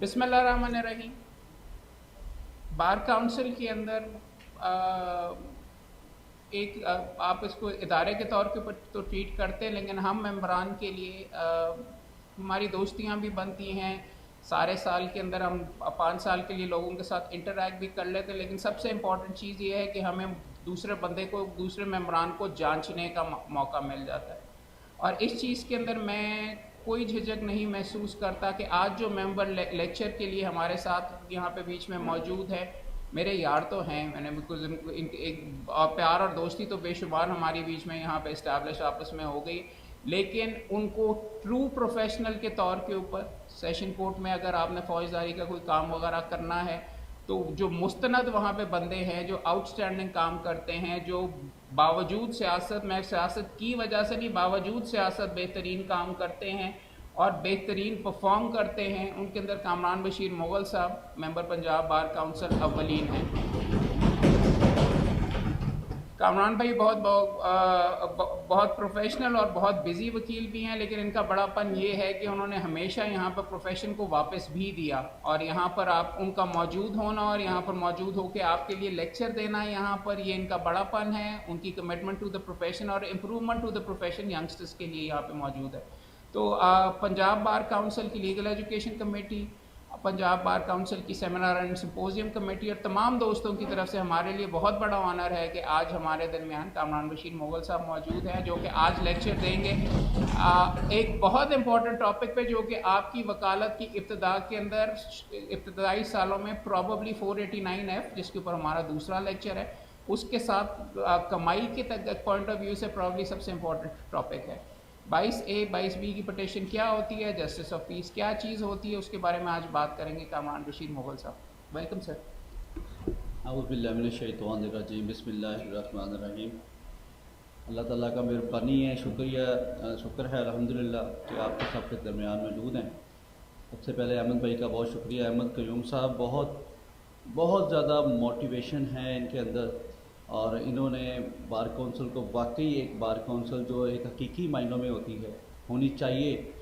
बिस्मिल्लाहिर्रहमानिर्रहीम। Bar council के अंदर आप इसको इदारे के तौर के ऊपर तो ट्रीट करते हैं, लेकिन हम मेंबरान के लिए हमारी दोस्तियां भी बनती हैं। सारे साल के अंदर हम 5 साल के लिए लोगों के साथ इंटरैक्ट भी कर लेते हैं, लेकिन सबसे इम्पॉर्टेंट चीज़ ये है कि हमें दूसरे बंदे को, दूसरे मेंबरान को जांचने का मौका मिल जाता है। और इस चीज़ के अंदर मैं कोई झिझक नहीं महसूस करता कि आज जो मेंबर लेक्चर के लिए हमारे साथ यहाँ पे बीच में मौजूद है, मेरे यार तो हैं, मैंने बिल्कुल एक प्यार और दोस्ती तो बेशुमार हमारी बीच में यहाँ पे इस्टेब्लिश आपस में हो गई, लेकिन उनको ट्रू प्रोफेशनल के तौर के ऊपर सेशन कोर्ट में अगर आपने फौजदारी का कोई काम वगैरह करना है तो जो मुस्तनद वहाँ पे बंदे हैं जो आउटस्टैंडिंग काम करते हैं, जो बावजूद सियासत, मैं सियासत की वजह से नहीं, बावजूद सियासत बेहतरीन काम करते हैं और बेहतरीन परफॉर्म करते हैं, उनके अंदर कामरान बशीर मुगल साहब मेंबर पंजाब बार काउंसिल अव्वलीन हैं। कामरान भाई बहुत प्रोफेशनल और बहुत बिजी वकील भी हैं, लेकिन इनका बड़ापन ये है कि उन्होंने हमेशा यहाँ पर प्रोफेशन को वापस भी दिया और यहाँ पर आप उनका मौजूद होना और यहाँ पर मौजूद होकर आपके लिए लेक्चर देना, यहाँ पर ये इनका बड़ापन है, उनकी कमिटमेंट टू द प्रोफेशन और improvement to the profession youngsters के लिए यहाँ पर मौजूद है। तो पंजाब बार काउंसिल की legal education committee, Punjab bar council की सेमिनार एंड सिंपोजियम कमेटी और तमाम दोस्तों की तरफ से हमारे लिए बहुत बड़ा ऑनर है कि आज हमारे दरमियान कामरान बशीर मुगल साहब मौजूद हैं, जो कि आज लेक्चर देंगे एक बहुत इंपॉर्टेंट टॉपिक पे, जो कि आपकी वकालत की इब्तदा के अंदर इब्तदाई सालों में प्रॉबली 489F, जिसके ऊपर हमारा दूसरा लेक्चर है, उसके साथ कमाई के पॉइंट ऑफ व्यू से प्रॉबली सबसे इम्पॉर्टेंट टॉपिक है। 22A 22B की पटिशन क्या होती है, जस्टिस ऑफ पीस क्या चीज़ होती है, उसके बारे में आज बात करेंगे कामरान बशीर मुगल साहब। Welcome sir. औज़ुबिल्लाहि बिस्मिल्लाहिर्रहमानिर्रहीम। अल्लाह ताला का मेहरबानी है, शुक्र है अल्हम्दुलिल्लाह कि आपके सबके दरमियान मौजूद हैं। सबसे पहले अहमद भाई का बहुत शुक्रिया। अहमद क़य्यूम साहब बहुत ज़्यादा मोटिवेशन है इनके अंदर और इन्होंने बार कौंसिल को वाकई एक बार कौंसिल जो एक हकीकी मायनों में होनी चाहिए,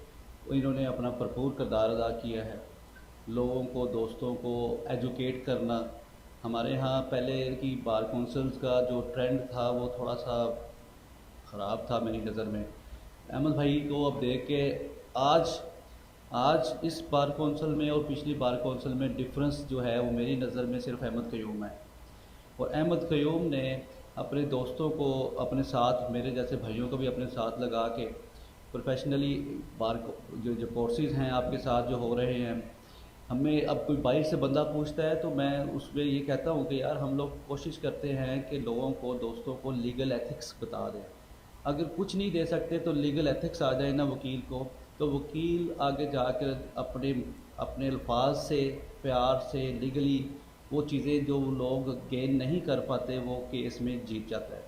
इन्होंने अपना भरपूर किरदार अदा किया है। लोगों को, दोस्तों को एजुकेट करना। हमारे यहाँ पहले की बार कौंसिल्स का जो ट्रेंड था वो थोड़ा सा ख़राब था मेरी नज़र में। अहमद भाई को अब देख के आज इस बार कौंसिल में और पिछली बार कौंसिल में डिफरेंस जो है वो मेरी नज़र में सिर्फ अहमद क़य्यूम है। और अहमद क़य्यूम ने अपने दोस्तों को अपने साथ, मेरे जैसे भाइयों को भी अपने साथ लगा के प्रोफेशनली बार जो कोर्सेज़ हैं आपके साथ जो हो रहे हैं, हमें अब कोई बाहर से बंदा पूछता है तो मैं उसमें ये कहता हूँ कि यार हम लोग कोशिश करते हैं कि लोगों को, दोस्तों को लीगल एथिक्स बता दें। अगर कुछ नहीं दे सकते तो लीगल एथिक्स आ जाए ना वकील को, तो वकील आगे जाकर अपने अल्फाज से, प्यार से, लीगली वो चीज़ें जो लोग गेन नहीं कर पाते वो केस में जीत जाता है।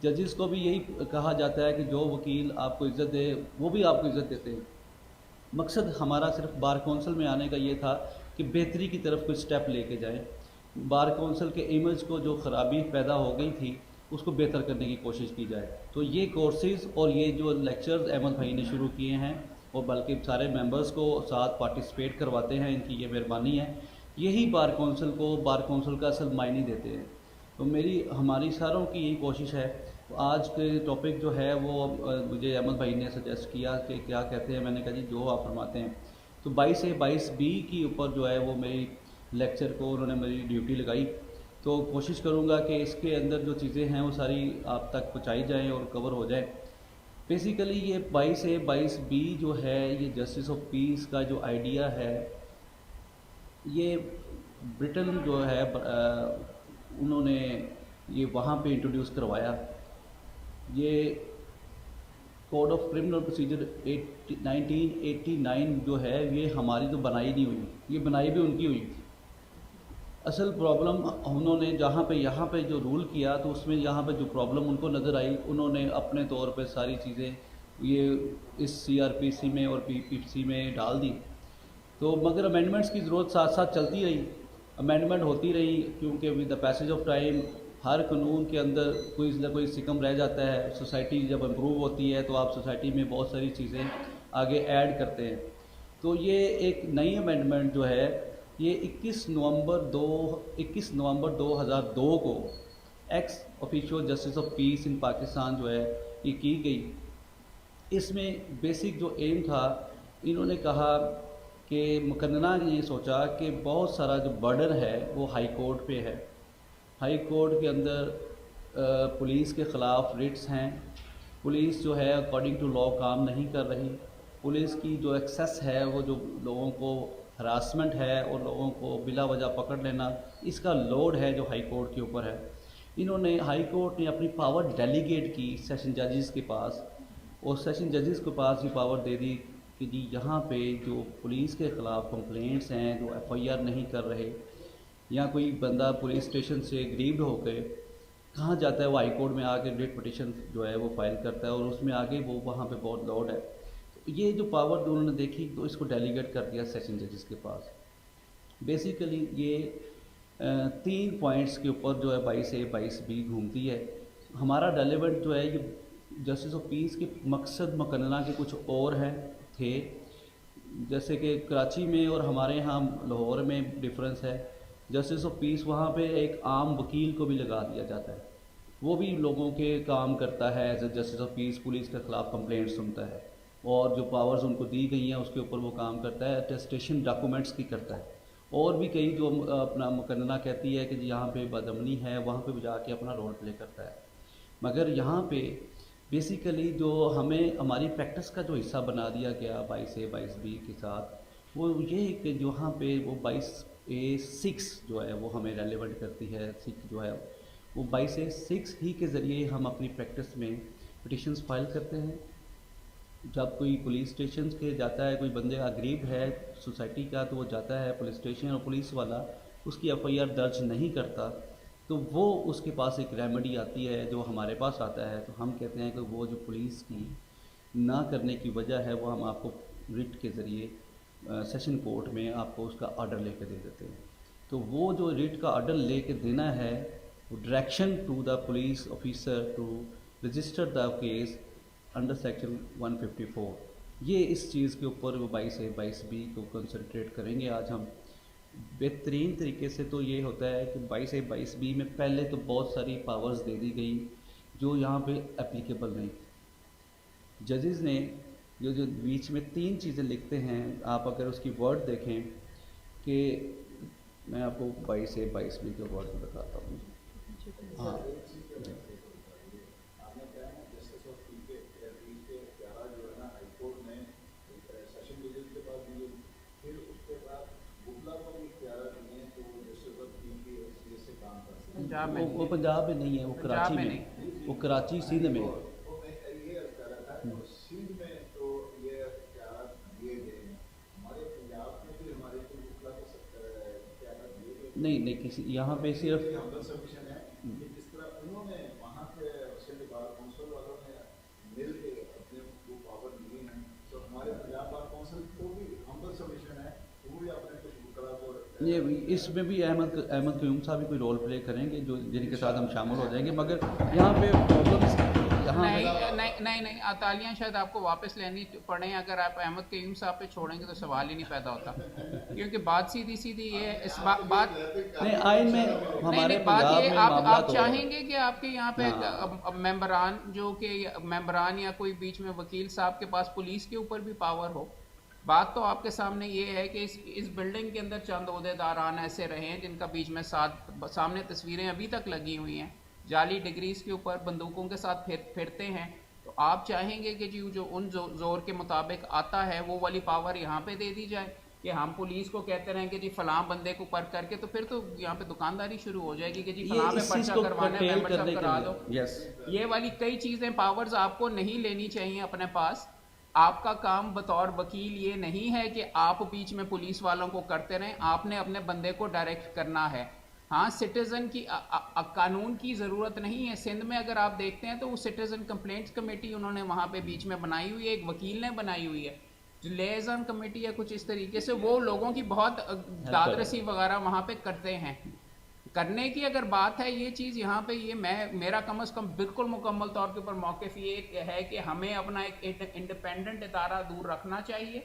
जजेस को भी यही कहा जाता है कि जो वकील आपको इज़्ज़त दे वो भी आपको इज़्ज़त देते हैं। मकसद हमारा सिर्फ बार कौंसिल में आने का ये था कि बेहतरी की तरफ कोई स्टेप लेके जाएं। बार कौंसिल के इमेज को जो ख़राबी पैदा हो गई थी उसको बेहतर करने की कोशिश की जाए। तो ये कोर्सेज़ और ये जो लेक्चर्स अहमद भाई ने शुरू किए हैं और बल्कि सारे मेंबर्स को साथ पार्टिसिपेट करवाते हैं, इनकी ये मेहरबानी है। यही बार कौंसिल को, बार कौंसिल का असल मायने देते हैं। तो हमारी सारों की यही कोशिश है। तो आज के टॉपिक जो है वो मुझे अहमद भाई ने सजेस्ट किया कि क्या कहते हैं, मैंने कहा जी जो आप फरमाते हैं। तो 22A 22B की ऊपर जो है वो मेरी लेक्चर को उन्होंने मेरी ड्यूटी लगाई। तो कोशिश करूँगा कि इसके अंदर जो चीज़ें हैं वो सारी आप तक पहुँचाई जाएँ और कवर हो जाए। बेसिकली ये 22A 22B जो है, ये जस्टिस ऑफ पीस का जो आइडिया है, ये ब्रिटेन जो है उन्होंने ये वहाँ पे इंट्रोड्यूस करवाया। ये कोड ऑफ क्रिमिनल प्रोसीजर 1989 जो है, ये हमारी तो बनाई नहीं हुई, ये बनाई भी उनकी हुई थी। असल प्रॉब्लम उन्होंने यहाँ पे जो रूल किया, तो उसमें यहाँ पे जो प्रॉब्लम उनको नज़र आई, उन्होंने अपने तौर पे सारी चीज़ें ये इस CRPC में और PPC में डाल दी। तो मगर अमेंडमेंट्स की ज़रूरत साथ साथ चलती रही, अमेंडमेंट होती रही, क्योंकि with the passage of time हर कानून के अंदर कोई ना कोई सिकम रह जाता है। सोसाइटी जब इम्प्रूव होती है तो आप सोसाइटी में बहुत सारी चीज़ें आगे ऐड करते हैं। तो ये एक नई अमेंडमेंट जो है ये 21 नवंबर 2002 को ex officio justice of peace in Pakistan जो है ये की गई। इसमें बेसिक जो एम था, इन्होंने कहा कि मुकन्ना ने ये सोचा कि बहुत सारा जो बर्डन है वो हाई कोर्ट पे है। हाई कोर्ट के अंदर पुलिस के ख़िलाफ़ रिट्स हैं, पुलिस जो है अकॉर्डिंग टू लॉ काम नहीं कर रही, पुलिस की जो एक्सेस है वो जो लोगों को हरासमेंट है और लोगों को बिला वजह पकड़ लेना, इसका लोड है जो हाई कोर्ट के ऊपर है। इन्होंने हाई कोर्ट ने अपनी पावर डेलीगेट की सेशन जजेस के पास, और सेशन जजेस के पास ये पावर दे दी कि जी यहाँ पे जो पुलिस के ख़िलाफ़ कंप्लेंट्स हैं, जो एफआईआर नहीं कर रहे, या कोई बंदा पुलिस स्टेशन से ग्रीव्ड होकर कहाँ जाता है, वो हाई कोर्ट में आके रिट पिटिशन जो है वो फाइल करता है, और उसमें आगे वो वहाँ पे बहुत लोड है। तो ये जो पावर उन्होंने देखी तो इसको डेलीगेट कर दिया सेशन जजेस के पास। बेसिकली ये 3 पॉइंट्स के ऊपर जो है 22A 22B घूमती है। हमारा डेलीवेंट जो है ये जस्टिस ऑफ पीस के मकसद मुकन्ना के कुछ और हैं थे, जैसे कि कराची में और हमारे यहाँ लाहौर में डिफरेंस है। जस्टिस ऑफ पीस वहाँ पे एक आम वकील को भी लगा दिया जाता है, वो भी लोगों के काम करता है as a justice of peace, police के ख़िलाफ़ कंप्लेंट सुनता है, और जो पावर्स उनको दी गई हैं उसके ऊपर वो काम करता है, अटेस्टेशन डॉक्यूमेंट्स की करता है। और भी कई जो अपना मुकन्ना कहती है कि यहाँ पे बदअमनी है, वहाँ पे जाके अपना रोल प्ले करता है। मगर यहाँ पे बेसिकली जो हमें हमारी प्रैक्टिस का जो हिस्सा बना दिया गया 22A 22B के साथ, वो ये कि जो यहाँ पे वो 22A 6 जो है वो हमें रेलेवेंट करती है। 6 जो है वो 22A 6 ही के ज़रिए हम अपनी प्रैक्टिस में पिटिशन्स फाइल करते हैं। जब कोई पुलिस स्टेशन के जाता है, कोई बंदे अग्रीव है सोसाइटी का, तो वो जाता है पुलिस स्टेशन और पुलिस वाला उसकी एफआईआर दर्ज नहीं करता, तो वो उसके पास एक रेमेडी आती है जो हमारे पास आता है। तो हम कहते हैं कि वो जो पुलिस की ना करने की वजह है वो हम आपको रिट के ज़रिए सेशन कोर्ट में आपको उसका ऑर्डर लेकर दे देते हैं। तो वो जो रिट का ऑर्डर लेके देना है, वो direction to the police officer to register the case under section 154, ये इस चीज़ के ऊपर वो 22A 22B को कंसंट्रेट करेंगे आज हम बेहतरीन तरीके से। तो ये होता है कि 22A 22B में पहले तो बहुत सारी पावर्स दे दी गई जो यहाँ पे एप्लीकेबल नहीं। जजेस ने जो बीच में 3 चीज़ें लिखते हैं, आप अगर उसकी वर्ड देखें कि मैं आपको 22A 22B के वर्ड बताता हूँ। हाँ, वो पंजाब में नहीं है, वो कराची में, वो कराची सिंध में। नहीं नहीं, किसी यहाँ पे सिर्फ ये इसमें भी अहमद क्यूम साहब भी कोई रोल प्ले करेंगे जो जिनके साथ हम शामिल हो जाएंगे। मगर यहाँ पे प्रॉब्लम यहाँ नहीं अतालियाँ शायद आपको वापस लेनी पड़े। अगर आप अहमद क्यूम साहब पे छोड़ेंगे तो सवाल ही नहीं पैदा होता, क्योंकि बात सीधी सीधी ये है। इस बात नहीं, आइन में हमारे बात ये आप चाहेंगे कि आपके यहाँ पे मेंबरान जो कि मेंबरान या कोई बीच में वकील साहब के पास पुलिस के ऊपर भी पावर हो। बात तो आपके सामने ये है कि इस बिल्डिंग के अंदर चंद ओहदेदारान ऐसे रहे हैं जिनका बीच में सामने तस्वीरें अभी तक लगी हुई हैं, जाली डिग्रीज के ऊपर बंदूकों के साथ फिरते हैं। तो आप चाहेंगे कि जी जो उन जोर के मुताबिक आता है वो वाली पावर यहाँ पे दे दी जाए कि हम पुलिस को कहते रहें कि जी फलां बंदे को पर करके, तो फिर तो यहाँ पे दुकानदारी शुरू हो जाएगी कि जी फलां पे पर्चा करवाना है, मेंबरशिप करा दो। ये वाली कई चीज़ें पावर्स आपको नहीं लेनी चाहिए अपने पास। आपका काम बतौर वकील ये नहीं है कि आप बीच में पुलिस वालों को करते रहें, आपने अपने बंदे को डायरेक्ट करना है। हाँ, सिटीज़न की कानून की ज़रूरत नहीं है। सिंध में अगर आप देखते हैं तो वो सिटीज़न कंप्लेंट्स कमेटी उन्होंने वहाँ पे बीच में बनाई हुई है, एक वकील ने बनाई हुई है जो लिएज़न कमेटी है कुछ इस तरीके से, वो लोगों की बहुत दादरसी वगैरह वहाँ पे करते हैं। करने की अगर बात है ये चीज़ यहाँ पे ये मेरा कम अज़ कम बिल्कुल मुकम्मल तौर के ऊपर मौक़िफ़ ये है कि हमें अपना एक इंडिपेंडेंट इदारा दूर रखना चाहिए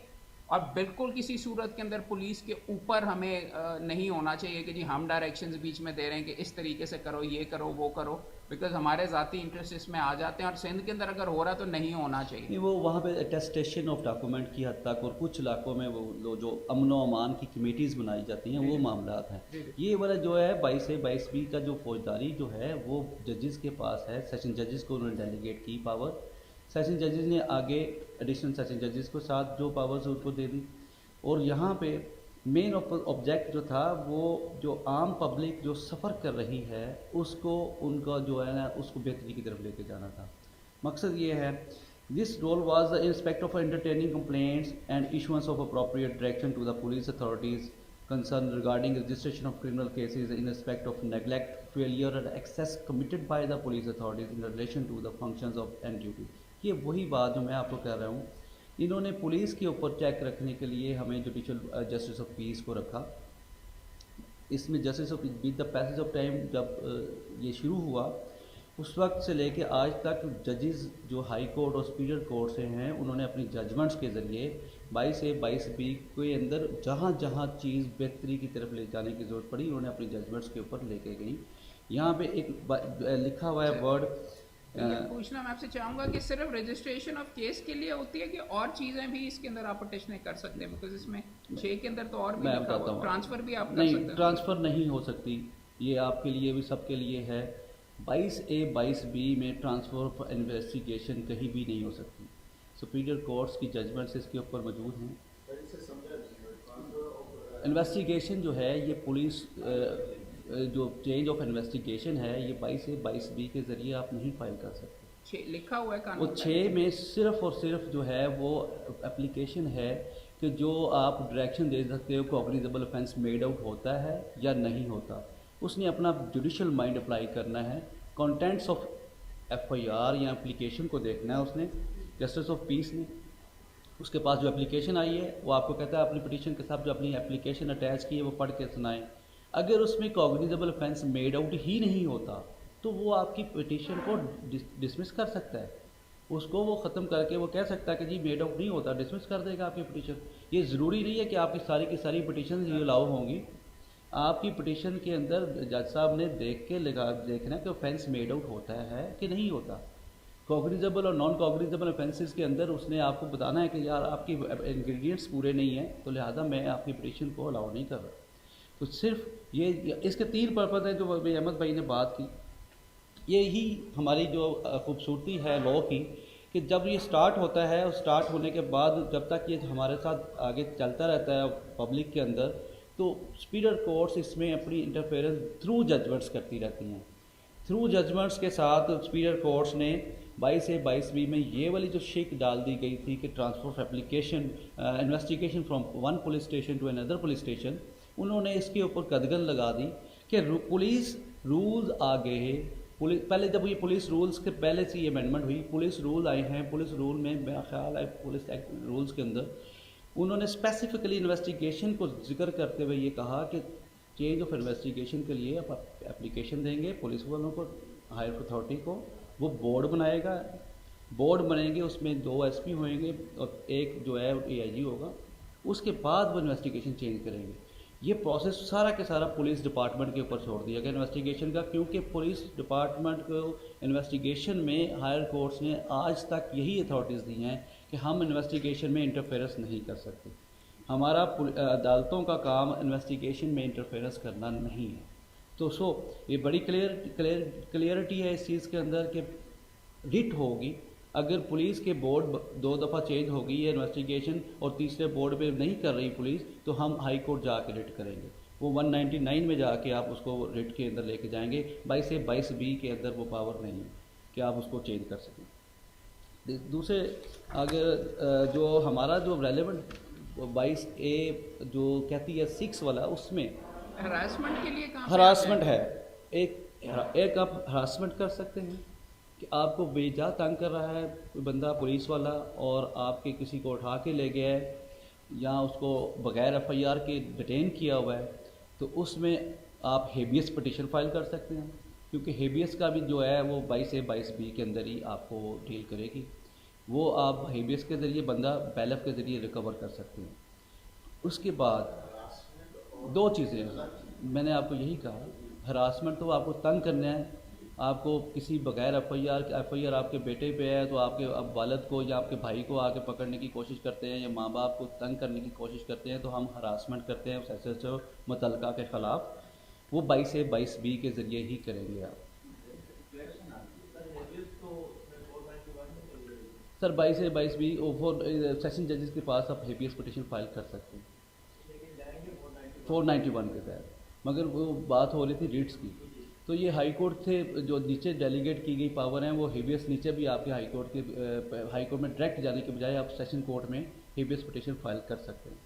और बिल्कुल किसी सूरत के अंदर पुलिस के ऊपर हमें नहीं होना चाहिए कि जी हम डायरेक्शंस बीच में दे रहे हैं कि इस तरीके से करो, ये करो, वो करो, बिकॉज हमारे ज़ाती इंटरेस्ट इसमें आ जाते हैं और सिंध के अंदर अगर हो रहा तो नहीं होना चाहिए। नहीं, वो वहाँ पे अटेस्टेशन ऑफ डॉक्यूमेंट की हद तक, और कुछ इलाकों में वो जो अमन व अमान की कमेटीज़ बनाई जाती हैं, वो मामला हैं। ये वाला जो है 22A-22B का जो फौजदारी जो है वो जजेस के पास है। सेशन जजेस को उन्होंने डेलीगेट की पावर। सेशन जजेस ने आगे एडिशनल सेशन जजेस को साथ जो पावर्स उनको दे दी। और यहाँ पे मेन ऑब्जेक्ट जो था वो जो आम पब्लिक जो सफ़र कर रही है उसको, उनका जो है ना, उसको बेहतरी की तरफ लेके जाना था। मकसद ये है, this role was the inspect of entertaining complaints and issuance of appropriate direction to the police authorities concerned regarding registration of criminal cases in respect of neglect, failure and excess committed by the police authorities in relation to the functions of and duty। ये वही बात जो मैं आपको कह रहा हूँ, इन्होंने पुलिस के ऊपर चेक रखने के लिए हमें जुडिशल जस्टिस ऑफ पीस को रखा। इसमें justice of with the passage of time जब ये शुरू हुआ, उस वक्त से लेके आज तक जजेस जो हाई कोर्ट और सुपीरियर कोर्ट से हैं, उन्होंने अपनी जजमेंट्स के ज़रिए 22A-22B के अंदर जहाँ जहाँ चीज़ बेहतरी की तरफ ले जाने की ज़रूरत पड़ी, उन्होंने अपनी जजमेंट्स के ऊपर लेके गई। यहाँ पे एक लिखा हुआ है वर्ड, पूछना मैं आपसे चाहूँगा कि सिर्फ रजिस्ट्रेशन ऑफ केस के लिए होती है कि और चीज़ें भी इसके अंदर आप अटेस्टेशन कर सकते हैं? बिकॉज इसमें 6 के अंदर तो और भी लिखा हुआ है, ट्रांसफ़र भी आप कर सकते हैं। नहीं, ट्रांसफ़र नहीं हो सकती, ये आपके लिए भी सबके लिए है। 22A-22B में ट्रांसफ़र ऑफ इन्वेस्टिगेशन कहीं भी नहीं हो सकती। सुपीरियर कोर्ट्स की जजमेंट्स इसके ऊपर मौजूद हैं। इन्वेस्टिगेशन जो है ये पुलिस जो चेंज ऑफ इन्वेस्टिगेशन है, ये 22A-22B के ज़रिए आप नहीं फाइल कर सकते। लिखा हुआ है कानून, वो 6 में सिर्फ़ और सिर्फ जो है वो एप्लीकेशन है कि जो आप डायरेक्शन दे सकते हो कॉग्निजेबल ऑफेंस मेड आउट होता है या नहीं होता। उसने अपना जुडिशल माइंड अप्लाई करना है, कंटेंट्स ऑफ FIR या एप्लीकेशन को देखना है उसने। जस्टिस ऑफ पीस ने, उसके पास जो एप्लीकेशन आई है वो आपको कहता है अपनी पिटीशन के साथ जो अपनी एप्लीकेशन अटैच की है वो पढ़ के सुनाएं। अगर उसमें कॉग्निजेबल ऑफेंस मेड आउट ही नहीं होता तो वो आपकी पिटीशन को डिसमिस कर सकता है। उसको वो ख़त्म करके वो कह सकता है कि जी मेड आउट नहीं होता, डिसमिस कर देगा आपकी पिटीशन। ये ज़रूरी नहीं है कि आपकी सारी की सारी पिटीशन ये अलाउ होंगी। आपकी पिटीशन के अंदर जज साहब ने देख के देखना कि ऑफेंस मेड आउट होता है कि नहीं होता। कॉग्निजेबल और नॉन कॉग्निजेबल ऑफेंसेस के अंदर उसने आपको बताना है कि यार आपकी इंग्रेडिएंट्स पूरे नहीं हैं, तो लिहाजा मैं आपकी पिटीशन को अलाउ नहीं कर रहा। तो सिर्फ ये इसके 3 पर्पज़ हैं जो अहमद भाई ने बात की। यही हमारी जो खूबसूरती है लॉ की कि जब ये स्टार्ट होता है और स्टार्ट होने के बाद जब तक ये हमारे साथ आगे चलता रहता है पब्लिक के अंदर, तो सुपीरियर कोर्ट्स इसमें अपनी इंटरफेरेंस थ्रू जजमेंट्स करती रहती हैं। थ्रू जजमेंट्स के साथ सुपीरियर कोर्ट्स ने 22A-22B में ये वाली जो शिक डाल दी गई थी कि transfer of application investigation from one police station to another police station, उन्होंने इसके ऊपर कदगन लगा दी कि पुलिस रूल्स आ गए। पहले जब ये पुलिस रूल्स के पहले से ये अमेंडमेंट हुई, पुलिस रूल आए हैं, पुलिस रूल में मेरा ख्याल है पुलिस एक्ट रूल्स के अंदर उन्होंने स्पेसिफिकली इन्वेस्टिगेशन को जिक्र करते हुए ये कहा कि चेंज ऑफ इन्वेस्टिगेशन के लिए आप एप्लीकेशन देंगे पुलिस वालों को, हायर अथॉरिटी को, वो बोर्ड बनाएगा, बोर्ड बनेंगे, उसमें 2 SP होंगे और एक जो है AIG होगा, उसके बाद वो इन्वेस्टिगेशन चेंज करेंगे। ये प्रोसेस सारा के सारा पुलिस डिपार्टमेंट के ऊपर छोड़ दिया गया इन्वेस्टिगेशन का, क्योंकि पुलिस डिपार्टमेंट को इन्वेस्टिगेशन में हायर कोर्ट्स ने आज तक यही अथॉरिटीज़ दी हैं कि हम इन्वेस्टिगेशन में इंटरफेरेंस नहीं कर सकते। हमारा अदालतों का काम इन्वेस्टिगेशन में इंटरफेरेंस करना नहीं है। तो ये बड़ी क्लियरिटी है इस चीज़ के अंदर कि रिट होगी। अगर पुलिस के बोर्ड 2 दफ़ा चेंज हो गई है इन्वेस्टिगेशन और तीसरे बोर्ड पे नहीं कर रही पुलिस, तो हम हाई कोर्ट जाके रिट करेंगे। वो 199 में जाके आप उसको रिट के अंदर लेके जाएंगे। 22A-22B के अंदर वो पावर नहीं है कि आप उसको चेंज कर सकें। दूसरे अगर जो हमारा जो रेलेवेंट 22A जो कहती है 6 वाला, उसमें हरासमेंट के लिए हरासमेंट है। एक आप हरासमेंट कर सकते हैं कि आपको बेजा तंग कर रहा है कोई बंदा पुलिस वाला और आपके किसी को उठा के ले गया है या उसको बगैर FIR के डिटेन किया हुआ है, तो उसमें आप हेबियस पिटीशन फाइल कर सकते हैं, क्योंकि हेबियस का भी जो है वो 22A-22B के अंदर ही आपको डील करेगी। वो आप हेबियस के ज़रिए बंदा बैलफ के ज़रिए रिकवर कर सकते हैं। उसके बाद दो चीज़ें हैं, मैंने आपको यही कहा, हरासमेंट तो आपको तंग करना है, आपको किसी बगैर एफ आई आर आपके बेटे पे है तो आपके अब वालिद को या आपके भाई को आके पकड़ने की कोशिश करते हैं या माँ बाप को तंग करने की कोशिश करते हैं तो हम हरासमेंट करते हैं उस SHO मुतलका के ख़िलाफ़, वो 22A 22B के ज़रिए ही करेंगे आप। सर 22A 22B सेशन जजेस के पास आप हेबियस पिटीशन फाइल कर सकते हैं 491 के तहत, मगर वो बात हो रही थी रिट्स की, तो ये हाई कोर्ट से जो नीचे डेलीगेट की गई पावर है वो हेबियस नीचे भी आपके हाई कोर्ट में डायरेक्ट जाने के बजाय आप सेशन कोर्ट में हेबियस पिटीशन फाइल कर सकते हैं।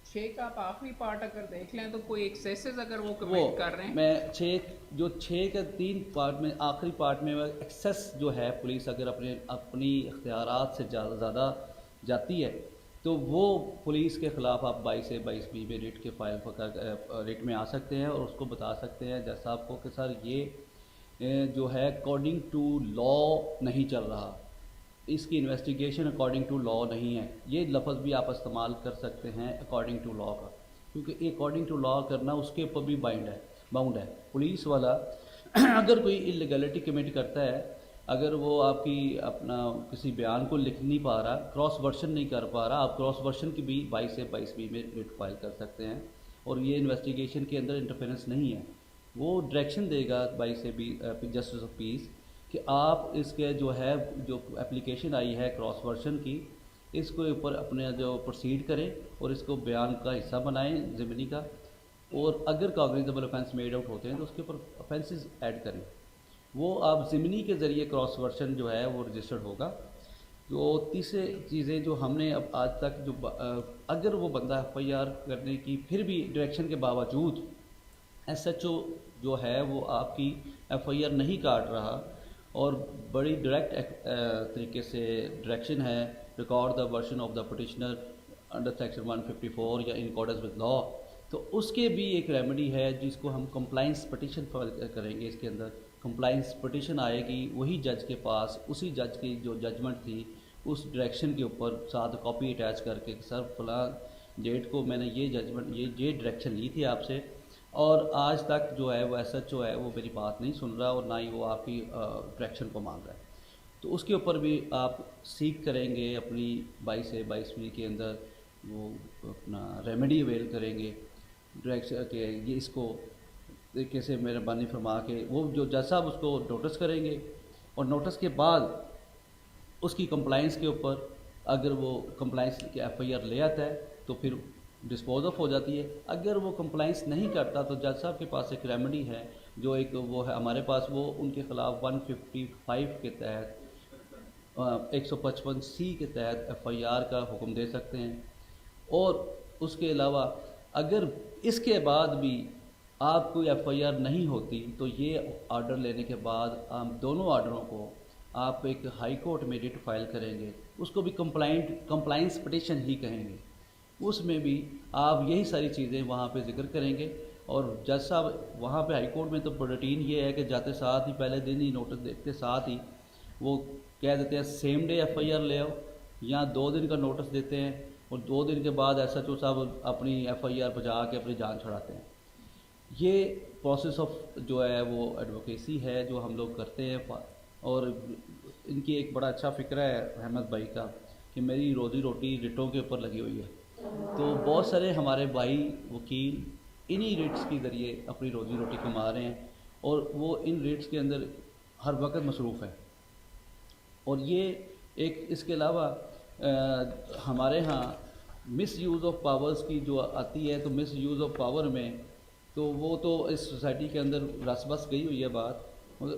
6 का आप आखिरी पार्ट अगर देख लें तो कोई एक्सेसेस अगर वो वो कमिट कर रहे हैं, मैं 6 के 3 पार्ट में आखिरी पार्ट में एक्सेस जो है पुलिस अगर अपनी इख्तियारात से ज़्यादा जाती है तो वो पुलिस के ख़िलाफ़ आप 22A 22B में रिट के फाइल रिट में आ सकते हैं और उसको बता सकते हैं जैसा आपको कि सर ये जो है अकॉर्डिंग टू लॉ नहीं चल रहा, इसकी इन्वेस्टिगेशन अकॉर्डिंग टू लॉ नहीं है। ये लफ्ज़ भी आप इस्तेमाल कर सकते हैं अकॉर्डिंग टू लॉ का, क्योंकि अकॉर्डिंग टू लॉ करना उसके ऊपर भी बाउंड है। पुलिस वाला अगर कोई इलीगलिटी कमिट करता है, अगर वो आपकी अपना किसी बयान को लिख नहीं पा रहा, क्रॉस वर्शन नहीं कर पा रहा, आप क्रॉस वर्शन की भी 22A 22B में रिट फाइल कर सकते हैं और ये इन्वेस्टिगेशन के अंदर इंटरफेरेंस नहीं है। वो डायरेक्शन देगा 22A जस्टिस ऑफ पीस कि आप इसके जो है जो एप्लीकेशन आई है क्रॉस वर्शन की, इसको ऊपर अपने जो प्रोसीड करें और इसको बयान का हिस्सा बनाएं ज़िमनी का, और अगर कॉग्निजेबल ऑफेंस मेड आउट होते हैं तो उसके ऊपर ऑफेंसेस ऐड करें। वो आप ज़िमनी के ज़रिए क्रॉस वर्शन जो है वो रजिस्टर्ड होगा। तो तीसरे चीज़ें जो हमने अब आज तक जो अगर वो बंदा FIR करने की फिर भी डायरेक्शन के बावजूद SHO जो है वो आपकी FIR नहीं काट रहा और बड़ी डायरेक्ट तरीके से डायरेक्शन है, record the version of the petitioner under section 154 या इन अकॉर्डेंस विद लॉ, तो उसके भी एक रेमेडी है जिसको हम कंप्लाइंस पिटिशन करेंगे। इसके अंदर कंप्लाइंस पिटिशन आएगी वही जज के पास, उसी जज की जो जजमेंट थी उस डायरेक्शन के ऊपर साथ कॉपी अटैच करके सर फलां डेट को मैंने ये जजमेंट ये डायरेक्शन ली थी आपसे और आज तक जो है वो SHO है वो मेरी बात नहीं सुन रहा और ना ही वो आपकी डायरेक्शन को मांग रहा है, तो उसके ऊपर भी आप सीख करेंगे अपनी 22A 22B के अंदर वो अपना रेमेडी अवेल करेंगे डायरेक्शन के ये इसको तरीके से मेहरबानी फरमा के वो जो जज साहब उसको नोटिस करेंगे और नोटिस के बाद उसकी कंप्लाइंस के ऊपर अगर वो कंप्लाइंस की FIR ले आता है तो फिर डिस्पोज ऑफ हो जाती है। अगर वो कंप्लाइंस नहीं करता तो जज साहब के पास एक रेमेडी है जो एक वो है हमारे पास, वो उनके ख़िलाफ़ 155 के तहत 155C के तहत FIR का हुक्म दे सकते हैं। और उसके अलावा अगर इसके बाद भी आप कोई FIR नहीं होती तो ये आर्डर लेने के बाद हम दोनों आर्डरों को आप एक हाई कोर्ट में रिट फाइल करेंगे, उसको भी कंप्लाइंस पिटिशन ही कहेंगे। उसमें भी आप यही सारी चीज़ें वहाँ पे जिक्र करेंगे और जज साहब वहाँ पे हाई कोर्ट में तो रूटीन ये है कि जाते साथ ही पहले दिन ही नोटिस देखते साथ ही वो कह देते हैं सेम डे FIR ले आओ, या 2 दिन का नोटिस देते हैं और 2 दिन के बाद SHO साहब अपनी FIR बजा के अपनी जान छुड़ाते हैं। ये प्रोसेस ऑफ जो है वो एडवोकेसी है जो हम लोग करते हैं। और इनकी एक बड़ा अच्छा फ़िक्र है अहमद भाई का कि मेरी रोज़ी रोटी रिटों के ऊपर लगी हुई है, तो बहुत सारे हमारे भाई वकील इन्हीं रेट्स के ज़रिए अपनी रोज़ी रोटी कमा रहे हैं और वो इन रेट्स के अंदर हर वक्त मसरूफ़ है। और ये एक इसके अलावा हमारे यहाँ मिस यूज़ ऑफ पावर्स की जो आती है, तो मिस यूज़ ऑफ पावर में तो वो तो इस सोसाइटी के अंदर रस बस गई हुई है बात, मगर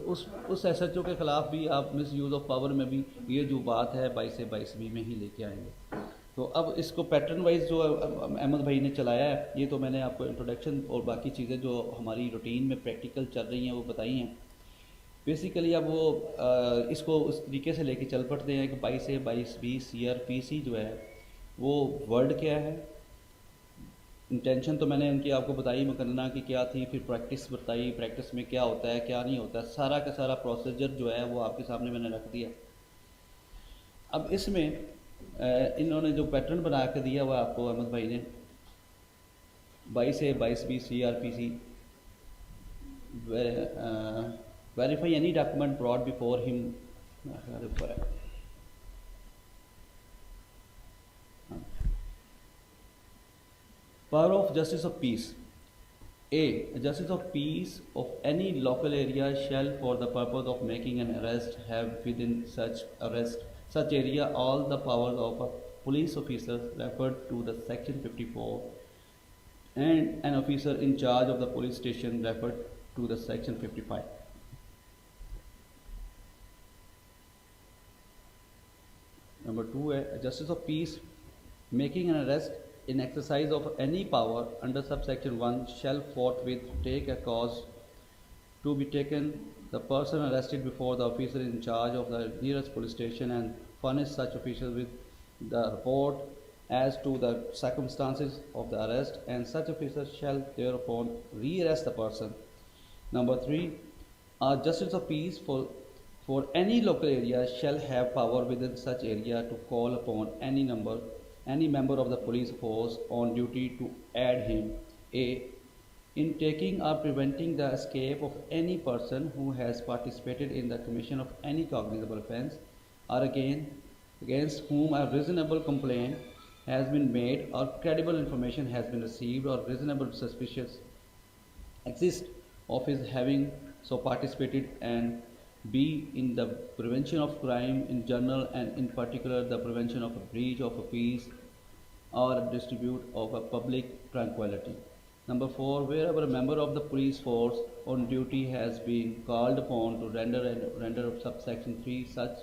उस SHO के ख़िलाफ़ भी आप मिस यूज़ ऑफ पावर में भी ये जो बात है 22A 22B में ही लेके आएंगे। तो अब इसको पैटर्न वाइज जो अहमद भाई ने चलाया है, ये तो मैंने आपको इंट्रोडक्शन और बाकी चीज़ें जो हमारी रूटीन में प्रैक्टिकल चल रही हैं वो बताई हैं। बेसिकली अब वो इसको उस तरीके से लेके चल पड़ते हैं कि 22A 22B CRPC जो है वो वर्ड क्या है, इंटेंशन तो मैंने उनकी आपको बताई मुकन्ना की क्या थी, फिर प्रैक्टिस बताई, प्रैक्टिस में क्या होता है क्या नहीं होता, सारा का सारा प्रोसीजर जो है वो आपके सामने मैंने रख दिया। अब इसमें इन्होंने जो पैटर्न बना के दिया हुआ आपको अहमद भाई ने 22A 22B CRPC verify any document brought before him ऊपर है Power of justice of peace. A. Justice of peace of any local area shall, for the purpose of making an arrest, have within such area all the powers of a police officer referred to the section 54, and an officer in charge of the police station referred to the section 55. Number 2 है justice of peace making an arrest in exercise of any power under subsection 1 shall forthwith take a cause to be taken the person arrested before the officer in charge of the nearest police station and furnish such officer with the report as to the circumstances of the arrest, and such officer shall thereupon rearrest the person. Number 3, justice of peace for any local area shall have power within such area to call upon any member of the police force on duty to aid him A. in taking or preventing the escape of any person who has participated in the commission of any cognizable offence, or against whom a reasonable complaint has been made or credible information has been received or reasonable suspicion exists of his having so participated, and B. in the prevention of crime in general and in particular the prevention of a breach of a peace or a dispute of a public tranquility. Number 4, wherever a member of the police force on duty has been called upon to render subsection 3, such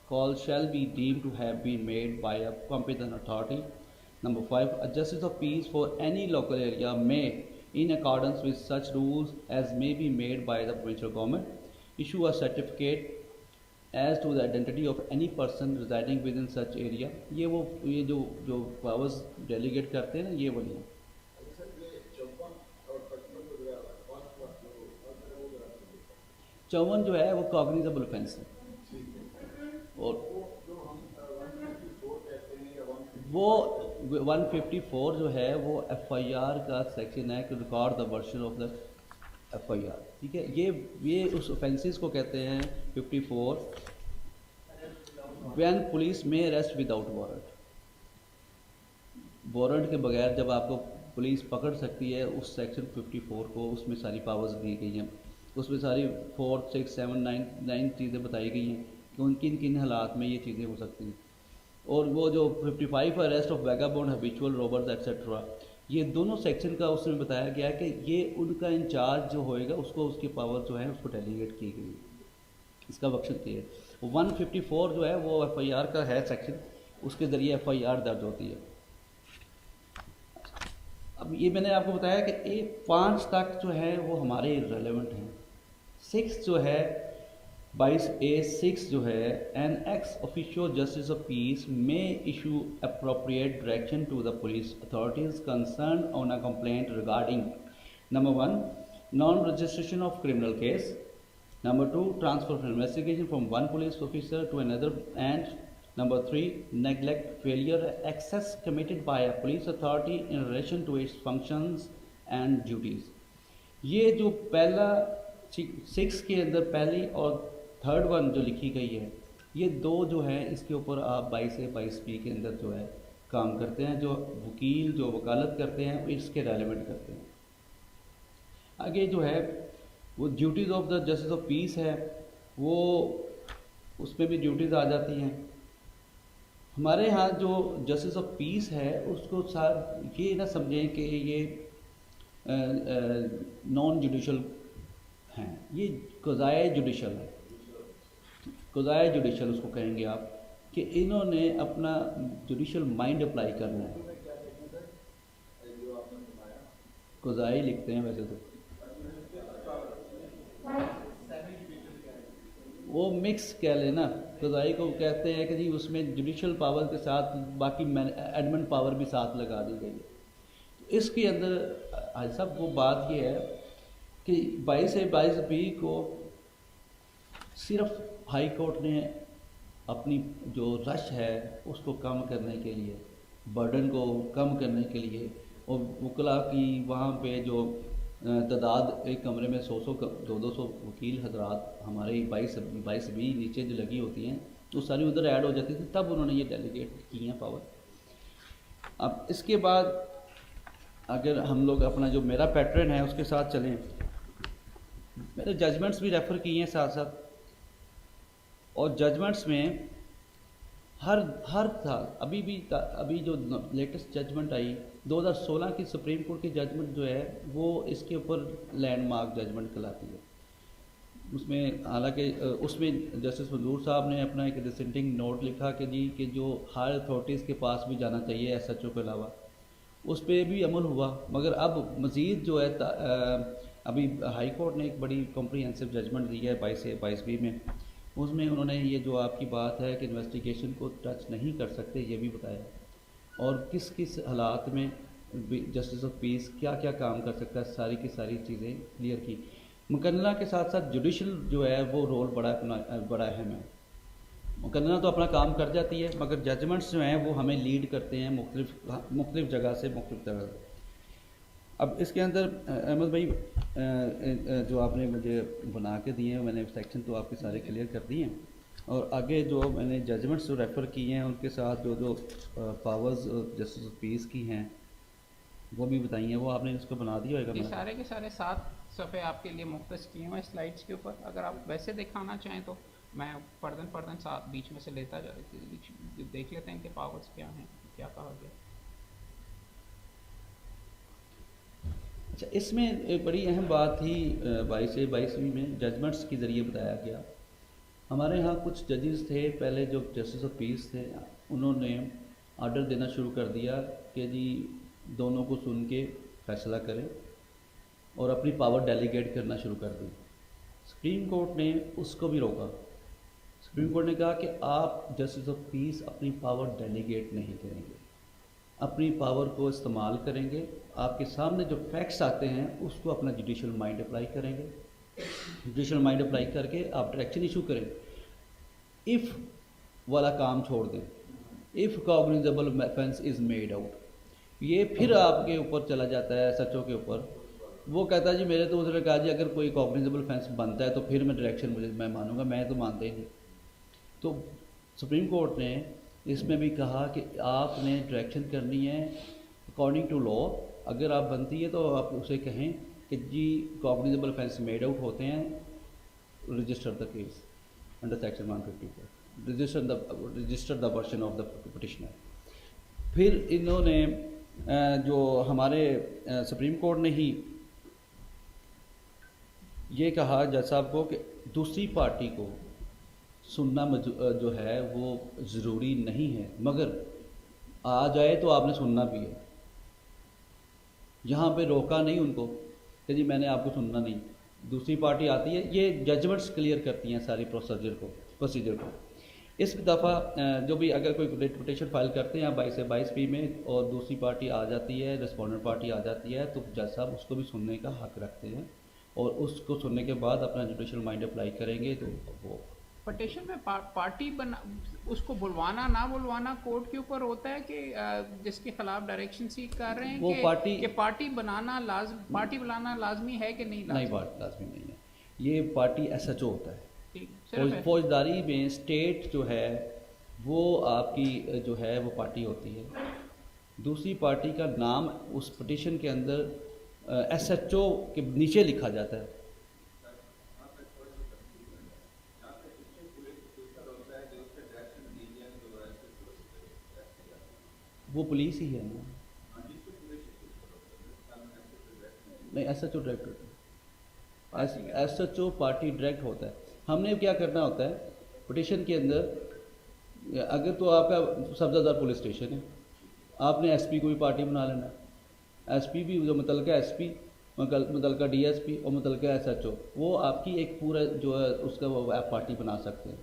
call shall be deemed to have been made by a competent authority. Number 5, a justice of peace for any local area may, in accordance with such rules as may be made by the provincial government, issue a certificate as to the identity of any person residing within such area. ये जो powers delegate करते हैं ना, ये वाली है। 54 जो है वो कॉग्निजेबल ऑफेंस है, और वो 154 जो है वो FIR का सेक्शन है कि record the version of the FIR, ठीक है। ये उस ऑफेंसेस को कहते हैं 54 व्हेन पुलिस में अरेस्ट विदाउट वारंट के बगैर जब आपको पुलिस पकड़ सकती है, उस सेक्शन 54 को उसमें सारी पावर्स दी गई हैं, उसमें सारी 4, 6, 7, 9 चीज़ें बताई गई हैं कि उन किन हालात में ये चीज़ें हो सकती हैं। और वो जो 55 arrest of vagabond habitual robbers etcetera, ये दोनों सेक्शन का उसमें बताया गया है कि ये उनका इंचार्ज जो होएगा उसको उसकी पावर जो है उसको डेलीगेट की गई, इसका मकसद ये है। 154 जो है वो FIR का है सेक्शन, उसके ज़रिए FIR दर्ज होती है। अब ये मैंने आपको बताया कि 5 तक जो है वो हमारे रेलेवेंट हैं। 6 जो है 22A6 जो है, an ex officio justice of peace में issue appropriate direction to the police authorities concern on a complaint regarding number 1 non registration of criminal case, number 2 transfer of investigation from one police officer to another, and number 3 neglect, failure, excess committed by a police authority in relation to its functions and duties। ये जो पहला 6 के अंदर पहली और third one जो लिखी गई है, ये दो जो है इसके ऊपर आप 22 से 22B के अंदर जो है काम करते हैं, जो वकील जो वकालत करते हैं इसके रेलेवेंट करते हैं। आगे जो है वो duties of the justice of piece है, वो उसमें भी ड्यूटीज़ आ जाती हैं। हमारे यहाँ जो जस्टिस ऑफ पीस है उसको साथ ये ना समझें कि ये नॉन जुडिशल हैं, ये क़ज़ाए जुडिशल है, क़ज़ाए जुडिशल उसको कहेंगे आप, कि इन्होंने अपना जुडिशल माइंड अप्लाई करना है। क़ज़ाए लिखते हैं वैसे तो, वो मिक्स कह लेना, क़ज़ाई को कहते हैं कि जी उसमें जुडिशल पावर के साथ बाकी एडमिन पावर भी साथ लगा दी गई है। तो इसके अंदर आज सब वो बात ये है कि 22 से 22B को सिर्फ हाई कोर्ट ने अपनी जो रश है उसको कम करने के लिए, बर्डन को कम करने के लिए, और वकला की वहाँ पे जो तादाद एक कमरे में 100 200 वकील हजरात हमारे 22 नीचे जो लगी होती हैं वो सारी उधर ऐड हो जाती थी, तब उन्होंने ये डेलीगेट की हैं पावर। अब इसके बाद अगर हम लोग अपना जो मेरा पैटर्न है उसके साथ चलें, मैंने जजमेंट्स भी रेफ़र किए हैं साथ साथ, और जजमेंट्स में हर साल अभी जो लेटेस्ट जजमेंट आई 2016 की सुप्रीम कोर्ट की जजमेंट जो है वो इसके ऊपर लैंडमार्क जजमेंट कहलाती है। उसमें हालांकि उसमें जस्टिस मंजूर साहब ने अपना एक डिसेंटिंग नोट लिखा कि जी कि जो हायर अथॉरिटीज़ के पास भी जाना चाहिए SHO के अलावा, उस पर भी अमल हुआ। मगर अब मज़ीद जो है अभी हाई कोर्ट ने एक बड़ी कॉम्प्रिहेंसिव जजमेंट दी है 22B में, उसमें उन्होंने ये जो आपकी बात है कि इन्वेस्टिगेशन को टच नहीं कर सकते ये भी बताया, और किस किस हालात में जस्टिस ऑफ पीस क्या क्या काम कर सकता है, सारी की सारी चीज़ें क्लियर की। मुकन्ना के साथ साथ जुडिशल जो है वो रोल बड़ा अहम है। मुकन्ना तो अपना काम कर जाती है मगर जजमेंट्स जो हैं वो हमें लीड करते हैं मुख्तलिफ जगह से मुख्तलिफ तरह से। अब इसके अंदर अहमद भाई जो आपने मुझे बना के दिए हैं, मैंने सेक्शन तो आपके सारे क्लियर कर दिए हैं, और आगे जो मैंने जजमेंट्स जो रेफ़र किए हैं उनके साथ जो पावर्स जस्टिस ऑफ पीस की हैं वो भी बताई हैं, वो आपने इसको बना दिया होगा। ये सारे के सारे 7 सफ़े आपके लिए मुख्तस किए हुए हैं स्लाइड्स के ऊपर। अगर आप वैसे दिखाना चाहें तो मैं फर्दन साथ बीच में से लेता देख लेते हैं इनके पावर्स क्या हैं, क्या कहा गया। अच्छा, इसमें एक बड़ी अहम बात थी 22 में जजमेंट्स के ज़रिए बताया गया। हमारे यहाँ कुछ जजेस थे पहले जो जस्टिस ऑफ पीस थे, उन्होंने ऑर्डर देना शुरू कर दिया कि जी दोनों को सुन के फैसला करें, और अपनी पावर डेलीगेट करना शुरू कर दी। सुप्रीम कोर्ट ने उसको भी रोका। सुप्रीम कोर्ट ने कहा कि आप जस्टिस ऑफ पीस अपनी पावर डेलीगेट नहीं करेंगे, अपनी पावर को इस्तेमाल करेंगे, आपके सामने जो फैक्ट्स आते हैं उसको अपना जुडिशल माइंड अप्लाई करेंगे, जुडिशल माइंड अप्लाई करके आप डायरेक्शन इशू करें। इफ़ वाला काम छोड़ दें, if cognizable offence is made out, ये फिर आपके ऊपर चला जाता है SHO के ऊपर। वो कहता है जी मेरे तो उसने कहा जी अगर कोई कॉग्निजेबल ऑफेंस बनता है तो फिर मैं डायरेक्शन मैं मानूंगा, मैं तो मानता ही नहीं। तो सुप्रीम कोर्ट ने इसमें भी कहा कि आपने डायरेक्शन करनी है अकॉर्डिंग टू लॉ। अगर आप बनती है तो आप उसे कहें कि जी कॉग्निजेबल ऑफेंस मेड आउट होते हैं, register the case under section 154, register the version of the petitioner. फिर इन्होंने जो हमारे सुप्रीम कोर्ट ने ही ये कहा जज साहब को कि दूसरी पार्टी को सुनना जो है वो ज़रूरी नहीं है, मगर आ जाए तो आपने सुनना भी है। यहाँ पे रोका नहीं उनको कि जी मैंने आपको सुनना नहीं, दूसरी पार्टी आती है, ये जजमेंट्स क्लियर करती हैं सारी प्रोसीजर को। इस दफ़ा जो भी अगर कोई रिट पिटीशन फाइल करते हैं 22B में और दूसरी पार्टी आ जाती है, रिस्पोंडेंट पार्टी आ जाती है, तो जज साहब उसको भी सुनने का हक रखते हैं, और उसको सुनने के बाद अपना जुडिशल माइंड अप्लाई करेंगे। तो वो पटिशन में पार्टी उसको बुलवाना ना बुलवाना कोर्ट के ऊपर होता है कि जिसके खिलाफ डायरेक्शन सीख कर रहे हैं वो पार्टी बुलाना लाजमी है कि नहीं? नहीं, लाजमी नहीं है। ये पार्टी SHO होता है। फौजदारी में स्टेट जो है वो आपकी जो है वो पार्टी होती है। दूसरी पार्टी का नाम उस पिटीशन के अंदर SHO के नीचे लिखा जाता है। वो पुलिस ही है ना, नहीं SHO डायरेक्ट होता है, SHO पार्टी डायरेक्ट होता है। हमने क्या करना होता है पिटीशन के अंदर, अगर तो आपका सब्ज़ादार पुलिस स्टेशन है, आपने SP को भी पार्टी बना लेना, SP भी जो मुतलका SP, मुतलका DSP और मुतलका SHO, वो आपकी एक पूरा जो है उसका वो आप पार्टी बना सकते हैं।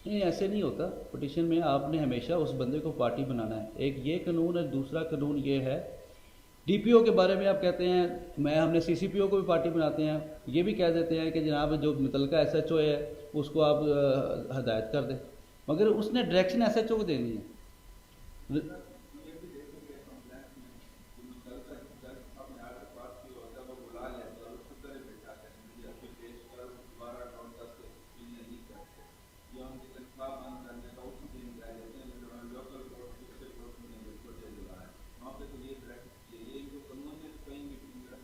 नहीं, ऐसे नहीं होता। पिटीशन में आपने हमेशा उस बंदे को पार्टी बनाना है। एक ये कानून है, दूसरा कानून ये है डीपीओ के बारे में आप कहते हैं हमने सीसीपीओ को भी पार्टी बनाते हैं, ये भी कह देते हैं कि जनाब जो मुतलका एसएचओ है उसको आप हदायत कर दें, मगर उसने डायरेक्शन एसएचओ को देनी है।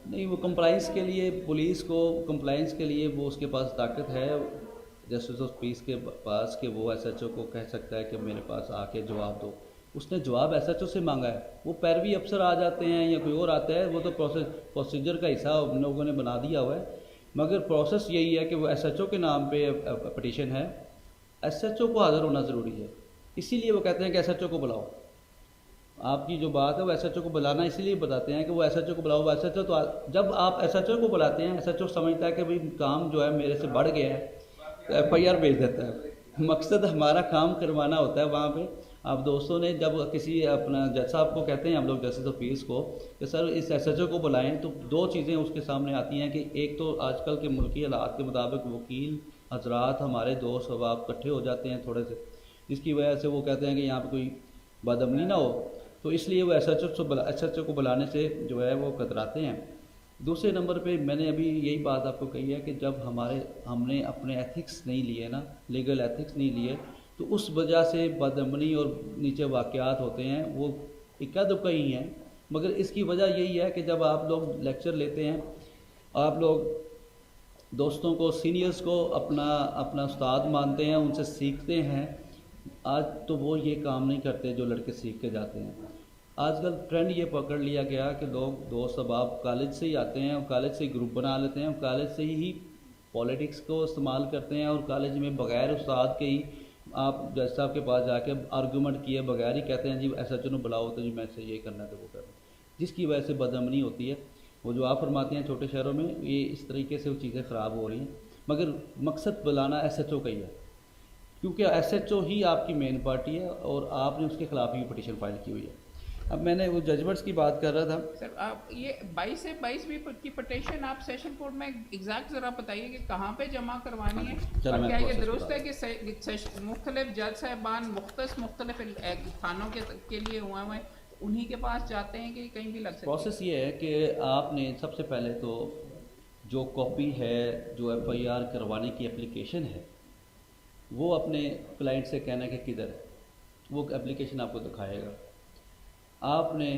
नहीं, वो कंप्लाइंस के लिए पुलिस को कंप्लाइंस के लिए वो उसके पास ताकत है, जस्टिस ऑफ पीस के पास कि वो एसएचओ को कह सकता है कि मेरे पास आके जवाब दो। उसने जवाब एसएचओ से मांगा है, वो पैरवी अफसर आ जाते हैं या कोई और आता है, वो तो प्रोसीजर का हिस्सा उन लोगों ने बना दिया हुआ है, मगर प्रोसेस यही है कि वो एसएचओ के नाम पे पटिशन है, एसएचओ को हाज़िर होना ज़रूरी है। इसीलिए वो कहते हैं कि एसएचओ को बुलाओ। आपकी जो बात है वो एसएचओ को बुलाना इसीलिए बताते हैं कि वो एसएचओ को बुलाओ। एसएचओ तो जब आप एसएचओ को बुलाते हैं, एसएचओ समझता है कि भाई काम जो है मेरे से बढ़ गया है, तो एफआईआर भेज देता है। मकसद हमारा काम करवाना होता है वहाँ पे। आप दोस्तों ने जब किसी अपना जज साहब को कहते हैं हम लोग जस्टिस ऑफ पीस को कि सर इस एसएचओ को बुलाएं, तो दो चीज़ें उसके सामने आती हैं कि एक तो आजकल के मुल्की हालात के मुताबिक वकील हजरात हमारे दोस्त अब इकट्ठे हो जाते हैं थोड़े से, जिसकी वजह से वो कहते हैं कि यहाँ पर कोई बदअमनी ना हो, तो इसलिए वो एसएचओ को बुलाने से जो है वो कतराते हैं। दूसरे नंबर पे मैंने अभी यही बात आपको कही है कि जब हमने अपने एथिक्स नहीं लिए ना, लीगल एथिक्स नहीं लिए, तो उस वजह से बदअमनी और नीचे वाक़यात होते हैं, वो इक्का दुक्का ही हैं। मगर इसकी वजह यही है कि जब आप लोग लेक्चर लेते हैं, आप लोग दोस्तों को सीनियर्स को अपना उस्ताद मानते हैं, उनसे सीखते हैं, आज तो वो ये काम नहीं करते जो लड़के सीख के जाते हैं। आजकल ट्रेंड ये पकड़ लिया गया कि लोग दोस्त अब आप कॉलेज से ही आते हैं और कॉलेज से ही ग्रुप बना लेते हैं और कॉलेज से ही पॉलिटिक्स को इस्तेमाल करते हैं, और कॉलेज में बगैर उस्ताद के ही आप जज साहब के पास जाके आर्गूमेंट किए बगैर ही कहते हैं जी एसएचओ ने बुलाओ तो जी मैं से ये करना है तो वो करना, जिसकी वजह से बदअमनी होती है। वो जो आप फरमाते हैं छोटे शहरों में ये इस तरीके से वो चीज़ें ख़राब हो रही हैं, मगर मकसद बुलाना एसएचओ का ही है, क्योंकि एसएचओ ही आपकी मेन पार्टी है और आपने उसके खिलाफ ही पिटीशन फाइल की हुई है। अब मैंने वो जजमेंट्स की बात कर रहा था सर, आप ये 22 से 22वीं की पटिशन आप सेशन कोर्ट में एग्जैक्ट ज़रा बताइए कि कहाँ पे जमा करवानी है, और क्या ये दुरुस्त है कि मुख्तलिफ जज साहबान मुख्तलिफ थानों के लिए हुए हैं, उन्हीं के पास जाते हैं कि कहीं भी लग सकते हैं? प्रोसेस ये है कि आपने सबसे पहले तो जो कॉपी है, जो एफआईआर करवाने की एप्लीकेशन है, वो अपने क्लाइंट से कहना कि किधर है, वो एप्लीकेशन आपको दिखाएगा। आपने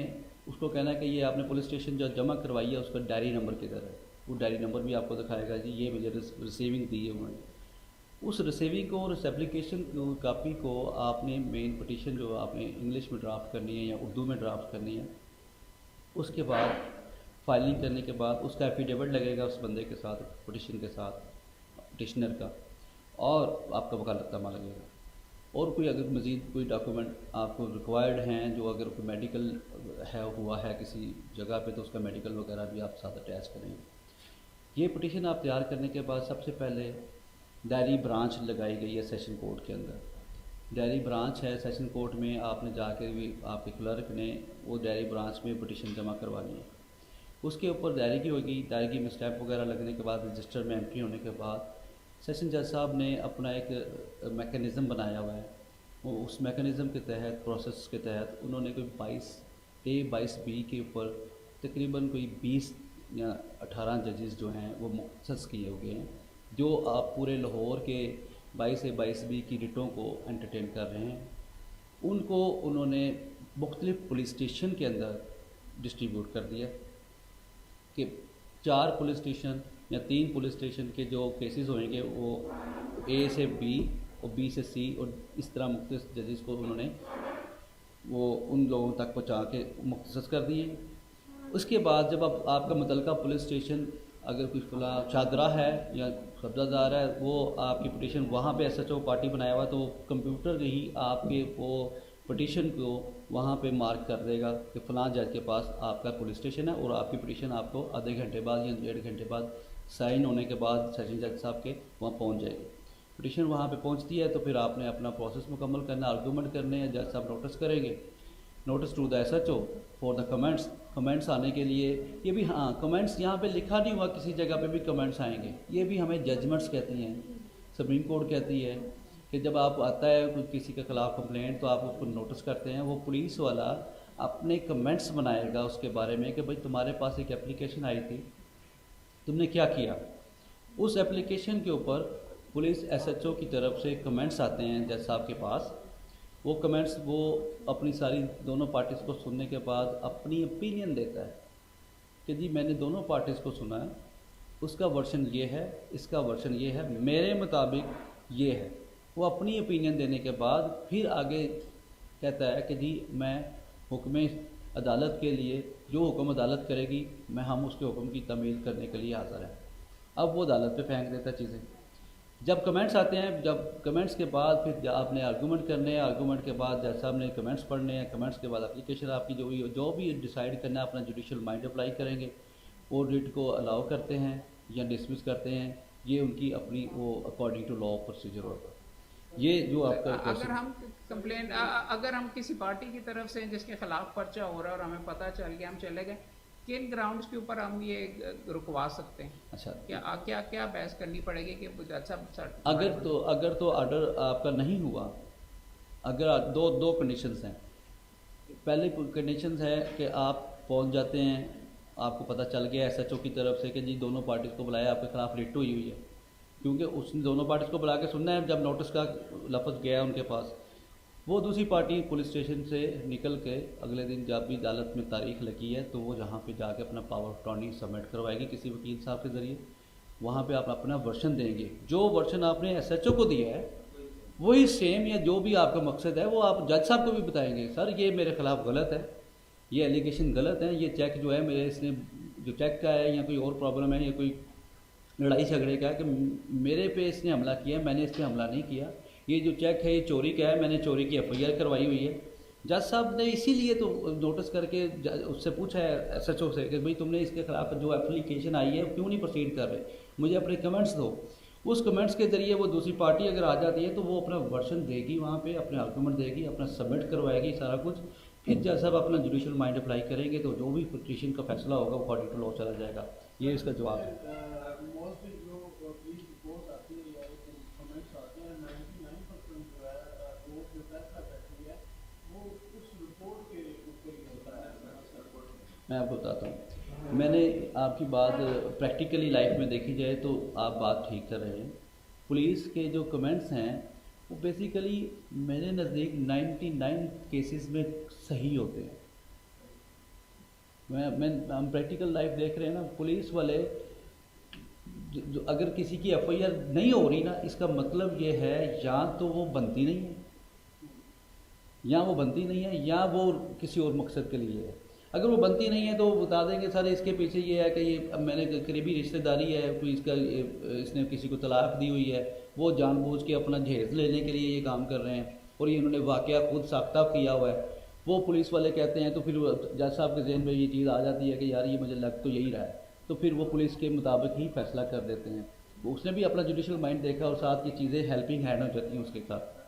उसको कहना कि ये आपने पुलिस स्टेशन जो जमा करवाई है उसका डायरी नंबर किधर है, वो डायरी नंबर भी आपको दिखाएगा जी ये मुझे रिसीविंग दी है उन्होंने। उस रिसीविंग को और उस एप्लीकेशन कापी को आपने मेन पिटीशन जो आपने इंग्लिश में ड्राफ्ट करनी है या उर्दू में ड्राफ्ट करनी है, उसके बाद फाइलिंग करने के बाद उसका एफिडेविट लगेगा उस बंदे के साथ, पिटीशन के साथ, पिटिशनर का, और आपका वकालतनामा लगेगा। और कोई अगर मज़ीद कोई डॉक्यूमेंट आपको रिक्वायर्ड हैं, जो अगर कोई मेडिकल है हुआ है किसी जगह पे, तो उसका मेडिकल वगैरह भी आप साथ अटैच करेंगे। ये पिटीशन आप तैयार करने के बाद सबसे पहले डायरी ब्रांच लगाई गई है सेशन कोर्ट के अंदर। डायरी ब्रांच है सेशन कोर्ट में, आपने जाकर भी आपके क्लर्क ने वो डायरी ब्रांच में पिटीशन जमा करवानी है। उसके ऊपर डायरी की होगी, डायरी में स्टैम्प वगैरह लगने के बाद रजिस्टर में एंट्री होने के बाद सेशन जज साहब ने अपना एक मैकेनिज़्म बनाया हुआ है। वो उस मैकेनिज़्म के तहत, प्रोसेस के तहत उन्होंने कोई 22A 22B के ऊपर तकरीबन कोई 20 या 18 जजेस जो हैं वो मुख्तस किए हुए हैं, जो आप पूरे लाहौर के 22A 22B की रिटों को एंटरटेन कर रहे हैं। उनको उन्होंने मुख्तलिफ पुलिस स्टेशन के अंदर डिस्ट्रीब्यूट कर दिया कि 4 पुलिस स्टेशन या 3 पुलिस स्टेशन के जो केसेस होंगे वो A से B और B से C और इस तरह मुख्तलिफ जजेस को उन्होंने वो उन लोगों तक पहुँचा के मुख्तस कर दिए। उसके बाद जब आपका मुतलका पुलिस स्टेशन अगर कोई फला चादरा है या कब्जादार है, वो आपकी पिटीशन वहाँ पे एसएचओ पार्टी बनाया हुआ, तो कंप्यूटर ही आपके वो पिटीशन को वहाँ पे मार्क कर देगा कि फ़लाँ जज के पास आपका पुलिस स्टेशन है, और आपकी पिटीशन आपको आधे घंटे बाद या 1.5 घंटे बाद साइन होने के बाद सेशन जज साहब के वहाँ पहुँच जाएगी। पिटीशन वहाँ पे पहुँचती है तो फिर आपने अपना प्रोसेस मुकम्मल करना, आर्गूमेंट करने हैं, जज साहब नोटिस करेंगे। Notice to the SHO for the comments आने के लिए। ये भी हाँ, कमेंट्स यहाँ पे लिखा नहीं हुआ, किसी जगह पे भी कमेंट्स आएंगे। ये भी हमें जजमेंट्स कहती हैं, सुप्रीम कोर्ट कहती है कि जब आप आता है कोई किसी के ख़िलाफ़ कंप्लेंट तो आप उसको नोटिस करते हैं, वो पुलिस वाला अपने कमेंट्स बनाएगा उसके बारे में कि भाई तुम्हारे पास एक एप्लीकेशन आई थी, तुमने क्या किया। उस एप्लीकेशन के ऊपर पुलिस SHO की तरफ से कमेंट्स आते हैं जज साहब के पास। वो कमेंट्स वो अपनी सारी दोनों पार्टीज़ को सुनने के बाद अपनी ओपिनियन देता है कि जी मैंने दोनों पार्टीज़ को सुना है, उसका वर्शन ये है, इसका वर्शन ये है, मेरे मुताबिक ये है। वो अपनी ओपिनियन देने के बाद फिर आगे कहता है कि जी मैं हुक्म अदालत के लिए, जो हुक्म अदालत करेगी मैं हम उसके हुक्म की तमील करने के लिए हाज़िर हैं। अब वो अदालत पे फेंक देता चीज़ें। जब कमेंट्स आते हैं, जब कमेंट्स के बाद फिर आपने आर्गूमेंट करने हैं, आर्गूमेंट के बाद जज साहब ने कमेंट्स पढ़ने हैं, कमेंट्स के बाद एप्लीकेशन आपकी जो भी डिसाइड करना है अपना जुडिशल माइंड अप्लाई करेंगे। वो रिट को अलाउ करते हैं या डिसमिस करते हैं, ये उनकी अपनी वो अकॉर्डिंग टू लॉ प्रोसीजर होगा। ये जो आपका अगर हम कंप्लेंट अगर हम किसी पार्टी की तरफ से जिसके खिलाफ पर्चा हो रहा है और हमें पता चल गया, हम चले गए, किन ग्राउंड्स के ऊपर हम ये रुकवा सकते हैं? अच्छा, क्या बहस करनी पड़ेगी कि अच्छा अगर तो ऑर्डर आपका नहीं हुआ, अगर दो कंडीशंस हैं। पहले कंडीशंस है कि आप पहुंच जाते हैं, आपको पता चल गया SHO की तरफ से कि जी दोनों पार्टीज़ को बुलाया, आपके खिलाफ रिट हुई है, क्योंकि उसने दोनों पार्टीज़ को बुला के सुनना है। जब नोटिस का लफ्ज़ गया उनके पास, वो दूसरी पार्टी पुलिस स्टेशन से निकल के अगले दिन जब भी अदालत में तारीख लगी है तो वो जहाँ पे जाके अपना पावर ऑफ अटॉर्नी सबमिट करवाएगी किसी वकील साहब के ज़रिए। वहाँ पे आप अपना वर्शन देंगे, जो वर्शन आपने SHO को दिया है वही सेम, या जो भी आपका मकसद है वो आप जज साहब को भी बताएंगे, सर ये मेरे ख़िलाफ़ गलत है, ये एलिगेशन गलत है, ये चेक जो है मेरे इसने जो चेक का है या कोई और प्रॉब्लम है या कोई लड़ाई झगड़े का है कि मेरे पे इसने हमला किया, मैंने इस पर हमला नहीं किया, ये जो चेक है ये चोरी का है, मैंने चोरी की FIR करवाई हुई है। जज साहब ने इसीलिए तो नोटिस करके उससे पूछा है SHO से कि भाई तुमने इसके खिलाफ जो एप्लीकेशन आई है क्यों नहीं प्रोसीड कर रहे, मुझे अपने कमेंट्स दो। उस कमेंट्स के ज़रिए वो दूसरी पार्टी अगर आ जाती है तो वो अपना वर्शन देगी, वहाँ पे अपने आर्गूमेंट देगी, अपना सबमिट करवाएगी सारा कुछ। फिर जज साहब अपना जुडिशल माइंड अप्लाई करेंगे तो जो भी पिटीशन का फैसला होगा वो अकॉर्डिंग टू लॉ चला जाएगा। ये इसका जवाब है। मैं आपको बताता हूँ, मैंने आपकी बात प्रैक्टिकली लाइफ में देखी जाए तो आप बात ठीक कर रहे हैं। पुलिस के जो कमेंट्स हैं वो बेसिकली मेरे नज़दीक 99 केसेस में सही होते हैं। हम प्रैक्टिकल लाइफ देख रहे हैं ना, पुलिस वाले जो अगर किसी की FIR नहीं हो रही ना, इसका मतलब ये है या तो वो बनती नहीं है, या वो किसी और मकसद के लिए है। अगर वो बनती नहीं है तो वो बता देंगे सर इसके पीछे ये है कि ये मैंने करीबी रिश्तेदारी है, कोई इसने किसी को तलाक दी हुई है, वो जानबूझ के अपना जहेज़ लेने के लिए ये काम कर रहे हैं और ये इन्होंने वाक़या खुद साख्ता किया हुआ है, वो पुलिस वाले कहते हैं। तो फिर जज साहब के जहन में ये चीज़ आ जाती है कि यार ये मुझे लग तो यही रहा है, तो फिर वो पुलिस के मुताबिक ही फैसला कर देते हैं। उसने भी अपना जुडिशल माइंड देखा और साथ ये चीज़ें हेल्पिंग हैंड हो जाती हैं उसके साथ।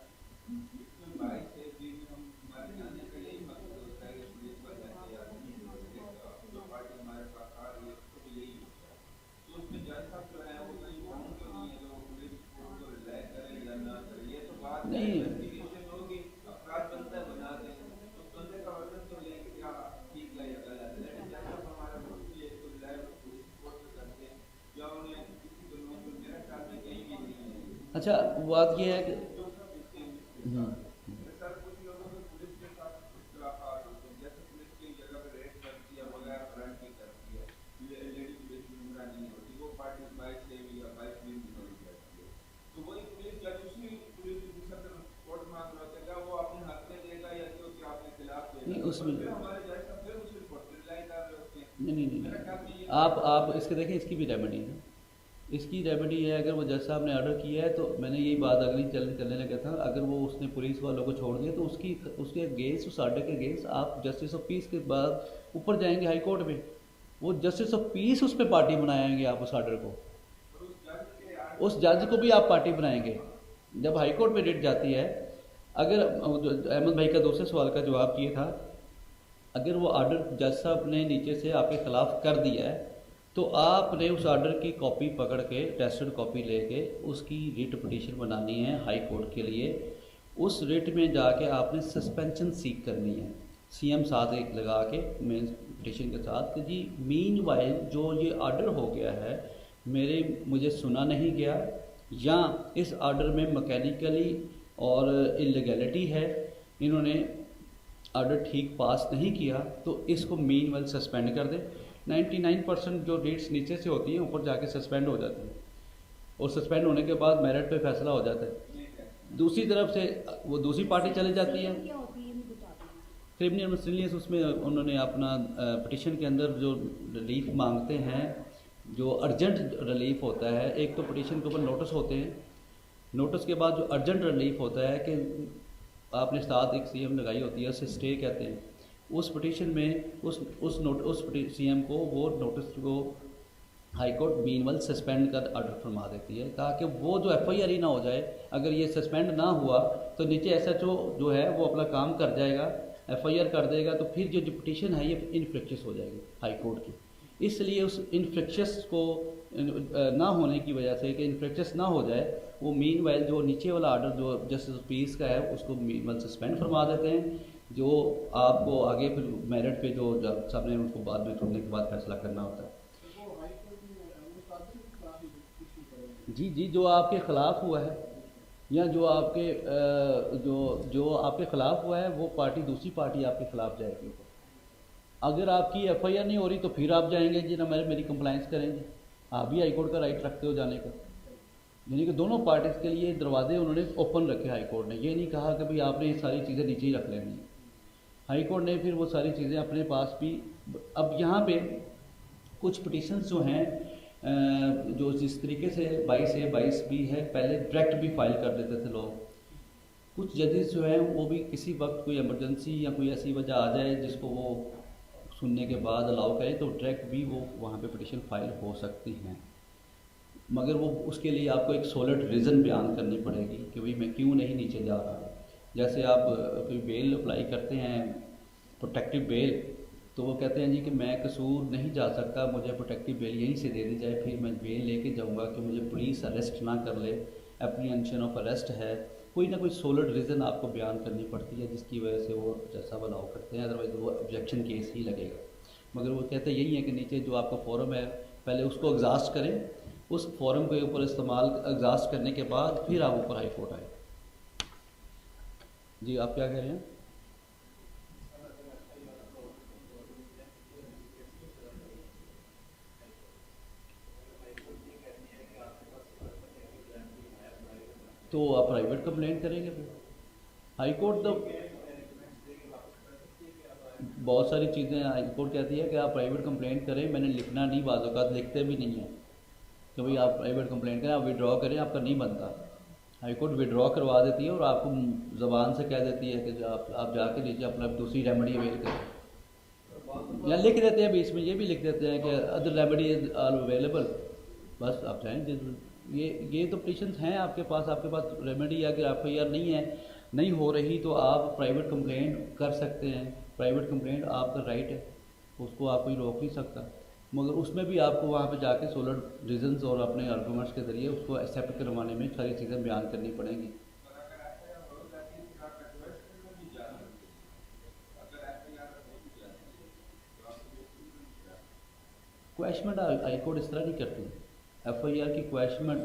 नहीं, अच्छा बात ये है कि उसमें नहीं, आप इसके देखें, इसकी भी रेमेडी है। इसकी रेमेडी है, अगर वो जज साहब ने ऑर्डर किया है तो मैंने यही बात अगली चलने लगा था, अगर वो उसने पुलिस वालों को छोड़ दिया तो उसके अगेंस्ट, उस ऑर्डर के अगेंस्ट आप जस्टिस ऑफ पीस के बाद ऊपर जाएंगे हाई कोर्ट में, वो जस्टिस ऑफ पीस उस पर पार्टी बनाएंगे आप उस ऑर्डर को, उस जज को भी आप पार्टी बनाएंगे। जब हाई कोर्ट में रिट जाती है, अगर अहमद भाई का दूसरे सवाल का जवाब ये था अगर वो आर्डर जज साहब ने नीचे से आपके ख़िलाफ़ कर दिया है तो आपने उस आर्डर की कॉपी पकड़ के, टेस्टेड कॉपी लेके उसकी रिट पिटीशन बनानी है हाई कोर्ट के लिए। उस रिट में जाके आपने सस्पेंशन सीक करनी है, सीएम साथ एक लगा के मेन पिटीशन के साथ कि जी मीन वाइल जो ये आर्डर हो गया है मुझे सुना नहीं गया, या इस आर्डर में मैकेनिकली और इलीगैलिटी है, इन्होंने आर्डर ठीक पास नहीं किया, तो इसको मीन वाइल सस्पेंड कर दें। 99% जो रेट्स नीचे से होती हैं ऊपर जाके सस्पेंड हो जाती हैं, और सस्पेंड होने के बाद मेरिट पे फैसला हो जाता है। दूसरी तरफ से वो दूसरी पार्टी चली जाती है क्रिमिनल मिसलिनियस, उसमें उन्होंने अपना पिटिशन के अंदर जो रिलीफ मांगते हैं, जो अर्जेंट रिलीफ होता है, एक तो पिटिशन के ऊपर नोटिस होते हैं, नोटिस के बाद जो अर्जेंट रिलीफ होता है कि आपने साथ एक सीएम लगाई होती है, उसे स्टे कहते हैं। उस पिटिशन में उस सीएम को वो नोटिस को हाई कोर्ट मीनवल सस्पेंड कर ऑर्डर फरमा देती है, ताकि वो जो एफआईआर ही ना हो जाए। अगर ये सस्पेंड ना हुआ तो नीचे एसएचओ जो है वो अपना काम कर जाएगा, एफआईआर कर देगा, तो फिर जो पिटिशन है ये इनफ्रेक्शियस हो जाएगी हाई कोर्ट की। इसलिए उस इनफ्रेक्शियस को ना होने की वजह से, कि इनफ्रेक्शियस ना हो जाए, वो मीनवाइल जो नीचे वाला ऑर्डर जो जस्टिस पीस का है उसको मीनवाइल सस्पेंड फरमा देते हैं, जो आपको आगे फिर मेरिट पे जो जज साहब ने उनको बाद में सुनने के बाद फैसला करना होता है। जी, जो आपके ख़िलाफ़ हुआ है या जो आपके जो आपके ख़िलाफ़ हुआ है वो पार्टी, दूसरी पार्टी आपके ख़िलाफ़ जाएगी। अगर आपकी एफआईआर नहीं हो रही तो फिर आप जाएंगे जी ना मेरी कंप्लाइंस करेंगे, आप भी हाईकोर्ट का राइट रखते हो जाने का। यानी कि दोनों पार्टीज़ के लिए दरवाजे उन्होंने ओपन रखे हाईकोर्ट ने, ये नहीं कहा कि भाई आपने ये सारी चीज़ें नीचे ही रख लेनी है। हाईकोर्ट ने फिर वो सारी चीज़ें अपने पास भी। अब यहाँ पे कुछ पिटिशन्स जो हैं जो जिस तरीके से 22A 22B है, पहले डायरेक्ट भी फाइल कर देते थे लोग। कुछ जजेस जो हैं वो भी किसी वक्त कोई इमरजेंसी या कोई ऐसी वजह आ जाए जिसको वो सुनने के बाद अलाउ करें तो डायरेक्ट भी वो वहाँ पे पिटिशन फाइल हो सकती हैं, मगर वो उसके लिए आपको एक सॉलिड रीज़न बयान करनी पड़ेगी कि भाई मैं क्यों नहीं नीचे जा रहा। जैसे आप कोई बेल अप्लाई करते हैं, प्रोटेक्टिव बेल, तो वो कहते हैं जी कि मैं कसूर नहीं जा सकता, मुझे प्रोटेक्टिव बेल यहीं से दे दी जाए, फिर मैं बेल लेके जाऊंगा कि मुझे पुलिस अरेस्ट ना कर ले, एप्रीहेंशन ऑफ अरेस्ट है। कोई ना कोई सॉलिड रीज़न आपको बयान करनी पड़ती है जिसकी वजह से वो जैसा अलाउ करते हैं, अदरवाइज़ वो ऑब्जेक्शन केस ही लगेगा। मगर वो कहते यही है कि नीचे जो आपका फोरम है पहले उसको एग्जास्ट करें, उस फोरम के ऊपर इस्तेमाल एग्जास्ट करने के बाद फिर आप ऊपर हाई कोर्ट आए। जी आप क्या कह रहे हैं? तो आप प्राइवेट कंप्लेंट करेंगे फिर हाई कोर्ट। तो बहुत सारी चीज़ें हाई कोर्ट कहती है कि आप प्राइवेट कंप्लेंट करें, मैंने लिखना नहीं, बाज़ औक़ात लिखते भी नहीं है कि भाई आप प्राइवेट कंप्लेंट करें, आप विड्रॉ करें, आपका नहीं बनता। हाई कोर्ट विड्रॉ करवा देती है और आपको ज़बान से कह देती है कि आप जाके नीचे अपना दूसरी रेमेडी अवेल करें, या लिख देते हैं बीच में, ये भी लिख देते हैं कि other remedy is all available, बस आप चाहें। ये तो पिटिशन्स हैं आपके पास रेमेडी। अगर एफआईआर नहीं हो रही तो आप प्राइवेट कंप्लेंट कर सकते हैं। प्राइवेट कंप्लेंट आपका राइट है, उसको आप कोई रोक नहीं सकता, मगर उसमें भी आपको वहाँ पे जाके सॉलिड रीजंस और अपने आर्गूमेंट्स के ज़रिए उसको एक्सेप्ट करवाने में सारी चीज़ें बयान करनी पड़ेंगी। क्वैशमेंट हाई कोर्ट इस तरह नहीं करती। एफआईआर की क्वैशमेंट,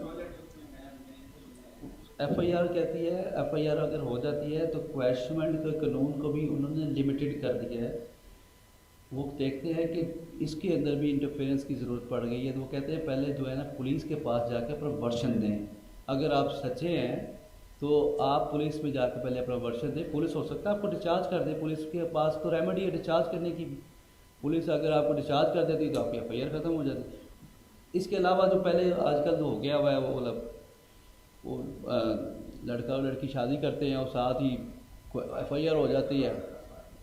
एफआईआर कहती है, एफआईआर अगर हो जाती है तो क्वैशमेंट के कानून को भी उन्होंने लिमिटेड कर दिया है। वो देखते हैं कि इसके अंदर भी इंटरफेरेंस की ज़रूरत पड़ गई है, तो वो कहते हैं पहले जो है ना पुलिस के पास जाकर अपना वर्शन दें। अगर आप सच्चे हैं तो आप पुलिस में जाकर पहले अपना वर्शन दें। पुलिस हो सकता है आपको डिस्चार्ज कर दे, पुलिस के पास तो रेमेडी है डिस्चार्ज करने की। पुलिस अगर आपको डिस्चार्ज कर देती तो आपकी एफआईआर ख़त्म हो जाती। इसके अलावा जो पहले आजकल जो हो गया हुआ है वो लड़का और लड़की शादी करते हैं और साथ ही एफआईआर हो जाती है।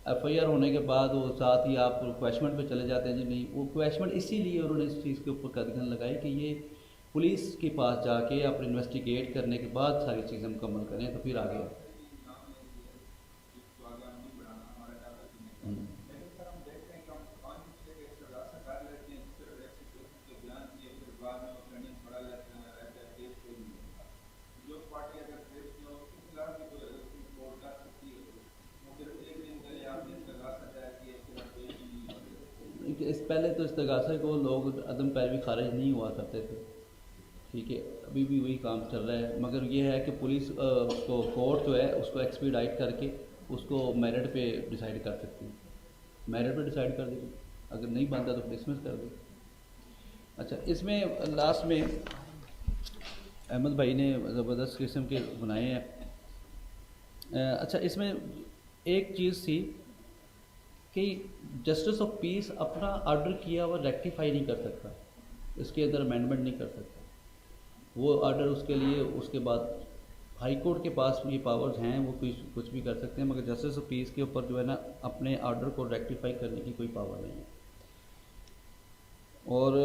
एफआईआर होने के बाद वो साथ ही आप क्वैशमेंट पे चले जाते हैं। जी नहीं, वो क्वैशमेंट इसीलिए उन्होंने इस चीज़ के ऊपर कदगन लगाई कि ये पुलिस के पास जाके आप इन्वेस्टिगेट करने के बाद सारी चीज़ें मुकम्मल करें तो फिर आगे। पहले तो इस्तगासा को लोग अदम पैरवी खारिज नहीं हुआ करते थे, ठीक है, अभी भी वही काम चल रहा है, मगर ये है कि पुलिस उसको कोर्ट जो है उसको एक्सपीडाइट करके उसको मेरिट पे डिसाइड कर सकती है, मेरिट पे डिसाइड कर देगी, अगर नहीं बनता तो डिसमिस कर देगी। अच्छा, इसमें लास्ट में अहमद भाई ने ज़बरदस्त किस्म के बनाए हैं। अच्छा, इसमें एक चीज़ थी कि जस्टिस ऑफ पीस अपना ऑर्डर किया हुआ रेक्टिफाई नहीं कर सकता, इसके अंदर अमेंडमेंट नहीं कर सकता, वो ऑर्डर उसके लिए उसके बाद हाई कोर्ट के पास ये पावर्स हैं, वो कुछ भी कर सकते हैं, मगर जस्टिस ऑफ पीस के ऊपर जो है ना अपने ऑर्डर को रेक्टिफाई करने की कोई पावर नहीं है। और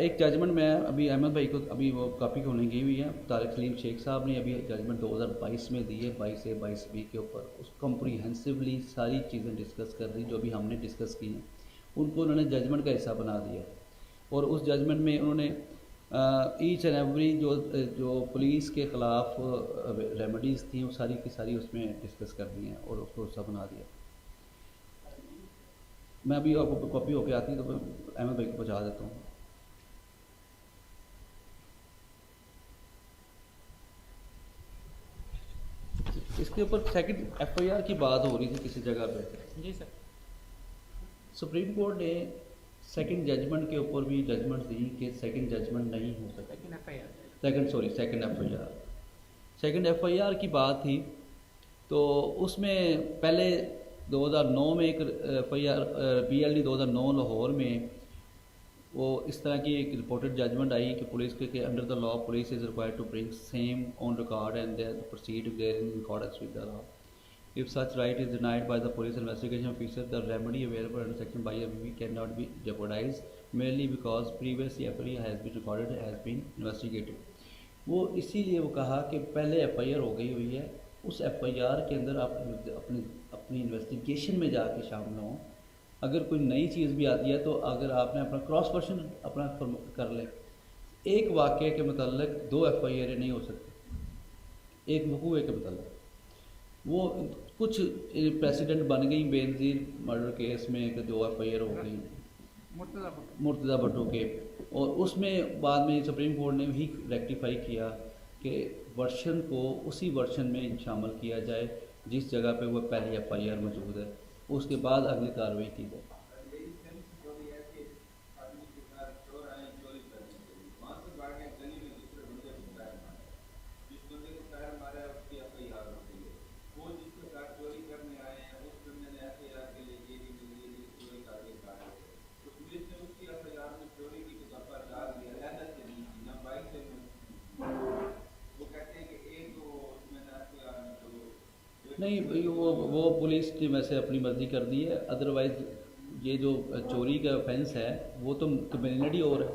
एक जजमेंट मैं अभी अहमद भाई को अभी वो कॉपी होने गई हुई है, तारिक सलीम शेख साहब ने अभी जजमेंट 2022 में दी है 22A 22B के ऊपर, उस कम्प्रीहेंसिवली सारी चीज़ें डिस्कस कर दी जो भी हमने डिस्कस की हैं, उनको उन्होंने जजमेंट का हिस्सा बना दिया। और उस जजमेंट में उन्होंने ईच एंड एवरी जो पुलिस के ख़िलाफ़ रेमेडीज़ थी वो सारी की सारी उसमें डिस्कस कर दी हैं और उसको हिस्सा बना दिया। मैं अभी आपको कॉपी होके आती है तो अहमद भाई को पहुँचा देता हूँ। इसके ऊपर सेकंड FIR की बात हो रही थी किसी जगह पे। जी सर। सुप्रीम कोर्ट ने सेकंड जजमेंट के ऊपर भी जजमेंट दी कि सेकंड जजमेंट नहीं हो सकता, सेकंड FIR की बात थी। तो उसमें पहले 2009 में एक FIR BLD 2009 लाहौर में वो इस तरह की एक रिपोर्टेड जजमेंट आई कि पुलिस के under the law police is required to bring same on record and there proceed there in accordance with the law. If such right is denied by the police investigation officer, the remedy available under section BIABB cannot be jeopardized merely because previous FIR has been recorded has been investigated। वो इसीलिए वो कहा कि पहले FIR हो गई हुई है, उस FIR के अंदर आप अपनी इन्वेस्टिगेशन में जाके शामिल हों, अगर कोई नई चीज़ भी आती है तो अगर आपने अपना क्रॉस वर्शन अपना कर लें। एक वाक़े के मतलब 2 FIR नहीं हो सकती, एक वकूए के मतलब। वो कुछ प्रेसिडेंट बन गई बेनज़ीर मर्डर केस में कि 2 FIR हो गई मुर्तज़ा भट्टो के, और उसमें बाद में सुप्रीम कोर्ट ने भी रेक्टिफाई किया कि वर्शन को उसी वर्शन में शामिल किया जाए जिस जगह पे वो पहली FIR मौजूद है, उसके बाद अगली कार्रवाई की जाए। नहीं, वो पुलिस ने वैसे अपनी मर्ज़ी कर दी है, अदरवाइज़ ये जो चोरी का ऑफेंस है वो तो कम्युनिटी और है।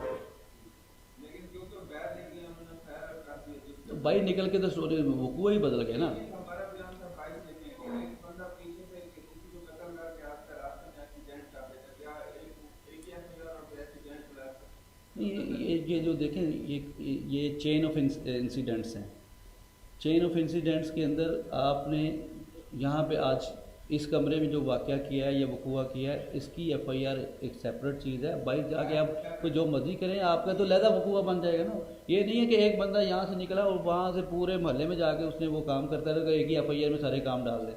तो बाई निकल के तो स्टोरी वकूआ ही बदल गया ना। ये जो देखें ये चेन ऑफ इंसिडेंट्स हैं, चेन ऑफ इंसिडेंट्स के अंदर आपने यहाँ पे आज इस कमरे में जो वाक़या किया है या वकूआ किया है, इसकी FIR एक सेपरेट चीज़ है। भाई जाके आप कोई जो मर्जी करें, आपका तो लहदा वकूआ बन जाएगा ना। ये नहीं है कि एक बंदा यहाँ से निकला और वहाँ से पूरे मोहल्ले में जाके उसने वो काम करता रहेगा, एक ही FIR में सारे काम डाल दे।